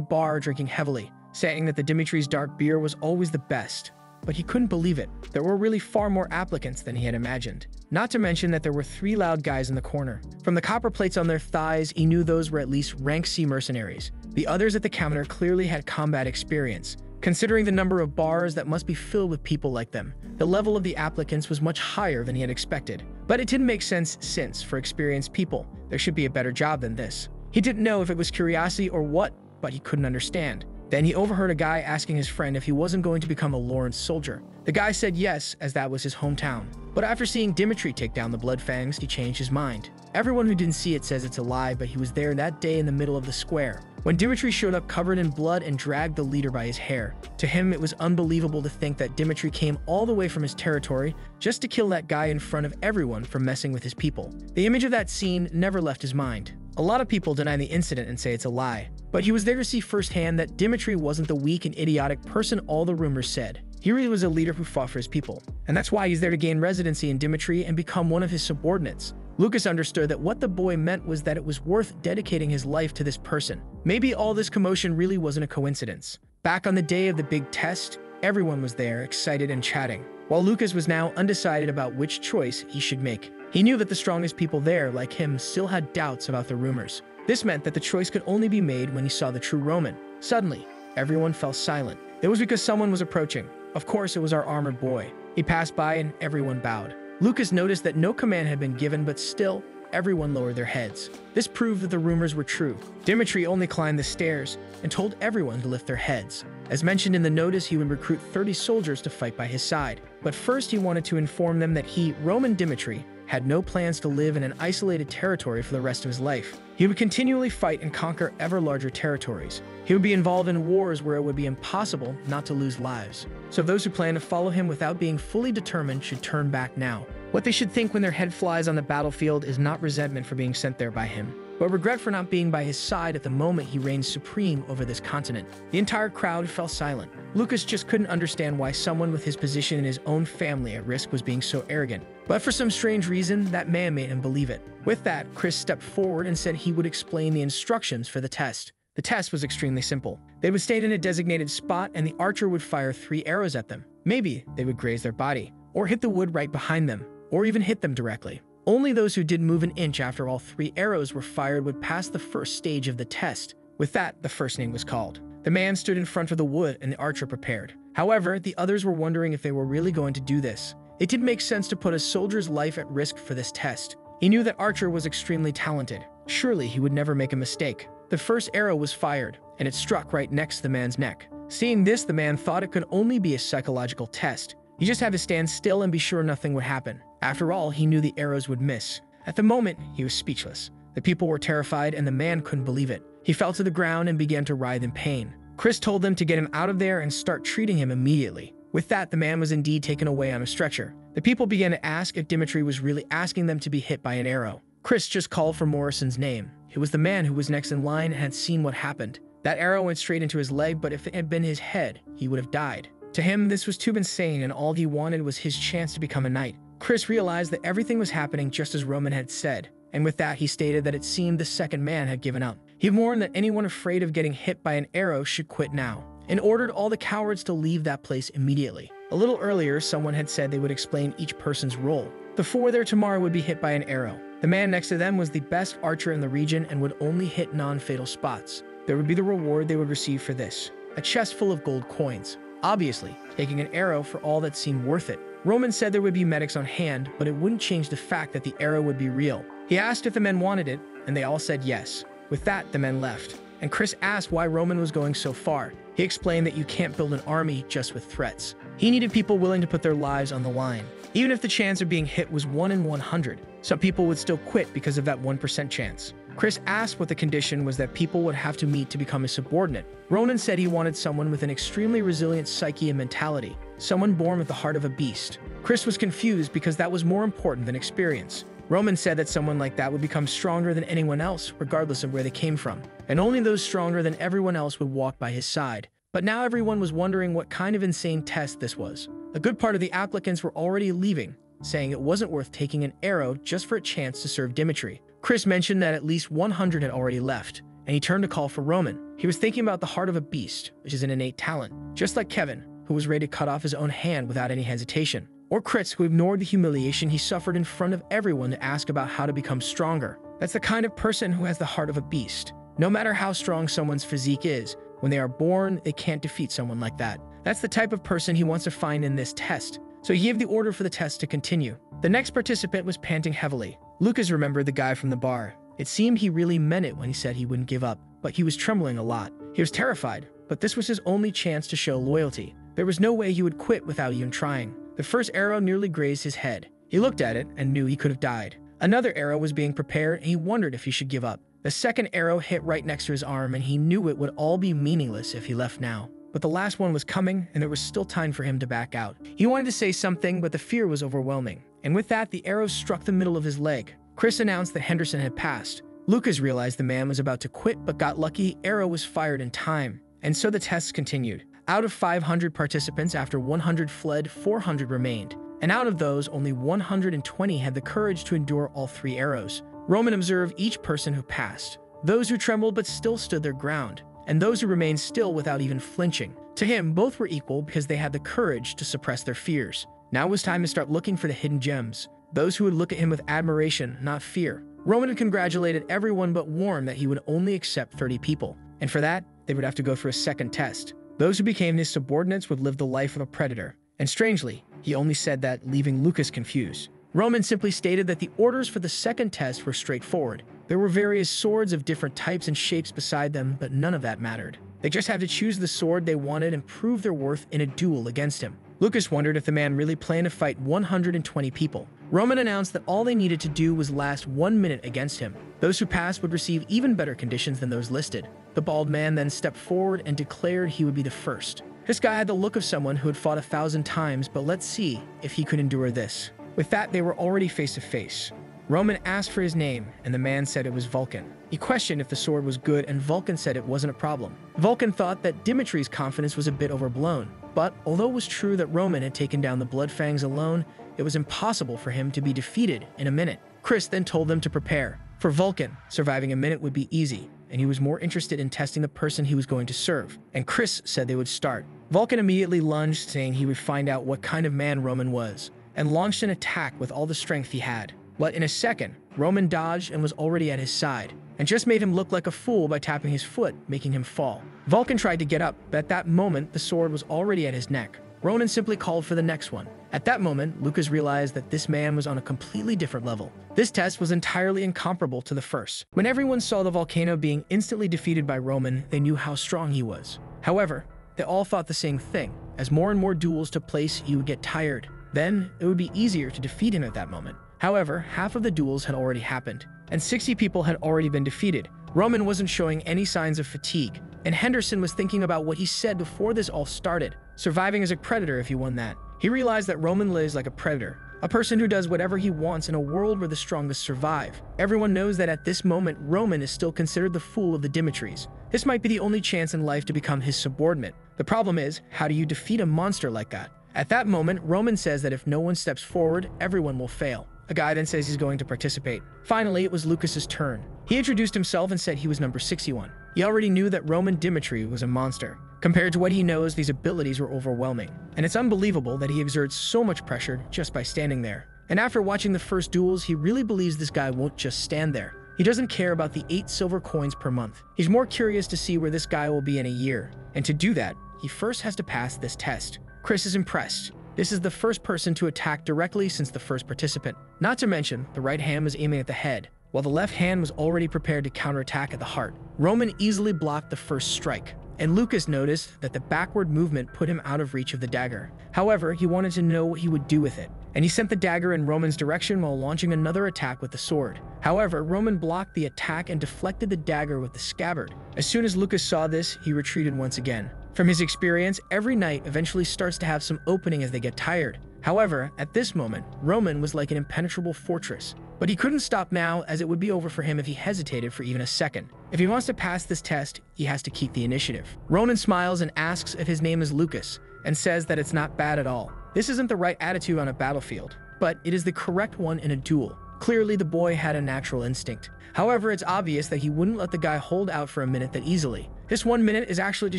A: bar drinking heavily, saying that the Dimitri's dark beer was always the best. But he couldn't believe it. There were really far more applicants than he had imagined. Not to mention that there were 3 loud guys in the corner. From the copper plates on their thighs, he knew those were at least rank C mercenaries. The others at the counter clearly had combat experience. Considering the number of bars that must be filled with people like them, the level of the applicants was much higher than he had expected. But it didn't make sense since, for experienced people, there should be a better job than this. He didn't know if it was curiosity or what, but he couldn't understand. Then he overheard a guy asking his friend if he wasn't going to become a Lawrence soldier. The guy said yes, as that was his hometown. But after seeing Dimitri take down the Bloodfangs, he changed his mind. Everyone who didn't see it says it's a lie, but he was there that day in the middle of the square, when Dimitri showed up covered in blood and dragged the leader by his hair. To him, it was unbelievable to think that Dimitri came all the way from his territory just to kill that guy in front of everyone for messing with his people. The image of that scene never left his mind. A lot of people deny the incident and say it's a lie, but he was there to see firsthand that Dimitri wasn't the weak and idiotic person all the rumors said. He really was a leader who fought for his people, and that's why he's there to gain residency in Dimitri and become one of his subordinates. Lucas understood that what the boy meant was that it was worth dedicating his life to this person. Maybe all this commotion really wasn't a coincidence. Back on the day of the big test, everyone was there, excited and chatting, while Lucas was now undecided about which choice he should make. He knew that the strongest people there, like him, still had doubts about the rumors. This meant that the choice could only be made when he saw the true Roman. Suddenly, everyone fell silent. It was because someone was approaching. Of course, it was our armored boy. He passed by and everyone bowed. Lucas noticed that no command had been given, but still, everyone lowered their heads. This proved that the rumors were true. Dimitri only climbed the stairs and told everyone to lift their heads. As mentioned in the notice, he would recruit 30 soldiers to fight by his side. But first, he wanted to inform them that he, Roman Dimitri, had no plans to live in an isolated territory for the rest of his life. He would continually fight and conquer ever larger territories. He would be involved in wars where it would be impossible not to lose lives. So those who plan to follow him without being fully determined should turn back now. What they should think when their head flies on the battlefield is not resentment for being sent there by him, but regret for not being by his side at the moment he reigns supreme over this continent. The entire crowd fell silent. Lucas just couldn't understand why someone with his position in his own family at risk was being so arrogant. But for some strange reason, that man made him believe it. With that, Chris stepped forward and said he would explain the instructions for the test. The test was extremely simple. They would stay in a designated spot and the archer would fire 3 arrows at them. Maybe they would graze their body, or hit the wood right behind them, or even hit them directly. Only those who did move an inch after all 3 arrows were fired would pass the first stage of the test. With that, the first name was called. The man stood in front of the wood and the archer prepared. However, the others were wondering if they were really going to do this. It didn't make sense to put a soldier's life at risk for this test. He knew that Archer was extremely talented. Surely he would never make a mistake. The first arrow was fired, and it struck right next to the man's neck. Seeing this, the man thought it could only be a psychological test. He just had to stand still and be sure nothing would happen. After all, he knew the arrows would miss. At the moment, he was speechless. The people were terrified, and the man couldn't believe it. He fell to the ground and began to writhe in pain. Chris told them to get him out of there and start treating him immediately. With that, the man was indeed taken away on a stretcher. The people began to ask if Dimitri was really asking them to be hit by an arrow. Chris just called for Morrison's name. It was the man who was next in line and had seen what happened. That arrow went straight into his leg, but if it had been his head, he would have died. To him, this was too insane, and all he wanted was his chance to become a knight. Chris realized that everything was happening just as Roman had said, and with that, he stated that it seemed the second man had given up. He warned that anyone afraid of getting hit by an arrow should quit now, and ordered all the cowards to leave that place immediately. A little earlier, someone had said they would explain each person's role. The 4 there tomorrow would be hit by an arrow. The man next to them was the best archer in the region and would only hit non-fatal spots. There would be the reward they would receive for this, a chest full of gold coins. Obviously, taking an arrow for all that seemed worth it. Roman said there would be medics on hand, but it wouldn't change the fact that the arrow would be real. He asked if the men wanted it, and they all said yes. With that, the men left, and Chris asked why Roman was going so far. He explained that you can't build an army just with threats. He needed people willing to put their lives on the line. Even if the chance of being hit was 1 in 100, some people would still quit because of that 1% chance. Chris asked what the condition was that people would have to meet to become his subordinate. Ronan said he wanted someone with an extremely resilient psyche and mentality, someone born with the heart of a beast. Chris was confused because that was more important than experience. Roman said that someone like that would become stronger than anyone else, regardless of where they came from, and only those stronger than everyone else would walk by his side. But now everyone was wondering what kind of insane test this was. A good part of the applicants were already leaving, saying it wasn't worth taking an arrow just for a chance to serve Dimitri. Chris mentioned that at least 100 had already left, and he turned to call for Roman. He was thinking about the heart of a beast, which is an innate talent, just like Kevin, who was ready to cut off his own hand without any hesitation. Or Chris, who ignored the humiliation he suffered in front of everyone to ask about how to become stronger. That's the kind of person who has the heart of a beast. No matter how strong someone's physique is, when they are born, they can't defeat someone like that. That's the type of person he wants to find in this test. So he gave the order for the test to continue. The next participant was panting heavily. Lucas remembered the guy from the bar. It seemed he really meant it when he said he wouldn't give up, but he was trembling a lot. He was terrified, but this was his only chance to show loyalty. There was no way he would quit without even trying. The first arrow nearly grazed his head. He looked at it and knew he could have died. Another arrow was being prepared and he wondered if he should give up. The second arrow hit right next to his arm and he knew it would all be meaningless if he left now. But the last one was coming and there was still time for him to back out. He wanted to say something, but the fear was overwhelming. And with that, the arrow struck the middle of his leg. Chris announced that Henderson had passed. Lucas realized the man was about to quit but got lucky. Arrow was fired in time, and so the tests continued. Out of 500 participants, after 100 fled, 400 remained. And out of those, only 120 had the courage to endure all 3 arrows. Roman observed each person who passed, those who trembled but still stood their ground, and those who remained still without even flinching. To him, both were equal because they had the courage to suppress their fears. Now it was time to start looking for the hidden gems, those who would look at him with admiration, not fear. Roman congratulated everyone but warned that he would only accept 30 people, and for that, they would have to go through a second test. Those who became his subordinates would live the life of a predator, and strangely, he only said that, leaving Lucas confused. Roman simply stated that the orders for the second test were straightforward. There were various swords of different types and shapes beside them, but none of that mattered. They just had to choose the sword they wanted and prove their worth in a duel against him. Lucas wondered if the man really planned to fight 120 people. Roman announced that all they needed to do was last 1 minute against him. Those who passed would receive even better conditions than those listed. The bald man then stepped forward and declared he would be the first. This guy had the look of someone who had fought 1,000 times, but let's see if he could endure this. With that, they were already face to face. Roman asked for his name, and the man said it was Vulcan. He questioned if the sword was good, and Vulcan said it wasn't a problem. Vulcan thought that Dimitri's confidence was a bit overblown, but although it was true that Roman had taken down the Bloodfangs alone, it was impossible for him to be defeated in a minute. Chris then told them to prepare. For Vulcan, surviving a minute would be easy, and he was more interested in testing the person he was going to serve, and Chris said they would start. Vulcan immediately lunged, saying he would find out what kind of man Roman was, and launched an attack with all the strength he had. But in a second, Roman dodged and was already at his side, and just made him look like a fool by tapping his foot, making him fall. Vulcan tried to get up, but at that moment, the sword was already at his neck. Roman simply called for the next one. At that moment, Lucas realized that this man was on a completely different level. This test was entirely incomparable to the first. When everyone saw the volcano being instantly defeated by Roman, they knew how strong he was. However, they all thought the same thing. As more and more duels took place, he would get tired. Then, it would be easier to defeat him at that moment. However, half of the duels had already happened, and 60 people had already been defeated. Roman wasn't showing any signs of fatigue, and Henderson was thinking about what he said before this all started, surviving as a predator if he won that. He realized that Roman lives like a predator, a person who does whatever he wants in a world where the strongest survive. Everyone knows that at this moment, Roman is still considered the fool of the Dimitris. This might be the only chance in life to become his subordinate. The problem is, how do you defeat a monster like that? At that moment, Roman says that if no one steps forward, everyone will fail. A guy then says he's going to participate. Finally, it was Lucas's turn. He introduced himself and said he was number 61. He already knew that Roman Dimitri was a monster. Compared to what he knows, these abilities were overwhelming. And it's unbelievable that he exerts so much pressure just by standing there. And after watching the first duels, he really believes this guy won't just stand there. He doesn't care about the 8 silver coins per month. He's more curious to see where this guy will be in a year. And to do that, he first has to pass this test. Chris is impressed. This is the first person to attack directly since the first participant. Not to mention, the right hand was aiming at the head, while the left hand was already prepared to counterattack at the heart. Roman easily blocked the first strike, and Lucas noticed that the backward movement put him out of reach of the dagger. However, he wanted to know what he would do with it, and he sent the dagger in Roman's direction while launching another attack with the sword. However, Roman blocked the attack and deflected the dagger with the scabbard. As soon as Lucas saw this, he retreated once again. From his experience, every knight eventually starts to have some opening as they get tired. However, at this moment, Roman was like an impenetrable fortress. But he couldn't stop now, as it would be over for him if he hesitated for even a second. If he wants to pass this test, he has to keep the initiative. Roman smiles and asks if his name is Lucas, and says that it's not bad at all. This isn't the right attitude on a battlefield, but it is the correct one in a duel. Clearly, the boy had a natural instinct. However, it's obvious that he wouldn't let the guy hold out for a minute that easily. This 1 minute is actually to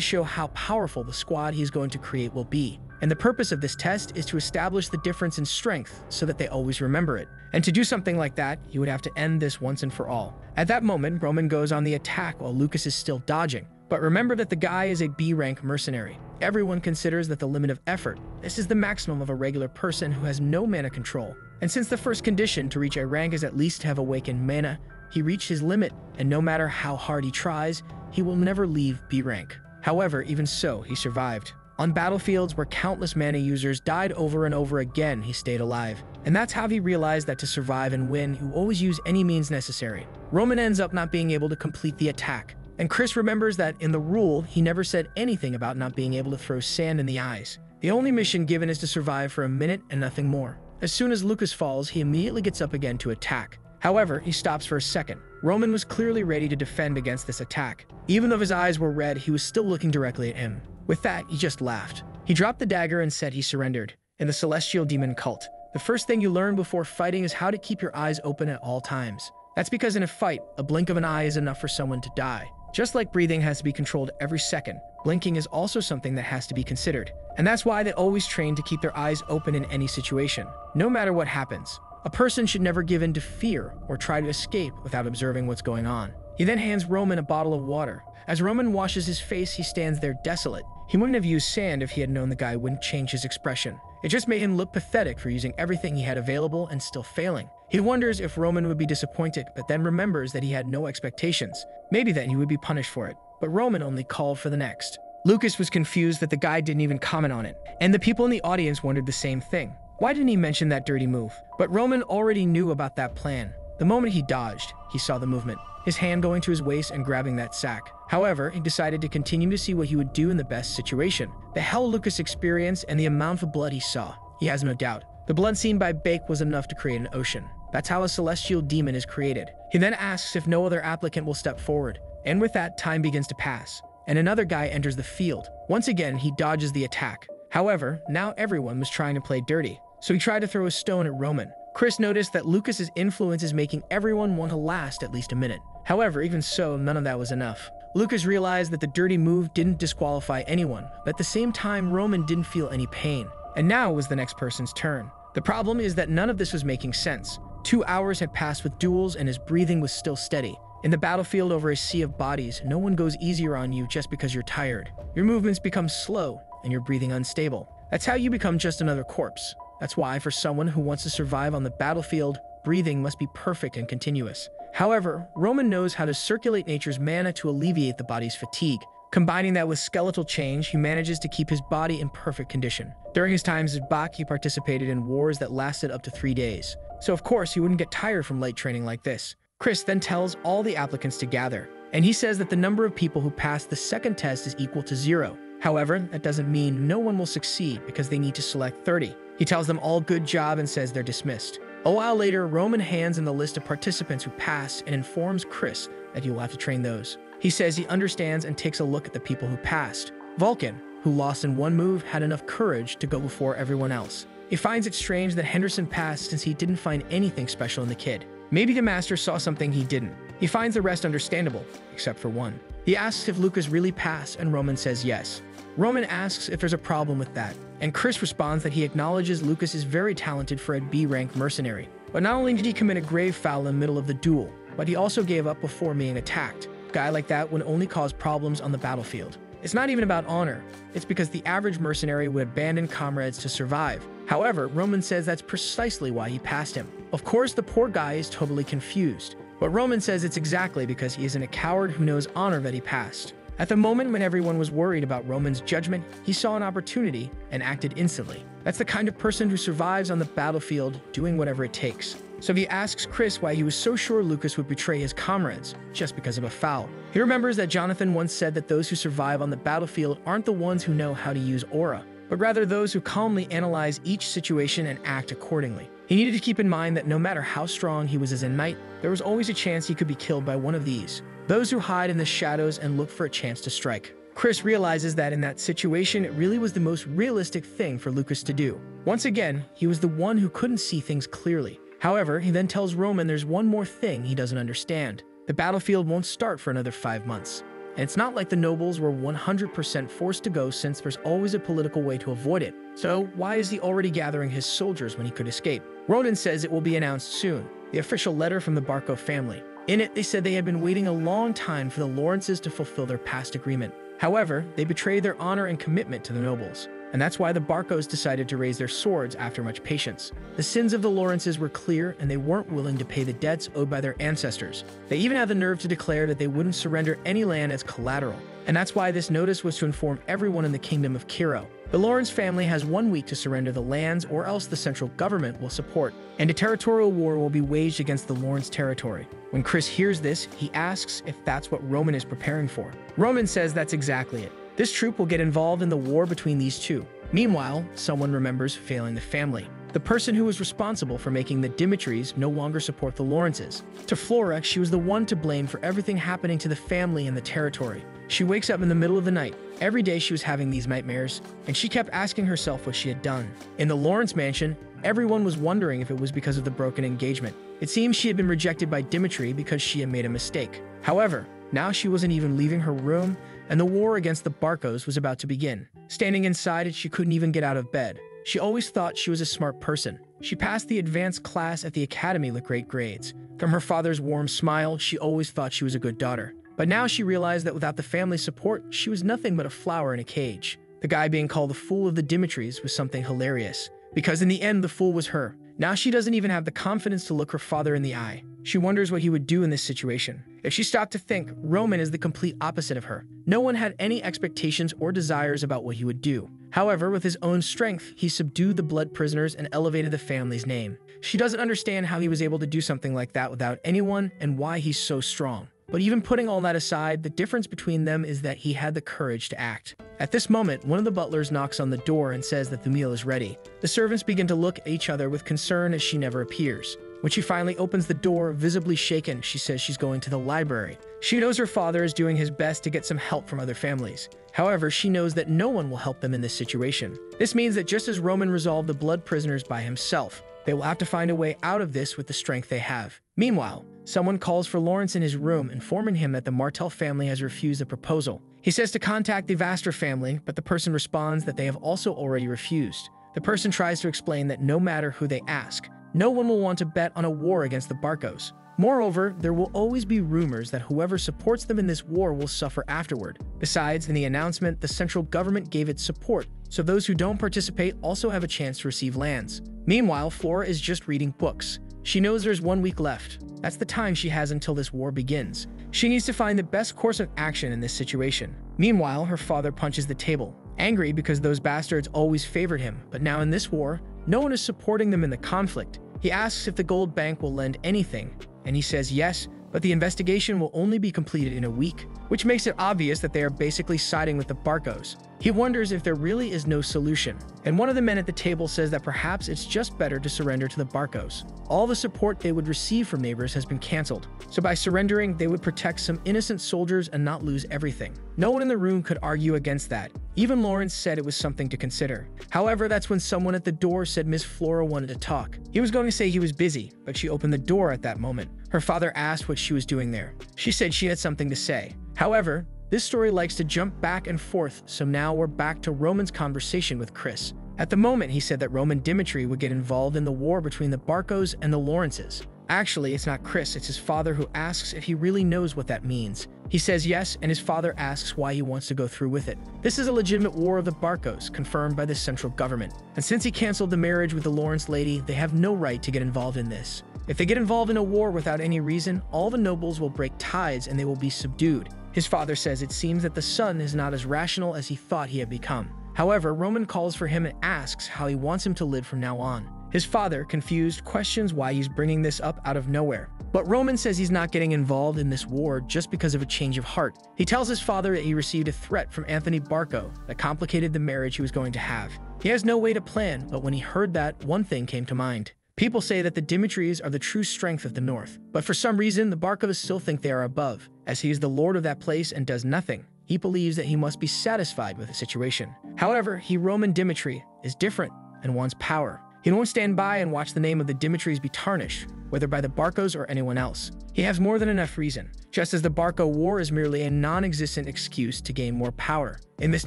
A: show how powerful the squad he's going to create will be. And the purpose of this test is to establish the difference in strength so that they always remember it. And to do something like that, you would have to end this once and for all. At that moment, Roman goes on the attack while Lucas is still dodging. But remember that the guy is a B-rank mercenary. Everyone considers that the limit of effort. This is the maximum of a regular person who has no mana control. And since the first condition to reach a rank is at least to have awakened mana, he reached his limit, and no matter how hard he tries, he will never leave B rank. However, even so, he survived. On battlefields where countless mana users died over and over again, he stayed alive. And that's how he realized that to survive and win, you always use any means necessary. Roman ends up not being able to complete the attack. And Chris remembers that in the rule, he never said anything about not being able to throw sand in the eyes. The only mission given is to survive for a minute and nothing more. As soon as Lucas falls, he immediately gets up again to attack. However, he stops for a second. Roman was clearly ready to defend against this attack. Even though his eyes were red, he was still looking directly at him. With that, he just laughed. He dropped the dagger and said he surrendered. In the celestial demon cult, the first thing you learn before fighting is how to keep your eyes open at all times. That's because in a fight, a blink of an eye is enough for someone to die. Just like breathing has to be controlled every second, blinking is also something that has to be considered. And that's why they always train to keep their eyes open in any situation, no matter what happens. A person should never give in to fear or try to escape without observing what's going on. He then hands Roman a bottle of water. As Roman washes his face, he stands there desolate. He wouldn't have used sand if he had known the guy wouldn't change his expression. It just made him look pathetic for using everything he had available and still failing. He wonders if Roman would be disappointed, but then remembers that he had no expectations. Maybe then he would be punished for it. But Roman only called for the next. Lucas was confused that the guy didn't even comment on it, and the people in the audience wondered the same thing. Why didn't he mention that dirty move? But Roman already knew about that plan. The moment he dodged, he saw the movement, his hand going to his waist and grabbing that sack. However, he decided to continue to see what he would do in the best situation. The hell Lucas experienced and the amount of blood he saw, he has no doubt. The blood seen by Bake was enough to create an ocean. That's how a celestial demon is created. He then asks if no other applicant will step forward. And with that, time begins to pass. And another guy enters the field. Once again, he dodges the attack. However, now everyone was trying to play dirty. So he tried to throw a stone at Roman. Chris noticed that Lucas's influence is making everyone want to last at least a minute. However, even so, none of that was enough. Lucas realized that the dirty move didn't disqualify anyone, but at the same time, Roman didn't feel any pain. And now was the next person's turn. The problem is that none of this was making sense. 2 hours had passed with duels and his breathing was still steady. In the battlefield over a sea of bodies, no one goes easier on you just because you're tired. Your movements become slow and your breathing unstable. That's how you become just another corpse. That's why, for someone who wants to survive on the battlefield, breathing must be perfect and continuous. However, Roman knows how to circulate nature's mana to alleviate the body's fatigue. Combining that with skeletal change, he manages to keep his body in perfect condition. During his times as Bak, he participated in wars that lasted up to 3 days. So of course, he wouldn't get tired from light training like this. Chris then tells all the applicants to gather, and he says that the number of people who pass the second test is equal to 0. However, that doesn't mean no one will succeed because they need to select 30. He tells them all good job and says they're dismissed. A while later, Roman hands in the list of participants who passed and informs Chris that he will have to train those. He says he understands and takes a look at the people who passed. Vulcan, who lost in one move, had enough courage to go before everyone else. He finds it strange that Henderson passed since he didn't find anything special in the kid. Maybe the master saw something he didn't. He finds the rest understandable, except for one. He asks if Lucas really passed, and Roman says yes. Roman asks if there's a problem with that, and Chris responds that he acknowledges Lucas is very talented for a B-rank mercenary. But not only did he commit a grave foul in the middle of the duel, but he also gave up before being attacked. A guy like that would only cause problems on the battlefield. It's not even about honor. It's because the average mercenary would abandon comrades to survive. However, Roman says that's precisely why he passed him. Of course, the poor guy is totally confused. But Roman says it's exactly because he isn't a coward who knows honor that he passed. At the moment when everyone was worried about Roman's judgment, he saw an opportunity and acted instantly. That's the kind of person who survives on the battlefield, doing whatever it takes. So he asks Chris why he was so sure Lucas would betray his comrades just because of a foul. He remembers that Jonathan once said that those who survive on the battlefield aren't the ones who know how to use aura, but rather those who calmly analyze each situation and act accordingly. He needed to keep in mind that no matter how strong he was as a knight, there was always a chance he could be killed by one of these, those who hide in the shadows and look for a chance to strike. Chris realizes that in that situation, it really was the most realistic thing for Lucas to do. Once again, he was the one who couldn't see things clearly. However, he then tells Roman there's one more thing he doesn't understand. The battlefield won't start for another 5 months. And it's not like the nobles were 100% forced to go, since there's always a political way to avoid it. So why is he already gathering his soldiers when he could escape? Ronan says it will be announced soon, the official letter from the Barco family. In it, they said they had been waiting a long time for the Lawrences to fulfill their past agreement. However, they betrayed their honor and commitment to the nobles. And that's why the Barcos decided to raise their swords after much patience. The sins of the Lawrences were clear, and they weren't willing to pay the debts owed by their ancestors. They even had the nerve to declare that they wouldn't surrender any land as collateral. And that's why this notice was to inform everyone in the kingdom of Kiro. The Lawrence family has 1 week to surrender the lands, or else the central government will support, and a territorial war will be waged against the Lawrence territory. When Chris hears this, he asks if that's what Roman is preparing for. Roman says that's exactly it. This troop will get involved in the war between these two. Meanwhile, someone remembers failing the family. the person who was responsible for making the Dimitris no longer support the Lawrences. To Flora, she was the one to blame for everything happening to the family and the territory. She wakes up in the middle of the night. Every day she was having these nightmares, and she kept asking herself what she had done. In the Lawrence mansion, everyone was wondering if it was because of the broken engagement. It seems she had been rejected by Dimitri because she had made a mistake. However, now she wasn't even leaving her room, and the war against the Barcos was about to begin. Standing inside it, she couldn't even get out of bed. She always thought she was a smart person. She passed the advanced class at the academy with great grades. From her father's warm smile, she always thought she was a good daughter. But now she realized that without the family's support, she was nothing but a flower in a cage. The guy being called the fool of the Dimitris was something hilarious, because in the end, the fool was her. Now she doesn't even have the confidence to look her father in the eye. She wonders what he would do in this situation. If she stopped to think, Roman is the complete opposite of her. No one had any expectations or desires about what he would do. However, with his own strength, he subdued the blood prisoners and elevated the family's name. She doesn't understand how he was able to do something like that without anyone and why he's so strong. But even putting all that aside, the difference between them is that he had the courage to act. At this moment, one of the butlers knocks on the door and says that the meal is ready. The servants begin to look at each other with concern as she never appears. When she finally opens the door, visibly shaken, she says she's going to the library. She knows her father is doing his best to get some help from other families. However, she knows that no one will help them in this situation. This means that just as Roman resolved the blood prisoners by himself, they will have to find a way out of this with the strength they have. Meanwhile, someone calls for Lawrence in his room, informing him that the Martel family has refused the proposal. He says to contact the Vaster family, but the person responds that they have also already refused. The person tries to explain that no matter who they ask, no one will want to bet on a war against the Barcos. Moreover, there will always be rumors that whoever supports them in this war will suffer afterward. Besides, in the announcement, the central government gave its support, so those who don't participate also have a chance to receive lands. Meanwhile, Flora is just reading books. She knows there's 1 week left. That's the time she has until this war begins. She needs to find the best course of action in this situation. Meanwhile, her father punches the table, angry because those bastards always favored him, but now in this war, no one is supporting them in the conflict. He asks if the gold bank will lend anything, and he says yes, but the investigation will only be completed in a week, which makes it obvious that they are basically siding with the Barcos. He wonders if there really is no solution, and one of the men at the table says that perhaps it's just better to surrender to the Barcos. All the support they would receive from neighbors has been cancelled, so by surrendering, they would protect some innocent soldiers and not lose everything. No one in the room could argue against that. Even Lawrence said it was something to consider. However, that's when someone at the door said Miss Flora wanted to talk. He was going to say he was busy, but she opened the door at that moment. Her father asked what she was doing there. She said she had something to say. However, this story likes to jump back and forth, so now we're back to Roman's conversation with Chris. At the moment, he said that Roman Dimitri would get involved in the war between the Barcos and the Lawrences. Actually, it's not Chris, it's his father who asks if he really knows what that means. He says yes, and his father asks why he wants to go through with it. This is a legitimate war of the Barcos, confirmed by the central government. And since he canceled the marriage with the Lawrence lady, they have no right to get involved in this. If they get involved in a war without any reason, all the nobles will break ties and they will be subdued. His father says it seems that the son is not as rational as he thought he had become. However, Roman calls for him and asks how he wants him to live from now on. His father, confused, questions why he's bringing this up out of nowhere. But Roman says he's not getting involved in this war just because of a change of heart. He tells his father that he received a threat from Anthony Barco that complicated the marriage he was going to have. He has no way to plan, but when he heard that, one thing came to mind. People say that the Dimitris are the true strength of the North, but for some reason, the Barcos still think they are above. As he is the lord of that place and does nothing, he believes that he must be satisfied with the situation. However, Roman Dimitri is different and wants power. He won't stand by and watch the name of the Dimitris be tarnished, whether by the Barcos or anyone else. He has more than enough reason, just as the Barco War is merely a non-existent excuse to gain more power. In this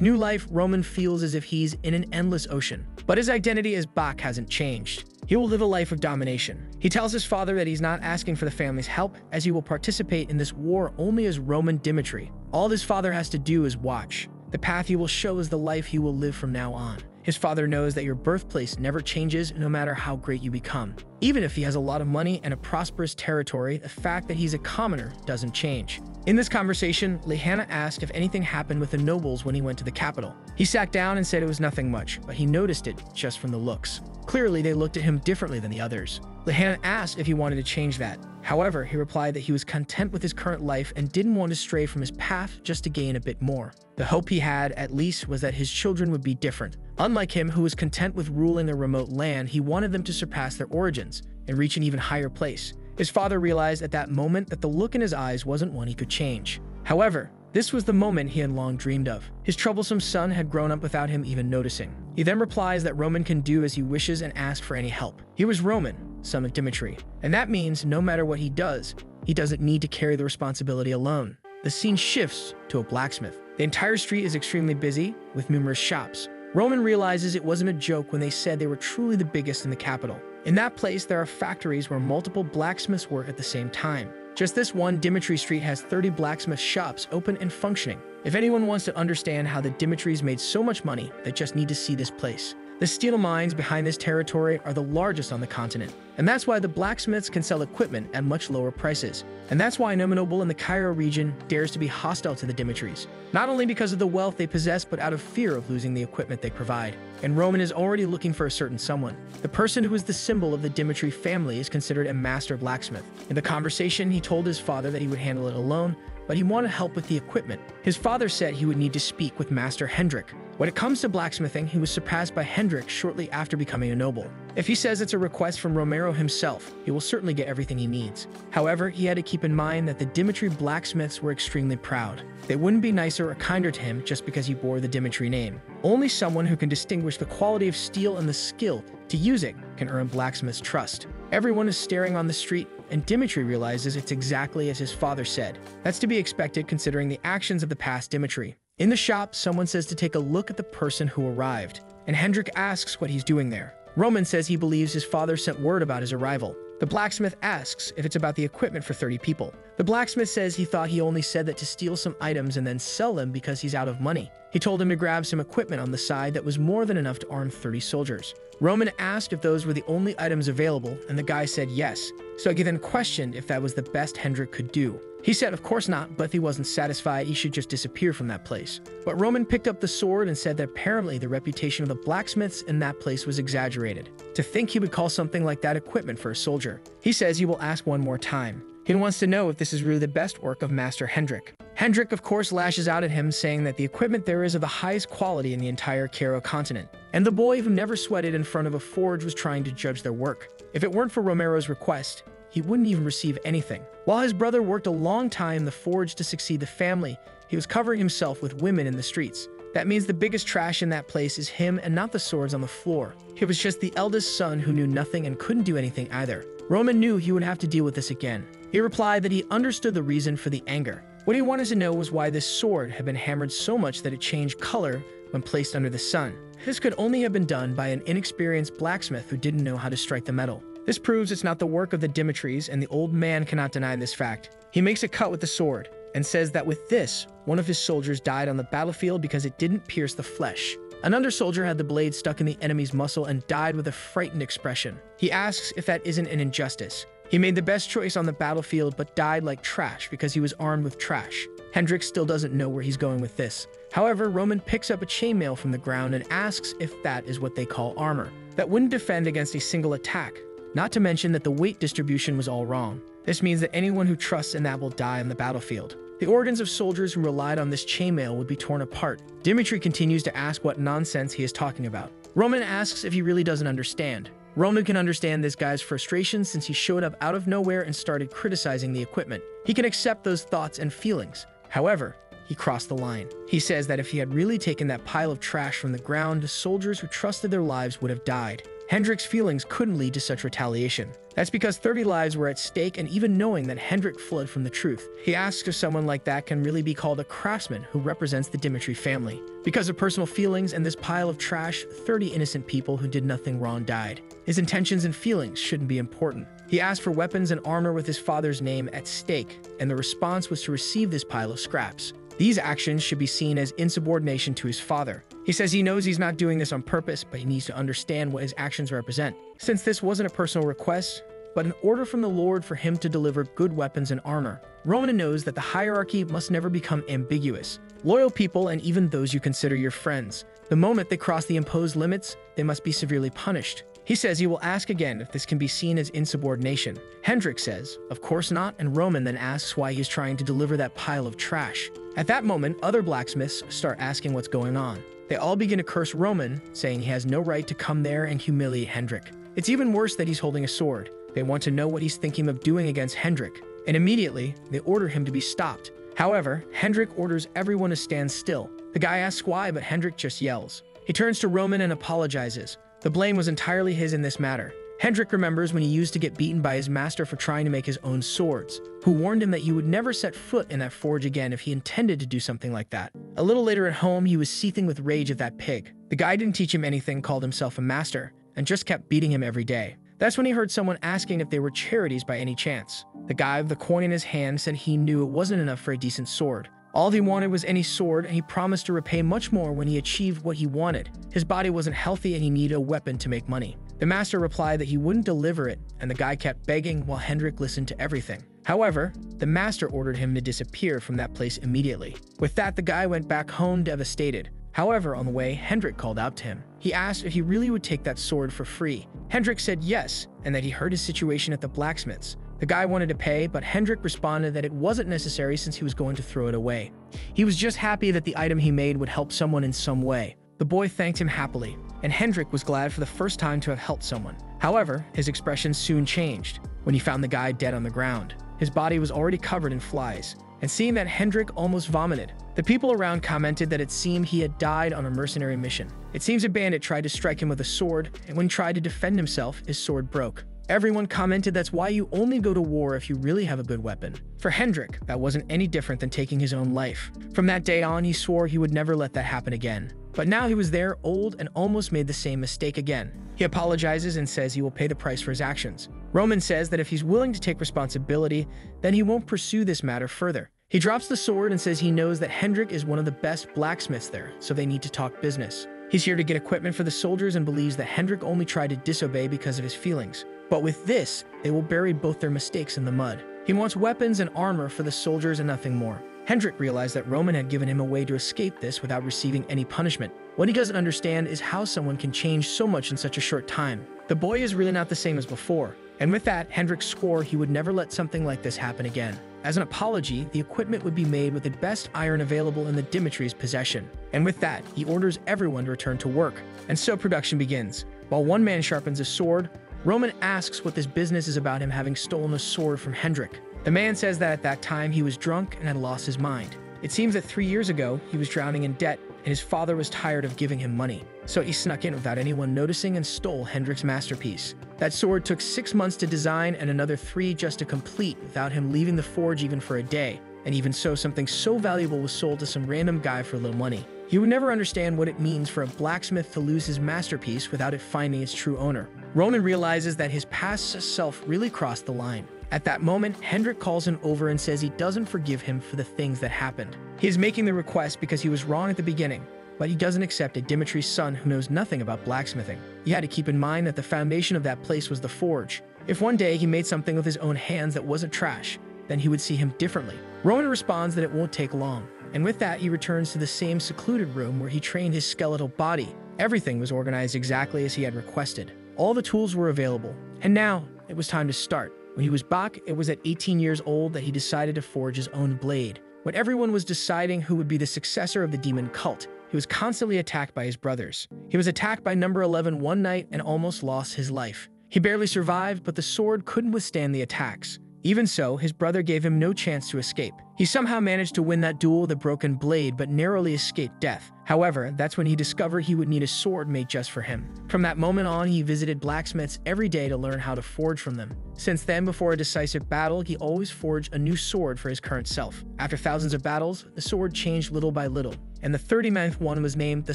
A: new life, Roman feels as if he's in an endless ocean, but his identity as Bach hasn't changed. He will live a life of domination. He tells his father that he's not asking for the family's help, as he will participate in this war only as Roman Dimitri. All his father has to do is watch. The path he will show is the life he will live from now on. His father knows that your birthplace never changes no matter how great you become. Even if he has a lot of money and a prosperous territory, the fact that he's a commoner doesn't change. In this conversation, Lehanna asked if anything happened with the nobles when he went to the capital. He sat down and said it was nothing much, but he noticed it just from the looks. Clearly, they looked at him differently than the others. Lehanna asked if he wanted to change that. However, he replied that he was content with his current life and didn't want to stray from his path just to gain a bit more. The hope he had, at least, was that his children would be different. Unlike him, who was content with ruling their remote land, he wanted them to surpass their origins and reach an even higher place. His father realized at that moment that the look in his eyes wasn't one he could change. However, this was the moment he had long dreamed of. His troublesome son had grown up without him even noticing. He then replies that Roman can do as he wishes and ask for any help. He was Roman, son of Dimitri, and that means no matter what he doesn't need to carry the responsibility alone. The scene shifts to a blacksmith. The entire street is extremely busy, with numerous shops. Roman realizes it wasn't a joke when they said they were truly the biggest in the capital. In that place, there are factories where multiple blacksmiths work at the same time. Just this one Dimitri street has 30 blacksmith shops open and functioning. If anyone wants to understand how the Dimitris made so much money, they just need to see this place. The steel mines behind this territory are the largest on the continent, and that's why the blacksmiths can sell equipment at much lower prices. And that's why no noble in the Cairo region dares to be hostile to the Dimitris, not only because of the wealth they possess, but out of fear of losing the equipment they provide. And Roman is already looking for a certain someone. The person who is the symbol of the Dimitri family is considered a master blacksmith. In the conversation, he told his father that he would handle it alone, but he wanted help with the equipment. His father said he would need to speak with Master Hendrik. When it comes to blacksmithing, he was surpassed by Hendrik shortly after becoming a noble. If he says it's a request from Romero himself, he will certainly get everything he needs. However, he had to keep in mind that the Dimitri blacksmiths were extremely proud. They wouldn't be nicer or kinder to him just because he bore the Dimitri name. Only someone who can distinguish the quality of steel and the skill to use it can earn blacksmith's trust. Everyone is staring on the street, and Dimitri realizes it's exactly as his father said. That's to be expected considering the actions of the past Dimitri. In the shop, someone says to take a look at the person who arrived, and Hendrik asks what he's doing there. Roman says he believes his father sent word about his arrival. The blacksmith asks if it's about the equipment for 30 people. The blacksmith says he thought he only said that to steal some items and then sell them because he's out of money. He told him to grab some equipment on the side that was more than enough to arm 30 soldiers. Roman asked if those were the only items available, and the guy said yes. So he then questioned if that was the best Hendrik could do. He said of course not, but if he wasn't satisfied, he should just disappear from that place. But Roman picked up the sword and said that apparently the reputation of the blacksmiths in that place was exaggerated. To think he would call something like that equipment for a soldier. He says he will ask one more time. He wants to know if this is really the best work of Master Hendrik. Hendrik, of course, lashes out at him, saying that the equipment there is of the highest quality in the entire Cairo continent. And the boy who never sweated in front of a forge was trying to judge their work. If it weren't for Romero's request, he wouldn't even receive anything. While his brother worked a long time in the forge to succeed the family, he was covering himself with women in the streets. That means the biggest trash in that place is him and not the swords on the floor. He was just the eldest son who knew nothing and couldn't do anything either. Roman knew he would have to deal with this again. He replied that he understood the reason for the anger. What he wanted to know was why this sword had been hammered so much that it changed color when placed under the sun. This could only have been done by an inexperienced blacksmith who didn't know how to strike the metal. This proves it's not the work of the Dimitris, and the old man cannot deny this fact. He makes a cut with the sword and says that with this, one of his soldiers died on the battlefield because it didn't pierce the flesh. Another soldier had the blade stuck in the enemy's muscle and died with a frightened expression. He asks if that isn't an injustice. He made the best choice on the battlefield but died like trash because he was armed with trash. Hendrik still doesn't know where he's going with this. However, Roman picks up a chainmail from the ground and asks if that is what they call armor. That wouldn't defend against a single attack. Not to mention that the weight distribution was all wrong. This means that anyone who trusts in that will die on the battlefield. The organs of soldiers who relied on this chainmail would be torn apart. Dimitri continues to ask what nonsense he is talking about. Roman asks if he really doesn't understand. Roman can understand this guy's frustration since he showed up out of nowhere and started criticizing the equipment. He can accept those thoughts and feelings. However, he crossed the line. He says that if he had really taken that pile of trash from the ground, soldiers who trusted their lives would have died. Hendrik's feelings couldn't lead to such retaliation. That's because 30 lives were at stake, and even knowing that Hendrik fled from the truth, he asks if someone like that can really be called a craftsman who represents the Dimitri family. Because of personal feelings and this pile of trash, 30 innocent people who did nothing wrong died. His intentions and feelings shouldn't be important. He asked for weapons and armor with his father's name at stake, and the response was to receive this pile of scraps. These actions should be seen as insubordination to his father. He says he knows he's not doing this on purpose, but he needs to understand what his actions represent. Since this wasn't a personal request, but an order from the Lord for him to deliver good weapons and armor, Roman knows that the hierarchy must never become ambiguous. Loyal people, and even those you consider your friends, the moment they cross the imposed limits, they must be severely punished. He says he will ask again if this can be seen as insubordination. Hendrik says, of course not, and Roman then asks why he's trying to deliver that pile of trash. At that moment, other blacksmiths start asking what's going on. They all begin to curse Roman, saying he has no right to come there and humiliate Hendrik. It's even worse that he's holding a sword. They want to know what he's thinking of doing against Hendrik, and immediately they order him to be stopped. However, Hendrik orders everyone to stand still. The guy asks why, but Hendrik just yells. He turns to Roman and apologizes. The blame was entirely his in this matter. Hendrik remembers when he used to get beaten by his master for trying to make his own swords, who warned him that he would never set foot in that forge again if he intended to do something like that. A little later at home, he was seething with rage at that pig. The guy didn't teach him anything, called himself a master, and just kept beating him every day. That's when he heard someone asking if they were charities by any chance. The guy with the coin in his hand said he knew it wasn't enough for a decent sword. All he wanted was any sword, and he promised to repay much more when he achieved what he wanted. His body wasn't healthy and he needed a weapon to make money. The master replied that he wouldn't deliver it, and the guy kept begging while Hendrik listened to everything. However, the master ordered him to disappear from that place immediately. With that, the guy went back home devastated. However, on the way, Hendrik called out to him. He asked if he really would take that sword for free. Hendrik said yes, and that he heard his situation at the blacksmith's. The guy wanted to pay, but Hendrik responded that it wasn't necessary since he was going to throw it away. He was just happy that the item he made would help someone in some way. The boy thanked him happily, and Hendrik was glad for the first time to have helped someone. However, his expression soon changed when he found the guy dead on the ground. His body was already covered in flies, and seeing that, Hendrik almost vomited. The people around commented that it seemed he had died on a mercenary mission. It seems a bandit tried to strike him with a sword, and when he tried to defend himself, his sword broke. Everyone commented that's why you only go to war if you really have a good weapon. For Hendrik, that wasn't any different than taking his own life. From that day on, he swore he would never let that happen again. But now he was there, old, and almost made the same mistake again. He apologizes and says he will pay the price for his actions. Roman says that if he's willing to take responsibility, then he won't pursue this matter further. He drops the sword and says he knows that Hendrik is one of the best blacksmiths there, so they need to talk business. He's here to get equipment for the soldiers and believes that Hendrik only tried to disobey because of his feelings. But with this, they will bury both their mistakes in the mud. He wants weapons and armor for the soldiers and nothing more. Hendrik realized that Roman had given him a way to escape this without receiving any punishment. What he doesn't understand is how someone can change so much in such a short time. The boy is really not the same as before. And with that, Hendrik swore he would never let something like this happen again. As an apology, the equipment would be made with the best iron available in the Dimitri's possession. And with that, he orders everyone to return to work. And so production begins. While one man sharpens a sword, Roman asks what this business is about him having stolen a sword from Hendrik. The man says that at that time he was drunk and had lost his mind. It seems that 3 years ago, he was drowning in debt and his father was tired of giving him money. So he snuck in without anyone noticing and stole Hendrik's masterpiece. That sword took 6 months to design and another 3 just to complete without him leaving the forge even for a day. And even so, something so valuable was sold to some random guy for a little money. He would never understand what it means for a blacksmith to lose his masterpiece without it finding its true owner. Roman realizes that his past self really crossed the line. At that moment, Hendrik calls him over and says he doesn't forgive him for the things that happened. He is making the request because he was wrong at the beginning, but he doesn't accept a Dimitri's son who knows nothing about blacksmithing. He had to keep in mind that the foundation of that place was the forge. If one day he made something with his own hands that wasn't trash, then he would see him differently. Roman responds that it won't take long, and with that he returns to the same secluded room where he trained his skeletal body. Everything was organized exactly as he had requested. All the tools were available, and now it was time to start. When he was back, it was at 18 years old that he decided to forge his own blade. When everyone was deciding who would be the successor of the demon cult, he was constantly attacked by his brothers. He was attacked by number 11 one night and almost lost his life. He barely survived, but the sword couldn't withstand the attacks. Even so, his brother gave him no chance to escape. He somehow managed to win that duel with a broken blade, but narrowly escaped death. However, that's when he discovered he would need a sword made just for him. From that moment on, he visited blacksmiths every day to learn how to forge from them. Since then, before a decisive battle, he always forged a new sword for his current self. After thousands of battles, the sword changed little by little, and the 39th one was named the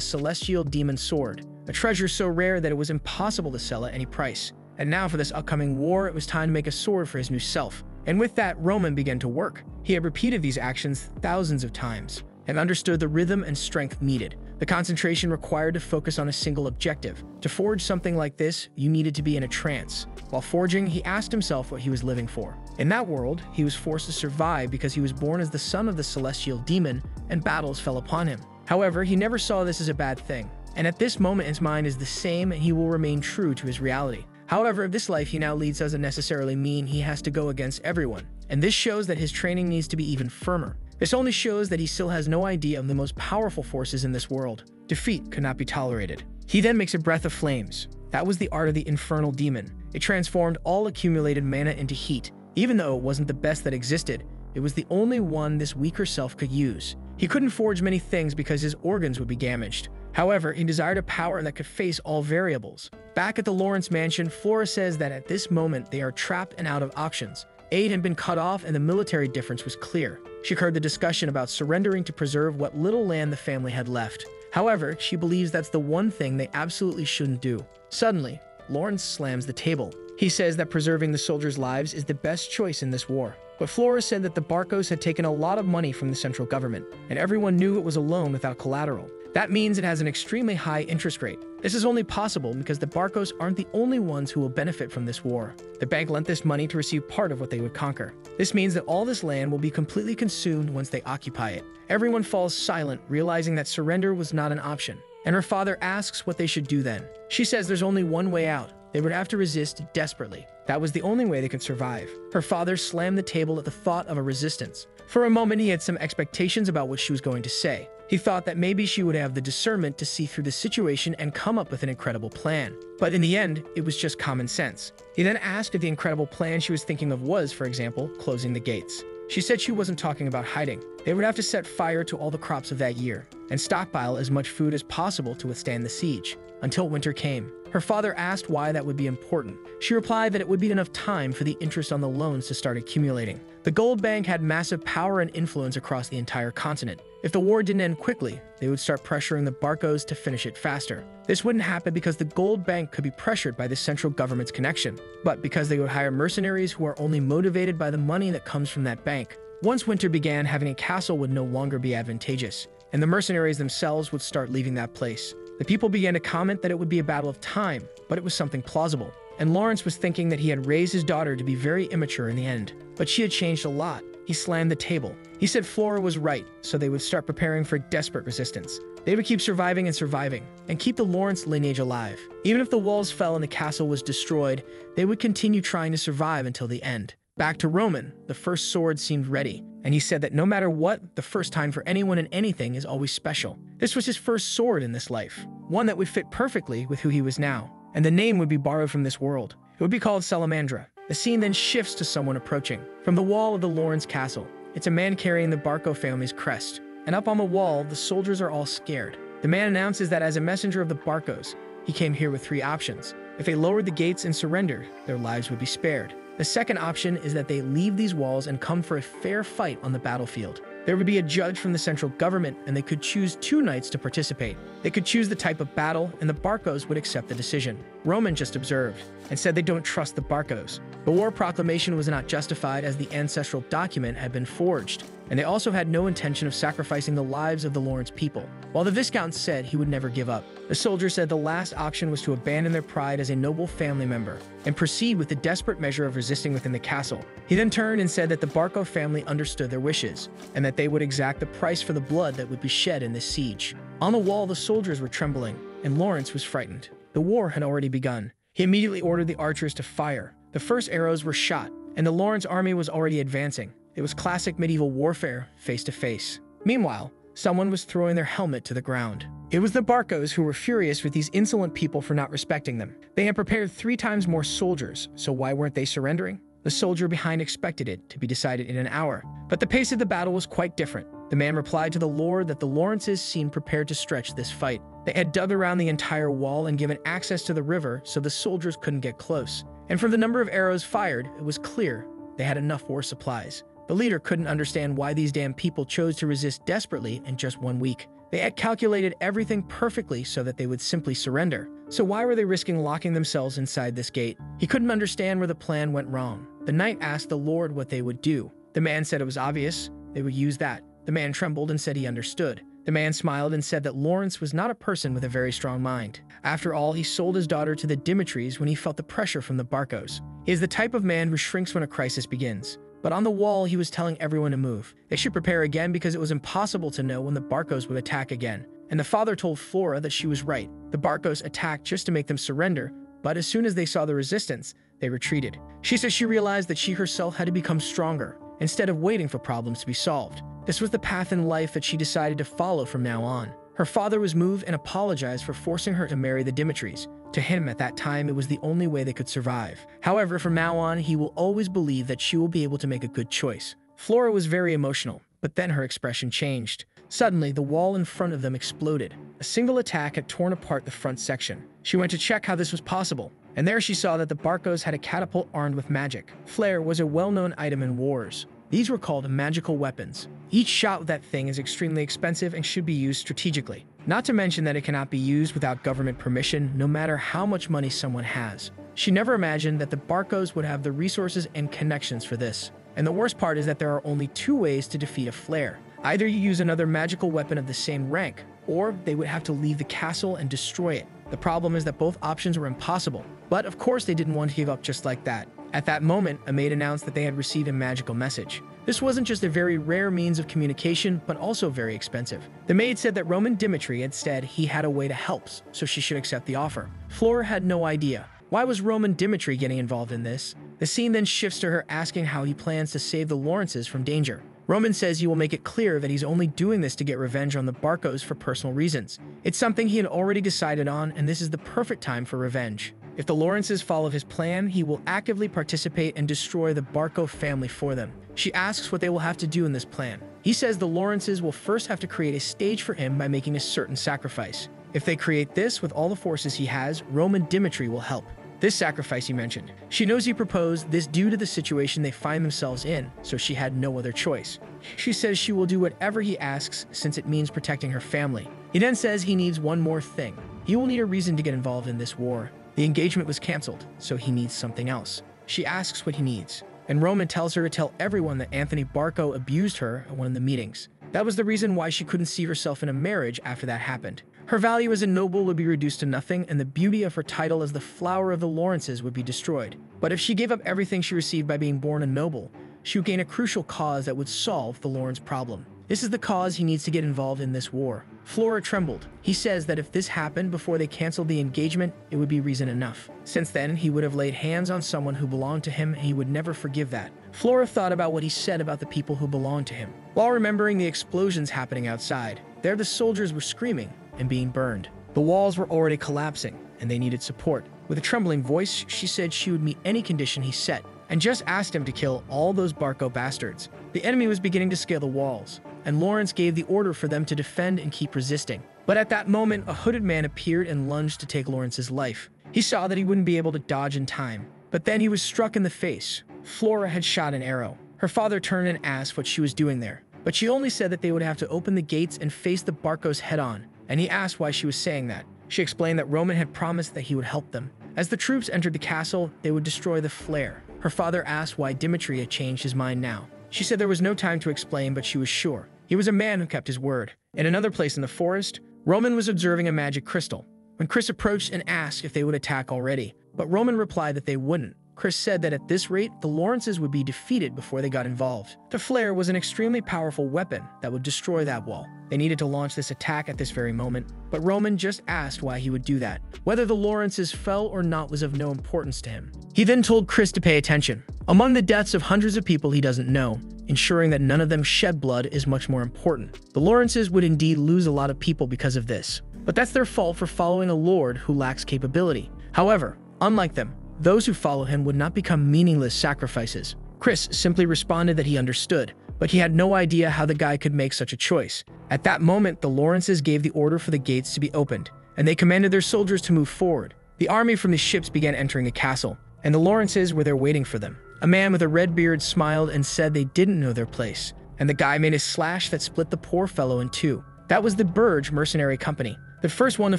A: Celestial Demon Sword, a treasure so rare that it was impossible to sell at any price. And now for this upcoming war, it was time to make a sword for his new self. And with that, Roman began to work. He had repeated these actions thousands of times and understood the rhythm and strength needed, the concentration required to focus on a single objective. To forge something like this, you needed to be in a trance. While forging, he asked himself what he was living for. In that world, he was forced to survive because he was born as the son of the celestial demon, and battles fell upon him. However, he never saw this as a bad thing. And at this moment, his mind is the same and he will remain true to his reality. However, this life he now leads doesn't necessarily mean he has to go against everyone, and this shows that his training needs to be even firmer. This only shows that he still has no idea of the most powerful forces in this world. Defeat could not be tolerated. He then makes a breath of flames. That was the art of the infernal demon. It transformed all accumulated mana into heat. Even though it wasn't the best that existed, it was the only one this weaker self could use. He couldn't forge many things because his organs would be damaged. However, he desired a power that could face all variables. Back at the Lawrence mansion, Flora says that at this moment they are trapped and out of options. Aid had been cut off and the military difference was clear. She heard the discussion about surrendering to preserve what little land the family had left. However, she believes that's the one thing they absolutely shouldn't do. Suddenly, Lawrence slams the table. He says that preserving the soldiers' lives is the best choice in this war. But Flora said that the Barcos had taken a lot of money from the central government, and everyone knew it was a loan without collateral. That means it has an extremely high interest rate. This is only possible because the Barcos aren't the only ones who will benefit from this war. The bank lent this money to receive part of what they would conquer. This means that all this land will be completely consumed once they occupy it. Everyone falls silent, realizing that surrender was not an option. And her father asks what they should do then. She says there's only one way out. They would have to resist desperately. That was the only way they could survive. Her father slammed the table at the thought of a resistance. For a moment, he had some expectations about what she was going to say. He thought that maybe she would have the discernment to see through the situation and come up with an incredible plan. But in the end, it was just common sense. He then asked if the incredible plan she was thinking of was, for example, closing the gates. She said she wasn't talking about hiding. They would have to set fire to all the crops of that year and stockpile as much food as possible to withstand the siege until winter came. Her father asked why that would be important. She replied that it would be enough time for the interest on the loans to start accumulating. The gold bank had massive power and influence across the entire continent. If the war didn't end quickly, they would start pressuring the Barcos to finish it faster. This wouldn't happen because the gold bank could be pressured by the central government's connection, but because they would hire mercenaries who are only motivated by the money that comes from that bank. Once winter began, having a castle would no longer be advantageous, and the mercenaries themselves would start leaving that place. The people began to comment that it would be a battle of time, but it was something plausible. And Lawrence was thinking that he had raised his daughter to be very immature in the end. But she had changed a lot. He slammed the table. He said Flora was right, so they would start preparing for desperate resistance. They would keep surviving and keep the Lawrence lineage alive. Even if the walls fell and the castle was destroyed, they would continue trying to survive until the end. Back to Roman, the first sword seemed ready, and he said that no matter what, the first time for anyone and anything is always special. This was his first sword in this life, one that would fit perfectly with who he was now, and the name would be borrowed from this world. It would be called Salamandra. The scene then shifts to someone approaching. From the wall of the Lawrence castle, it's a man carrying the Barco family's crest, and up on the wall, the soldiers are all scared. The man announces that as a messenger of the Barcos, he came here with 3 options. If they lowered the gates and surrendered, their lives would be spared. The second option is that they leave these walls and come for a fair fight on the battlefield. There would be a judge from the central government, and they could choose 2 knights to participate. They could choose the type of battle, and the Barcos would accept the decision. Roman just observed and said they don't trust the Barcos. The war proclamation was not justified as the ancestral document had been forged, and they also had no intention of sacrificing the lives of the Lawrence people, while the Viscount said he would never give up. The soldier said the last option was to abandon their pride as a noble family member and proceed with the desperate measure of resisting within the castle. He then turned and said that the Barco family understood their wishes, and that they would exact the price for the blood that would be shed in this siege. On the wall, the soldiers were trembling, and Lawrence was frightened. The war had already begun. He immediately ordered the archers to fire. The first arrows were shot, and the Lawrence army was already advancing. It was classic medieval warfare, face to face. Meanwhile, someone was throwing their helmet to the ground. It was the Barcos who were furious with these insolent people for not respecting them. They had prepared 3 times more soldiers, so why weren't they surrendering? The soldier behind expected it to be decided in an hour, but the pace of the battle was quite different. The man replied to the Lord that the Lawrences seemed prepared to stretch this fight. They had dug around the entire wall and given access to the river so the soldiers couldn't get close. And from the number of arrows fired, it was clear they had enough war supplies. The leader couldn't understand why these damn people chose to resist desperately in just 1 week. They had calculated everything perfectly so that they would simply surrender. So why were they risking locking themselves inside this gate? He couldn't understand where the plan went wrong. The knight asked the Lord what they would do. The man said it was obvious. They would use that. The man trembled and said he understood. The man smiled and said that Lawrence was not a person with a very strong mind. After all, he sold his daughter to the Dimitris when he felt the pressure from the Barcos. He is the type of man who shrinks when a crisis begins. But on the wall, he was telling everyone to move. They should prepare again because it was impossible to know when the Barcos would attack again. And the father told Flora that she was right. The Barcos attacked just to make them surrender, but as soon as they saw the resistance, they retreated. She said she realized that she herself had to become stronger, instead of waiting for problems to be solved. This was the path in life that she decided to follow from now on. Her father was moved and apologized for forcing her to marry the Dimitris. To him, at that time, it was the only way they could survive. However, from now on, he will always believe that she will be able to make a good choice. Flora was very emotional, but then her expression changed. Suddenly, the wall in front of them exploded. A single attack had torn apart the front section. She went to check how this was possible, and there she saw that the Barcos had a catapult armed with magic. Flare was a well-known item in wars. These were called magical weapons. Each shot with that thing is extremely expensive and should be used strategically. Not to mention that it cannot be used without government permission, no matter how much money someone has. She never imagined that the Barcos would have the resources and connections for this. And the worst part is that there are only two ways to defeat a flare. Either you use another magical weapon of the same rank, or they would have to leave the castle and destroy it. The problem is that both options were impossible. But of course they didn't want to give up just like that. At that moment, a maid announced that they had received a magical message. This wasn't just a very rare means of communication, but also very expensive. The maid said that Roman Dimitri had said he had a way to help, so she should accept the offer. Flora had no idea. Why was Roman Dimitri getting involved in this? The scene then shifts to her asking how he plans to save the Lawrences from danger. Roman says he will make it clear that he's only doing this to get revenge on the Barcos for personal reasons. It's something he had already decided on, and this is the perfect time for revenge. If the Lawrences follow his plan, he will actively participate and destroy the Barco family for them. She asks what they will have to do in this plan. He says the Lawrences will first have to create a stage for him by making a certain sacrifice. If they create this with all the forces he has, Roman Dimitri will help. This sacrifice he mentioned. She knows he proposed this due to the situation they find themselves in, so she had no other choice. She says she will do whatever he asks since it means protecting her family. He then says he needs one more thing. He will need a reason to get involved in this war. The engagement was cancelled, so he needs something else. She asks what he needs, and Roman tells her to tell everyone that Anthony Barco abused her at one of the meetings. That was the reason why she couldn't see herself in a marriage after that happened. Her value as a noble would be reduced to nothing, and the beauty of her title as the flower of the Lawrences would be destroyed. But if she gave up everything she received by being born a noble, she would gain a crucial cause that would solve the Lawrence problem. This is the cause he needs to get involved in this war. Flora trembled. He says that if this happened before they canceled the engagement, it would be reason enough. Since then, he would have laid hands on someone who belonged to him, and he would never forgive that. Flora thought about what he said about the people who belonged to him, while remembering the explosions happening outside. There the soldiers were screaming and being burned. The walls were already collapsing, and they needed support. With a trembling voice, she said she would meet any condition he set, and just asked him to kill all those Barco bastards. The enemy was beginning to scale the walls, and Lawrence gave the order for them to defend and keep resisting. But at that moment, a hooded man appeared and lunged to take Lawrence's life. He saw that he wouldn't be able to dodge in time, but then he was struck in the face. Flora had shot an arrow. Her father turned and asked what she was doing there, but she only said that they would have to open the gates and face the Barcos head-on, and he asked why she was saying that. She explained that Roman had promised that he would help them. As the troops entered the castle, they would destroy the flare. Her father asked why Dimitri had changed his mind now. She said there was no time to explain, but she was sure. He was a man who kept his word. In another place in the forest, Roman was observing a magic crystal, when Chris approached and asked if they would attack already, but Roman replied that they wouldn't. Chris said that at this rate, the Lawrences would be defeated before they got involved. The flare was an extremely powerful weapon that would destroy that wall. They needed to launch this attack at this very moment, but Roman just asked why he would do that. Whether the Lawrences fell or not was of no importance to him. He then told Chris to pay attention. Among the deaths of hundreds of people he doesn't know, ensuring that none of them shed blood is much more important. The Lawrences would indeed lose a lot of people because of this, but that's their fault for following a lord who lacks capability. However, unlike them, those who follow him would not become meaningless sacrifices. Chris simply responded that he understood, but he had no idea how the guy could make such a choice. At that moment, the Lawrences gave the order for the gates to be opened, and they commanded their soldiers to move forward. The army from the ships began entering the castle, and the Lawrences were there waiting for them. A man with a red beard smiled and said they didn't know their place, and the guy made a slash that split the poor fellow in two. That was the Burge mercenary company. The first one to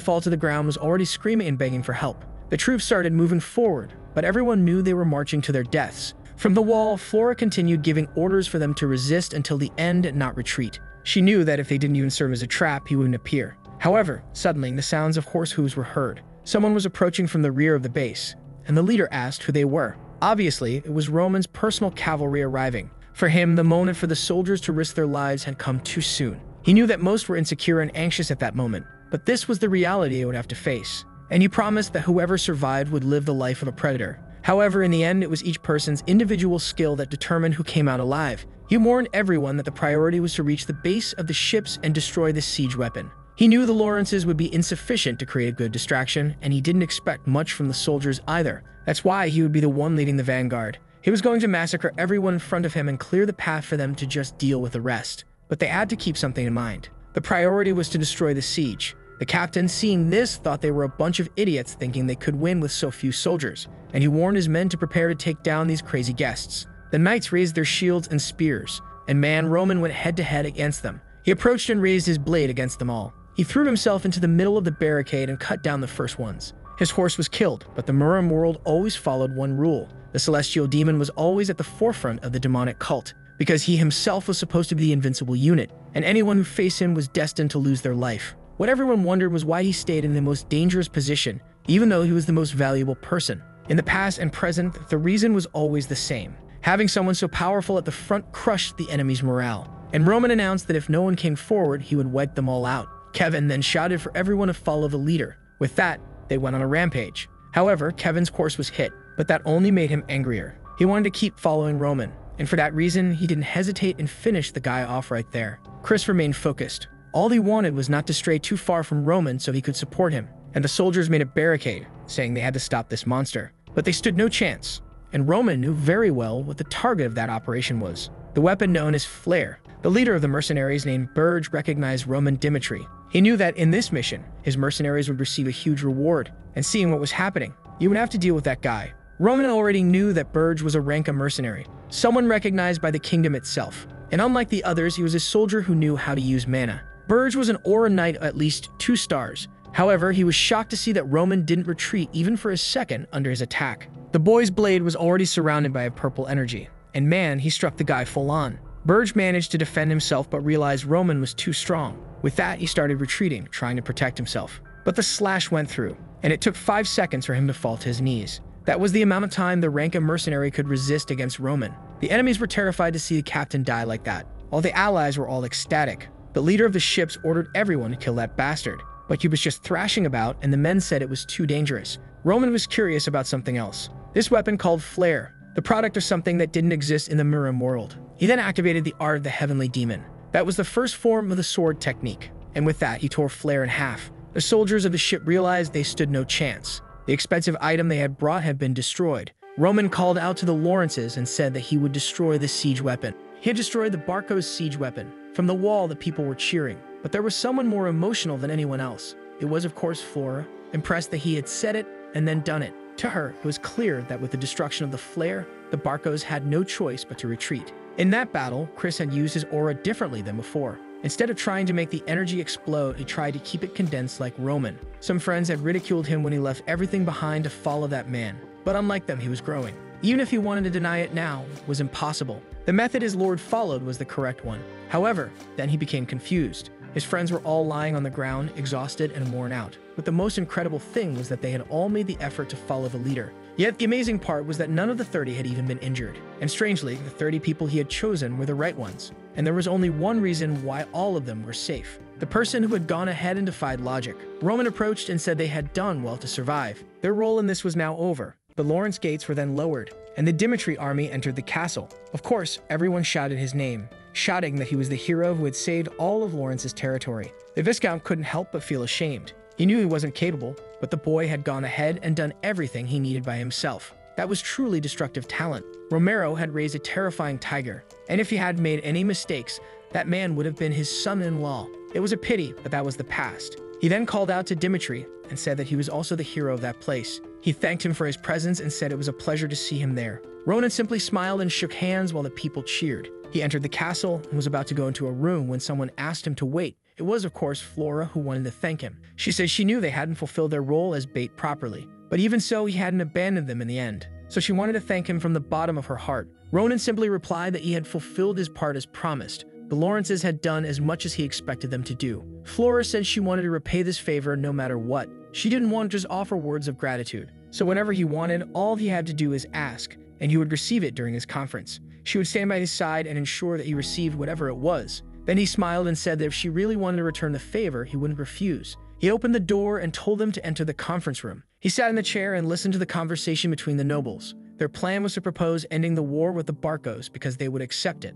A: fall to the ground was already screaming and begging for help. The troops started moving forward, but everyone knew they were marching to their deaths. From the wall, Flora continued giving orders for them to resist until the end and not retreat. She knew that if they didn't even serve as a trap, he wouldn't appear. However, suddenly the sounds of horse hooves were heard. Someone was approaching from the rear of the base, and the leader asked who they were. Obviously, it was Roman's personal cavalry arriving. For him, the moment for the soldiers to risk their lives had come too soon. He knew that most were insecure and anxious at that moment, but this was the reality they would have to face. And he promised that whoever survived would live the life of a predator. However, in the end, it was each person's individual skill that determined who came out alive. He warned everyone that the priority was to reach the base of the ships and destroy the siege weapon. He knew the Lawrences would be insufficient to create a good distraction, and he didn't expect much from the soldiers either. That's why he would be the one leading the vanguard. He was going to massacre everyone in front of him and clear the path for them to just deal with the rest. But they had to keep something in mind. The priority was to destroy the siege. The captain, seeing this, thought they were a bunch of idiots thinking they could win with so few soldiers, and he warned his men to prepare to take down these crazy guests. The knights raised their shields and spears, and Roman went head-to-head against them. He approached and raised his blade against them all. He threw himself into the middle of the barricade and cut down the first ones. His horse was killed, but the Muram world always followed one rule. The celestial demon was always at the forefront of the demonic cult, because he himself was supposed to be the invincible unit, and anyone who faced him was destined to lose their life. What everyone wondered was why he stayed in the most dangerous position, even though he was the most valuable person. In the past and present, the reason was always the same. Having someone so powerful at the front crushed the enemy's morale, and Roman announced that if no one came forward, he would wipe them all out. Kevin then shouted for everyone to follow the leader. With that, they went on a rampage. However, Kevin's course was hit, but that only made him angrier. He wanted to keep following Roman, and for that reason, he didn't hesitate and finished the guy off right there. Chris remained focused. All he wanted was not to stray too far from Roman so he could support him, and the soldiers made a barricade, saying they had to stop this monster. But they stood no chance, and Roman knew very well what the target of that operation was. The weapon known as Flare. The leader of the mercenaries named Burge recognized Roman Dimitri. He knew that in this mission, his mercenaries would receive a huge reward, and seeing what was happening, you would have to deal with that guy. Roman already knew that Burge was a rank of mercenary, someone recognized by the kingdom itself, and unlike the others, he was a soldier who knew how to use mana. Burge was an aura knight of at least 2 stars. However, he was shocked to see that Roman didn't retreat even for a second under his attack. The boy's blade was already surrounded by a purple energy, and man, he struck the guy full on. Burge managed to defend himself but realized Roman was too strong. With that, he started retreating, trying to protect himself. But the slash went through, and it took 5 seconds for him to fall to his knees. That was the amount of time the rank of mercenary could resist against Roman. The enemies were terrified to see the captain die like that. All the allies were all ecstatic. The leader of the ships ordered everyone to kill that bastard, but he was just thrashing about and the men said it was too dangerous. Roman was curious about something else. This weapon called Flare, the product of something that didn't exist in the Muram world. He then activated the art of the heavenly demon. That was the first form of the sword technique, and with that he tore Flare in half. The soldiers of the ship realized they stood no chance. The expensive item they had brought had been destroyed. Roman called out to the Lawrences and said that he would destroy the siege weapon. He had destroyed the Barco's siege weapon. From the wall, the people were cheering, but there was someone more emotional than anyone else. It was, of course, Flora, impressed that he had said it and then done it. To her, it was clear that with the destruction of the Flare, the Barcos had no choice but to retreat. In that battle, Chris had used his aura differently than before. Instead of trying to make the energy explode, he tried to keep it condensed like Roman. Some friends had ridiculed him when he left everything behind to follow that man, but unlike them, he was growing. Even if he wanted to deny it now, it was impossible. The method his lord followed was the correct one. However, then he became confused. His friends were all lying on the ground, exhausted and worn out. But the most incredible thing was that they had all made the effort to follow the leader. Yet the amazing part was that none of the 30 had even been injured. And strangely, the 30 people he had chosen were the right ones. And there was only one reason why all of them were safe. The person who had gone ahead and defied logic. Roman approached and said they had done well to survive. Their role in this was now over. The Lawrence gates were then lowered, and the Dimitri army entered the castle. Of course, everyone shouted his name, shouting that he was the hero who had saved all of Lawrence's territory. The Viscount couldn't help but feel ashamed. He knew he wasn't capable, but the boy had gone ahead and done everything he needed by himself. That was truly destructive talent. Romero had raised a terrifying tiger, and if he had made any mistakes, that man would have been his son-in-law. It was a pity, but that was the past. He then called out to Dimitri and said that he was also the hero of that place. He thanked him for his presence and said it was a pleasure to see him there. Ronan simply smiled and shook hands while the people cheered. He entered the castle and was about to go into a room when someone asked him to wait. It was, of course, Flora who wanted to thank him. She said she knew they hadn't fulfilled their role as bait properly, but even so, he hadn't abandoned them in the end. So she wanted to thank him from the bottom of her heart. Ronan simply replied that he had fulfilled his part as promised. The Lawrences had done as much as he expected them to do. Flora said she wanted to repay this favor no matter what. She didn't want to just offer words of gratitude. So whenever he wanted, all he had to do is ask, and he would receive it during his conference. She would stand by his side and ensure that he received whatever it was. Then he smiled and said that if she really wanted to return the favor, he wouldn't refuse. He opened the door and told them to enter the conference room. He sat in the chair and listened to the conversation between the nobles. Their plan was to propose ending the war with the Barcos because they would accept it.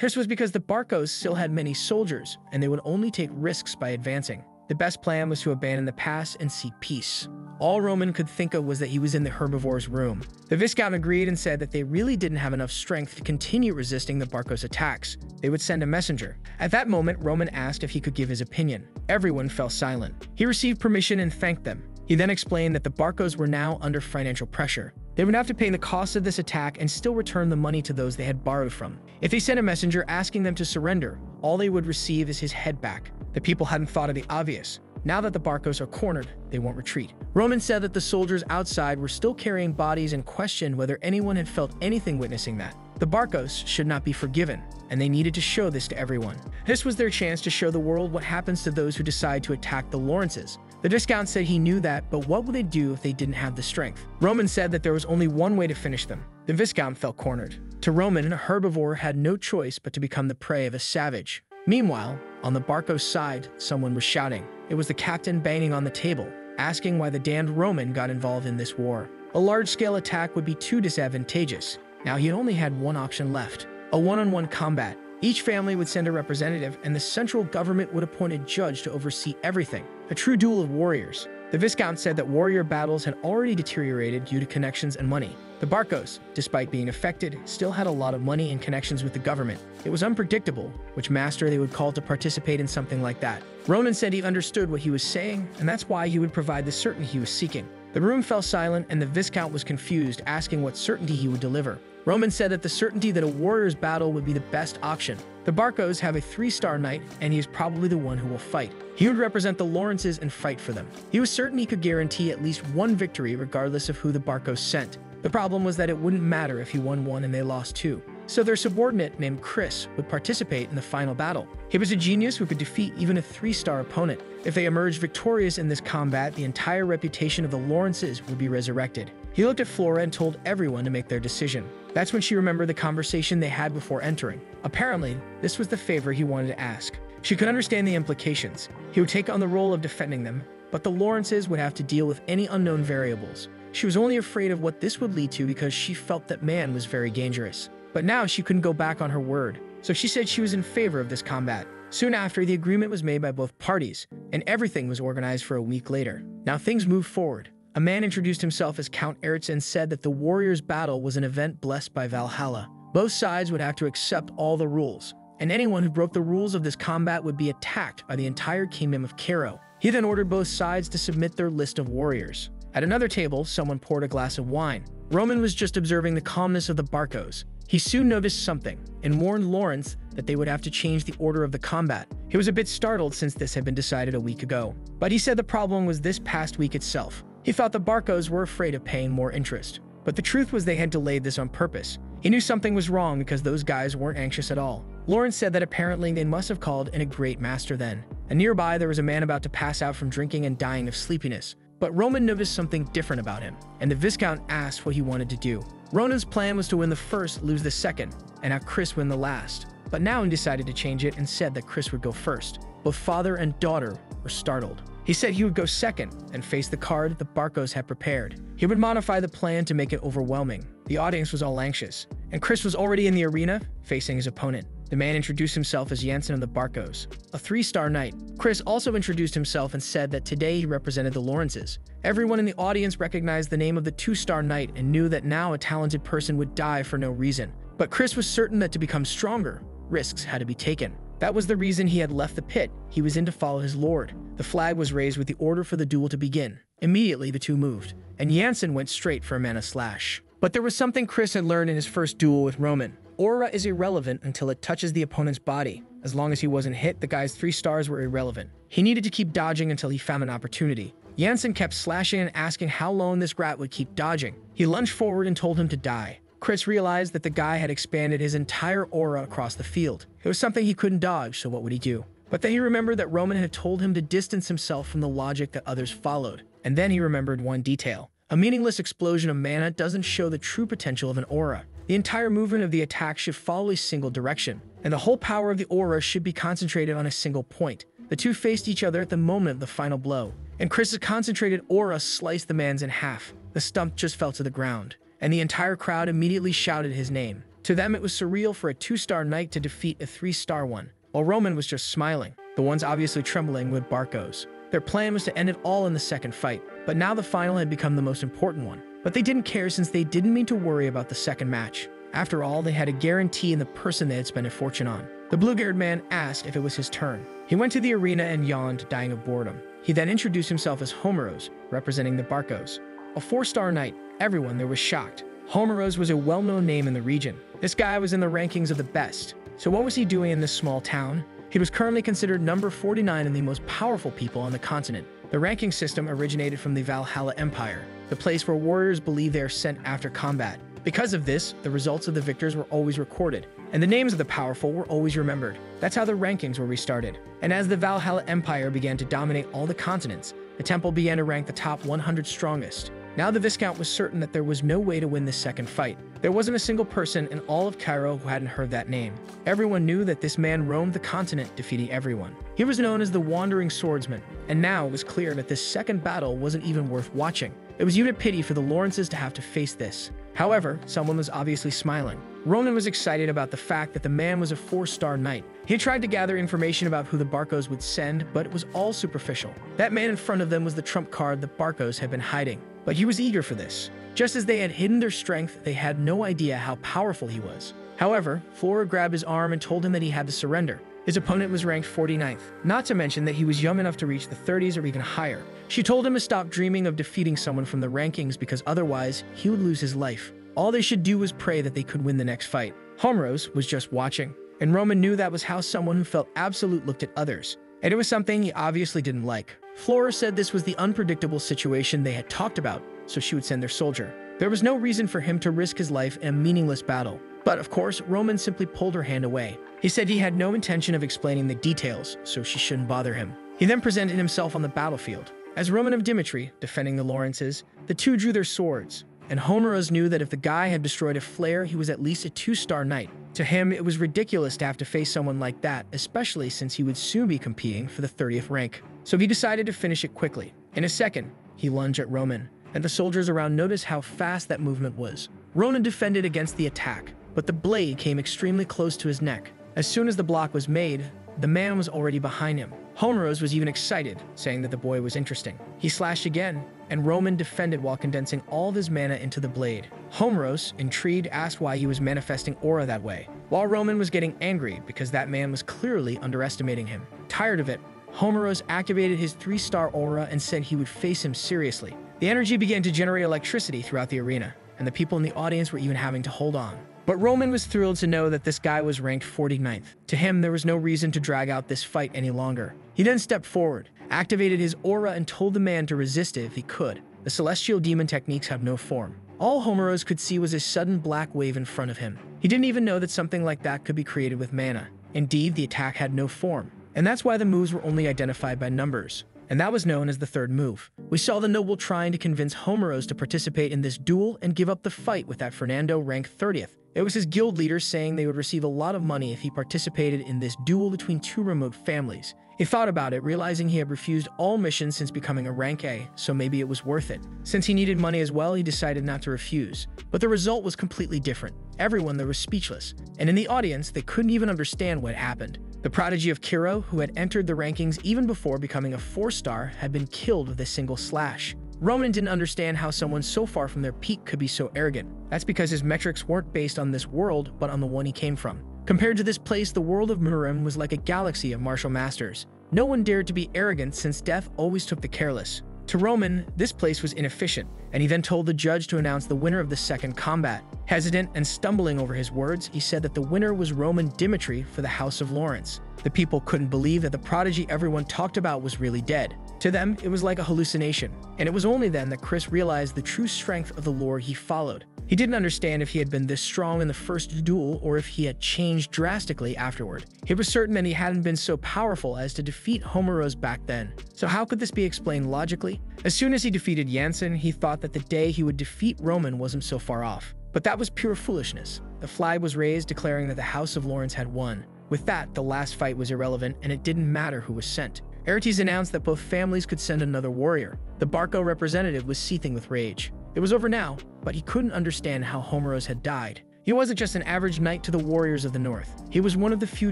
A: This was because the Barcos still had many soldiers, and they would only take risks by advancing. The best plan was to abandon the past and seek peace. All Roman could think of was that he was in the herbivore's room. The Viscount agreed and said that they really didn't have enough strength to continue resisting the Barcos' attacks. They would send a messenger. At that moment, Roman asked if he could give his opinion. Everyone fell silent. He received permission and thanked them. He then explained that the Barcos were now under financial pressure. They would have to pay the cost of this attack and still return the money to those they had borrowed from. If they sent a messenger asking them to surrender, all they would receive is his head back. The people hadn't thought of the obvious. Now that the Barcos are cornered, they won't retreat. Roman said that the soldiers outside were still carrying bodies and questioned whether anyone had felt anything witnessing that. The Barcos should not be forgiven, and they needed to show this to everyone. This was their chance to show the world what happens to those who decide to attack the Lawrences. The Viscount said he knew that, but what would they do if they didn't have the strength? Roman said that there was only one way to finish them. The Viscount felt cornered. To Roman, a herbivore had no choice but to become the prey of a savage. Meanwhile, on the Barcos side, someone was shouting. It was the captain banging on the table, asking why the damned Roman got involved in this war. A large-scale attack would be too disadvantageous. Now he only had one option left: a one-on-one combat. Each family would send a representative, and the central government would appoint a judge to oversee everything. A true duel of warriors. The Viscount said that warrior battles had already deteriorated due to connections and money. The Barcos, despite being affected, still had a lot of money and connections with the government. It was unpredictable which master they would call to participate in something like that. Roman said he understood what he was saying, and that's why he would provide the certainty he was seeking. The room fell silent, and the Viscount was confused, asking what certainty he would deliver. Roman said that the certainty that a warrior's battle would be the best option. The Barcos have a 3-star knight, and he is probably the one who will fight. He would represent the Lawrences and fight for them. He was certain he could guarantee at least one victory regardless of who the Barcos sent. The problem was that it wouldn't matter if he won one and they lost two. So their subordinate, named Chris, would participate in the final battle. He was a genius who could defeat even a 3-star opponent. If they emerged victorious in this combat, the entire reputation of the Lawrences would be resurrected. He looked at Flora and told everyone to make their decision. That's when she remembered the conversation they had before entering. Apparently, this was the favor he wanted to ask. She could understand the implications. He would take on the role of defending them, but the Lawrences would have to deal with any unknown variables. She was only afraid of what this would lead to because she felt that man was very dangerous. But now she couldn't go back on her word, so she said she was in favor of this combat. Soon after, the agreement was made by both parties, and everything was organized for a week later. Now things moved forward. A man introduced himself as Count Eritz and said that the warriors' battle was an event blessed by Valhalla. Both sides would have to accept all the rules, and anyone who broke the rules of this combat would be attacked by the entire kingdom of Cairo. He then ordered both sides to submit their list of warriors. At another table, someone poured a glass of wine. Roman was just observing the calmness of the Barcos. He soon noticed something and warned Lawrence that they would have to change the order of the combat. He was a bit startled since this had been decided a week ago, but he said the problem was this past week itself. He thought the Barcos were afraid of paying more interest, but the truth was they had delayed this on purpose. He knew something was wrong because those guys weren't anxious at all. Lawrence said that apparently they must have called in a great master then. And nearby there was a man about to pass out from drinking and dying of sleepiness. But Roman noticed something different about him, and the Viscount asked what he wanted to do. Ronan's plan was to win the first, lose the second, and have Chris win the last. But now he decided to change it and said that Chris would go first. Both father and daughter were startled. He said he would go second and face the card the Barcos had prepared. He would modify the plan to make it overwhelming. The audience was all anxious, and Chris was already in the arena facing his opponent. The man introduced himself as Jansen of the Barcos, a 3-star knight. Chris also introduced himself and said that today he represented the Lawrences. Everyone in the audience recognized the name of the 2-star knight and knew that now a talented person would die for no reason. But Chris was certain that to become stronger, risks had to be taken. That was the reason he had left the pit. He was in to follow his lord. The flag was raised with the order for the duel to begin. Immediately, the two moved, and Jansen went straight for a mana slash. But there was something Chris had learned in his first duel with Roman. Aura is irrelevant until it touches the opponent's body. As long as he wasn't hit, the guy's 3 stars were irrelevant. He needed to keep dodging until he found an opportunity. Jansen kept slashing and asking how long this rat would keep dodging. He lunged forward and told him to die. Chris realized that the guy had expanded his entire aura across the field. It was something he couldn't dodge, so what would he do? But then he remembered that Roman had told him to distance himself from the logic that others followed. And then he remembered one detail. A meaningless explosion of mana doesn't show the true potential of an aura. The entire movement of the attack should follow a single direction, and the whole power of the aura should be concentrated on a single point. The two faced each other at the moment of the final blow, and Chris's concentrated aura sliced the man's in half. The stump just fell to the ground, and the entire crowd immediately shouted his name. To them, it was surreal for a 2-star knight to defeat a 3-star one, while Roman was just smiling, the ones obviously trembling with Barcos. Their plan was to end it all in the second fight, but now the final had become the most important one. But they didn't care since they didn't mean to worry about the second match. After all, they had a guarantee in the person they had spent a fortune on. The blue-haired man asked if it was his turn. He went to the arena and yawned, dying of boredom. He then introduced himself as Homeros, representing the Barcos. A 4-star knight, everyone there was shocked. Homeros was a well-known name in the region. This guy was in the rankings of the best. So what was he doing in this small town? He was currently considered number 49 in the most powerful people on the continent. The ranking system originated from the Valhalla Empire, the place where warriors believe they are sent after combat. Because of this, the results of the victors were always recorded, and the names of the powerful were always remembered. That's how the rankings were restarted. And as the Valhalla Empire began to dominate all the continents, the temple began to rank the top 100 strongest. Now the Viscount was certain that there was no way to win this second fight. There wasn't a single person in all of Cairo who hadn't heard that name. Everyone knew that this man roamed the continent, defeating everyone. He was known as the Wandering Swordsman, and now it was clear that this second battle wasn't even worth watching. It was even a pity for the Lawrences to have to face this. However, someone was obviously smiling. Ronan was excited about the fact that the man was a 4-star knight. He had tried to gather information about who the Barcos would send, but it was all superficial. That man in front of them was the trump card the Barcos had been hiding. But he was eager for this. Just as they had hidden their strength, they had no idea how powerful he was. However, Flora grabbed his arm and told him that he had to surrender. His opponent was ranked 49th, not to mention that he was young enough to reach the 30s or even higher. She told him to stop dreaming of defeating someone from the rankings because otherwise, he would lose his life. All they should do was pray that they could win the next fight. Homeros was just watching, and Roman knew that was how someone who felt absolute looked at others. And it was something he obviously didn't like. Flora said this was the unpredictable situation they had talked about, so she would send their soldier. There was no reason for him to risk his life in a meaningless battle. But of course, Roman simply pulled her hand away. He said he had no intention of explaining the details, so she shouldn't bother him. He then presented himself on the battlefield. As Roman of Dimitri, defending the Lawrences, the two drew their swords, and Homeros knew that if the guy had destroyed a flare, he was at least a 2-star knight. To him, it was ridiculous to have to face someone like that, especially since he would soon be competing for the 30th rank. So he decided to finish it quickly. In a second, he lunged at Roman, and the soldiers around noticed how fast that movement was. Ronan defended against the attack, but the blade came extremely close to his neck. As soon as the block was made, the man was already behind him. Homeros was even excited, saying that the boy was interesting. He slashed again, and Roman defended while condensing all of his mana into the blade. Homeros, intrigued, asked why he was manifesting aura that way, while Roman was getting angry because that man was clearly underestimating him. Tired of it, Homeros activated his 3-star aura and said he would face him seriously. The energy began to generate electricity throughout the arena, and the people in the audience were even having to hold on. But Roman was thrilled to know that this guy was ranked 49th. To him, there was no reason to drag out this fight any longer. He then stepped forward, activated his aura, and told the man to resist it if he could. The celestial demon techniques have no form. All Homeros could see was a sudden black wave in front of him. He didn't even know that something like that could be created with mana. Indeed, the attack had no form, and that's why the moves were only identified by numbers. And that was known as the third move. We saw the noble trying to convince Homeros to participate in this duel and give up the fight with that Fernando ranked 30th. It was his guild leader saying they would receive a lot of money if he participated in this duel between two remote families. He thought about it, realizing he had refused all missions since becoming a rank A, so maybe it was worth it. Since he needed money as well, he decided not to refuse. But the result was completely different. Everyone there was speechless, and in the audience, they couldn't even understand what happened. The prodigy of Kiro, who had entered the rankings even before becoming a 4-star, had been killed with a single slash. Roman didn't understand how someone so far from their peak could be so arrogant. That's because his metrics weren't based on this world, but on the one he came from. Compared to this place, the world of Murim was like a galaxy of martial masters. No one dared to be arrogant since death always took the careless. To Roman, this place was inefficient, and he then told the judge to announce the winner of the second combat. Hesitant and stumbling over his words, he said that the winner was Roman Dimitri for the House of Lawrence. The people couldn't believe that the prodigy everyone talked about was really dead. To them, it was like a hallucination, and it was only then that Chris realized the true strength of the lore he followed. He didn't understand if he had been this strong in the first duel or if he had changed drastically afterward. He was certain that he hadn't been so powerful as to defeat Homeros back then. So how could this be explained logically? As soon as he defeated Jansen, he thought that the day he would defeat Roman wasn't so far off. But that was pure foolishness. The flag was raised declaring that the House of Lawrence had won. With that, the last fight was irrelevant and it didn't matter who was sent. Aertes announced that both families could send another warrior. The Barco representative was seething with rage. It was over now, but he couldn't understand how Homeros had died. He wasn't just an average knight to the warriors of the north. He was one of the few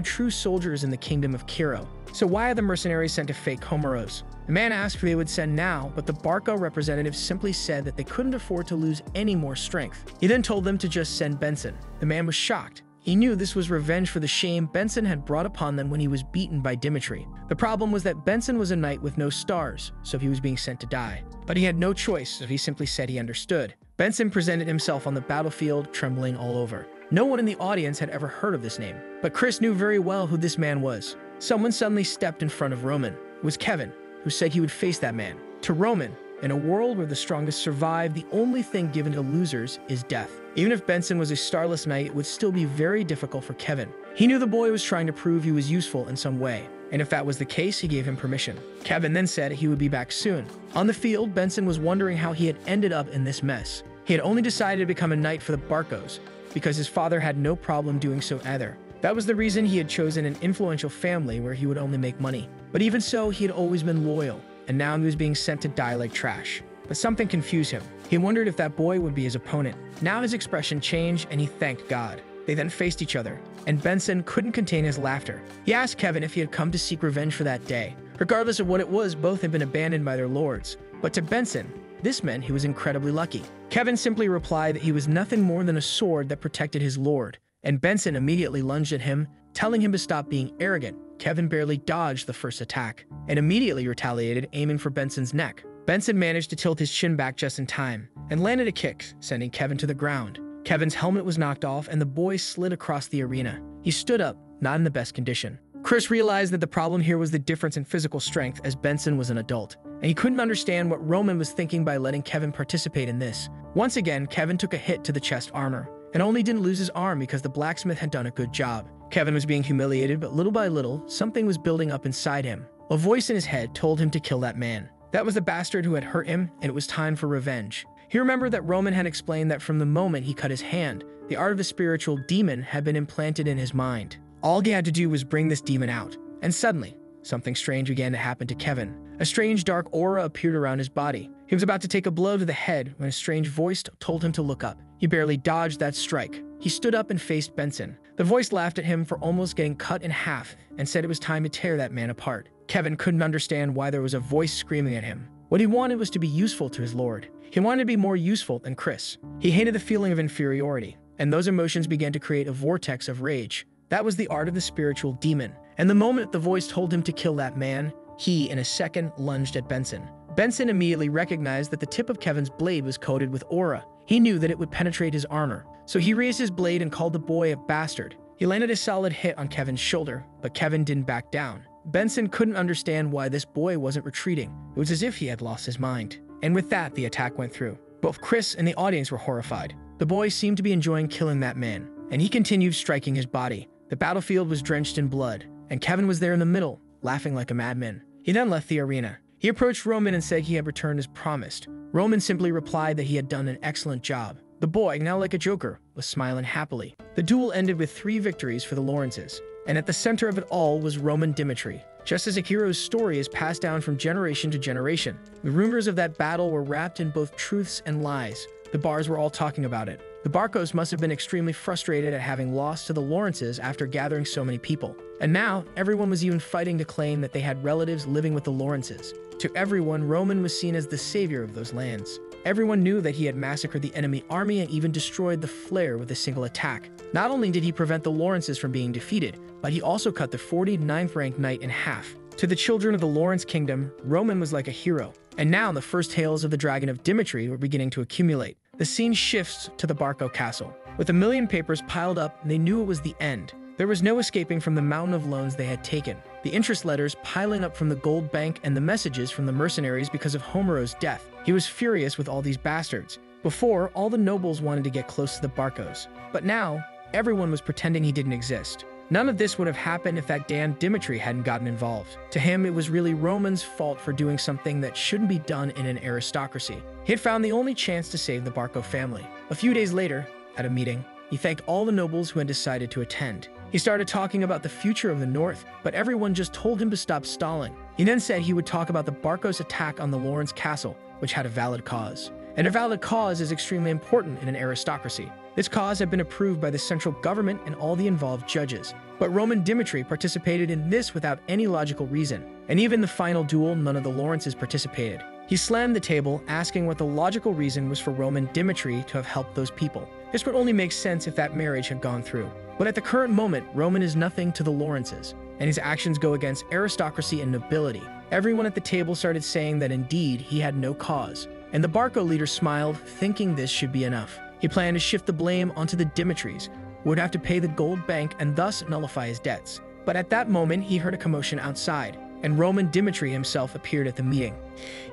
A: true soldiers in the kingdom of Kiro. So why are the mercenaries sent to fake Homeros? The man asked who they would send now, but the Barco representative simply said that they couldn't afford to lose any more strength. He then told them to just send Benson. The man was shocked. He knew this was revenge for the shame Benson had brought upon them when he was beaten by Dimitri. The problem was that Benson was a knight with no stars, so he was being sent to die. But he had no choice, so he simply said he understood. Benson presented himself on the battlefield, trembling all over. No one in the audience had ever heard of this name, but Chris knew very well who this man was. Someone suddenly stepped in front of Roman. It was Kevin, who said he would face that man. To Roman, in a world where the strongest survive, the only thing given to losers is death. Even if Benson was a starless knight, it would still be very difficult for Kevin. He knew the boy was trying to prove he was useful in some way, and if that was the case, he gave him permission. Kevin then said he would be back soon. On the field, Benson was wondering how he had ended up in this mess. He had only decided to become a knight for the Barcos, because his father had no problem doing so either. That was the reason he had chosen an influential family where he would only make money. But even so, he had always been loyal, and now he was being sent to die like trash. But something confused him. He wondered if that boy would be his opponent. Now his expression changed, and he thanked God. They then faced each other, and Benson couldn't contain his laughter. He asked Kevin if he had come to seek revenge for that day. Regardless of what it was, both had been abandoned by their lords. But to Benson, this meant he was incredibly lucky. Kevin simply replied that he was nothing more than a sword that protected his lord, and Benson immediately lunged at him, telling him to stop being arrogant. Kevin barely dodged the first attack, and immediately retaliated, aiming for Benson's neck. Benson managed to tilt his chin back just in time, and landed a kick, sending Kevin to the ground. Kevin's helmet was knocked off, and the boy slid across the arena. He stood up, not in the best condition. Chris realized that the problem here was the difference in physical strength, as Benson was an adult, and he couldn't understand what Roman was thinking by letting Kevin participate in this. Once again, Kevin took a hit to the chest armor, and only didn't lose his arm because the blacksmith had done a good job. Kevin was being humiliated, but little by little, something was building up inside him. A voice in his head told him to kill that man. That was the bastard who had hurt him, and it was time for revenge. He remembered that Roman had explained that from the moment he cut his hand, the art of the spiritual demon had been implanted in his mind. All he had to do was bring this demon out. And suddenly, something strange began to happen to Kevin. A strange dark aura appeared around his body. He was about to take a blow to the head when a strange voice told him to look up. He barely dodged that strike. He stood up and faced Benson. The voice laughed at him for almost getting cut in half and said it was time to tear that man apart. Kevin couldn't understand why there was a voice screaming at him. What he wanted was to be useful to his lord. He wanted to be more useful than Chris. He hated the feeling of inferiority, and those emotions began to create a vortex of rage. That was the art of the spiritual demon. And the moment the voice told him to kill that man, he, in a second, lunged at Benson. Benson immediately recognized that the tip of Kevin's blade was coated with aura. He knew that it would penetrate his armor. So he raised his blade and called the boy a bastard. He landed a solid hit on Kevin's shoulder, but Kevin didn't back down. Benson couldn't understand why this boy wasn't retreating. It was as if he had lost his mind. And with that, the attack went through. Both Chris and the audience were horrified. The boy seemed to be enjoying killing that man, and he continued striking his body. The battlefield was drenched in blood, and Kevin was there in the middle, laughing like a madman. He then left the arena. He approached Roman and said he had returned as promised. Roman simply replied that he had done an excellent job. The boy, now like a joker, was smiling happily. The duel ended with 3 victories for the Lawrences, and at the center of it all was Roman Dimitri. Just as a hero's story is passed down from generation to generation, the rumors of that battle were wrapped in both truths and lies. The bars were all talking about it. The Barcos must have been extremely frustrated at having lost to the Lawrences after gathering so many people. And now, everyone was even fighting to claim that they had relatives living with the Lawrences. To everyone, Roman was seen as the savior of those lands. Everyone knew that he had massacred the enemy army and even destroyed the Flare with a single attack. Not only did he prevent the Lawrences from being defeated, but he also cut the 49th ranked knight in half. To the children of the Lawrence kingdom, Roman was like a hero. And now the first tales of the Dragon of Dimitri were beginning to accumulate. The scene shifts to the Barco castle. With 1,000,000 papers piled up, they knew it was the end. There was no escaping from the mountain of loans they had taken, the interest letters piling up from the gold bank and the messages from the mercenaries because of Homero's death. He was furious with all these bastards. Before, all the nobles wanted to get close to the Barcos. But now, everyone was pretending he didn't exist. None of this would have happened if that damn Dimitri hadn't gotten involved. To him, it was really Roman's fault for doing something that shouldn't be done in an aristocracy. He had found the only chance to save the Barco family. A few days later, at a meeting, he thanked all the nobles who had decided to attend. He started talking about the future of the North, but everyone just told him to stop stalling. He then said he would talk about the Barcos' attack on the Lawrence castle, which had a valid cause. And a valid cause is extremely important in an aristocracy. This cause had been approved by the central government and all the involved judges. But Roman Dimitri participated in this without any logical reason. And even the final duel, none of the Lawrences participated. He slammed the table, asking what the logical reason was for Roman Dimitri to have helped those people. This would only make sense if that marriage had gone through. But at the current moment, Roman is nothing to the Lawrences, and his actions go against aristocracy and nobility. Everyone at the table started saying that indeed he had no cause. And the Barco leader smiled, thinking this should be enough. He planned to shift the blame onto the Dimitris, who would have to pay the gold bank and thus nullify his debts. But at that moment, he heard a commotion outside, and Roman Dimitri himself appeared at the meeting.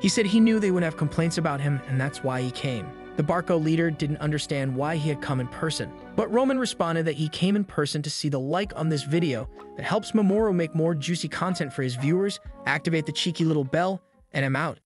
A: He said he knew they would have complaints about him, and that's why he came. The Barco leader didn't understand why he had come in person, but Roman responded that he came in person to see the like on this video that helps Mamoru make more juicy content for his viewers, activate the cheeky little bell, and I'm out.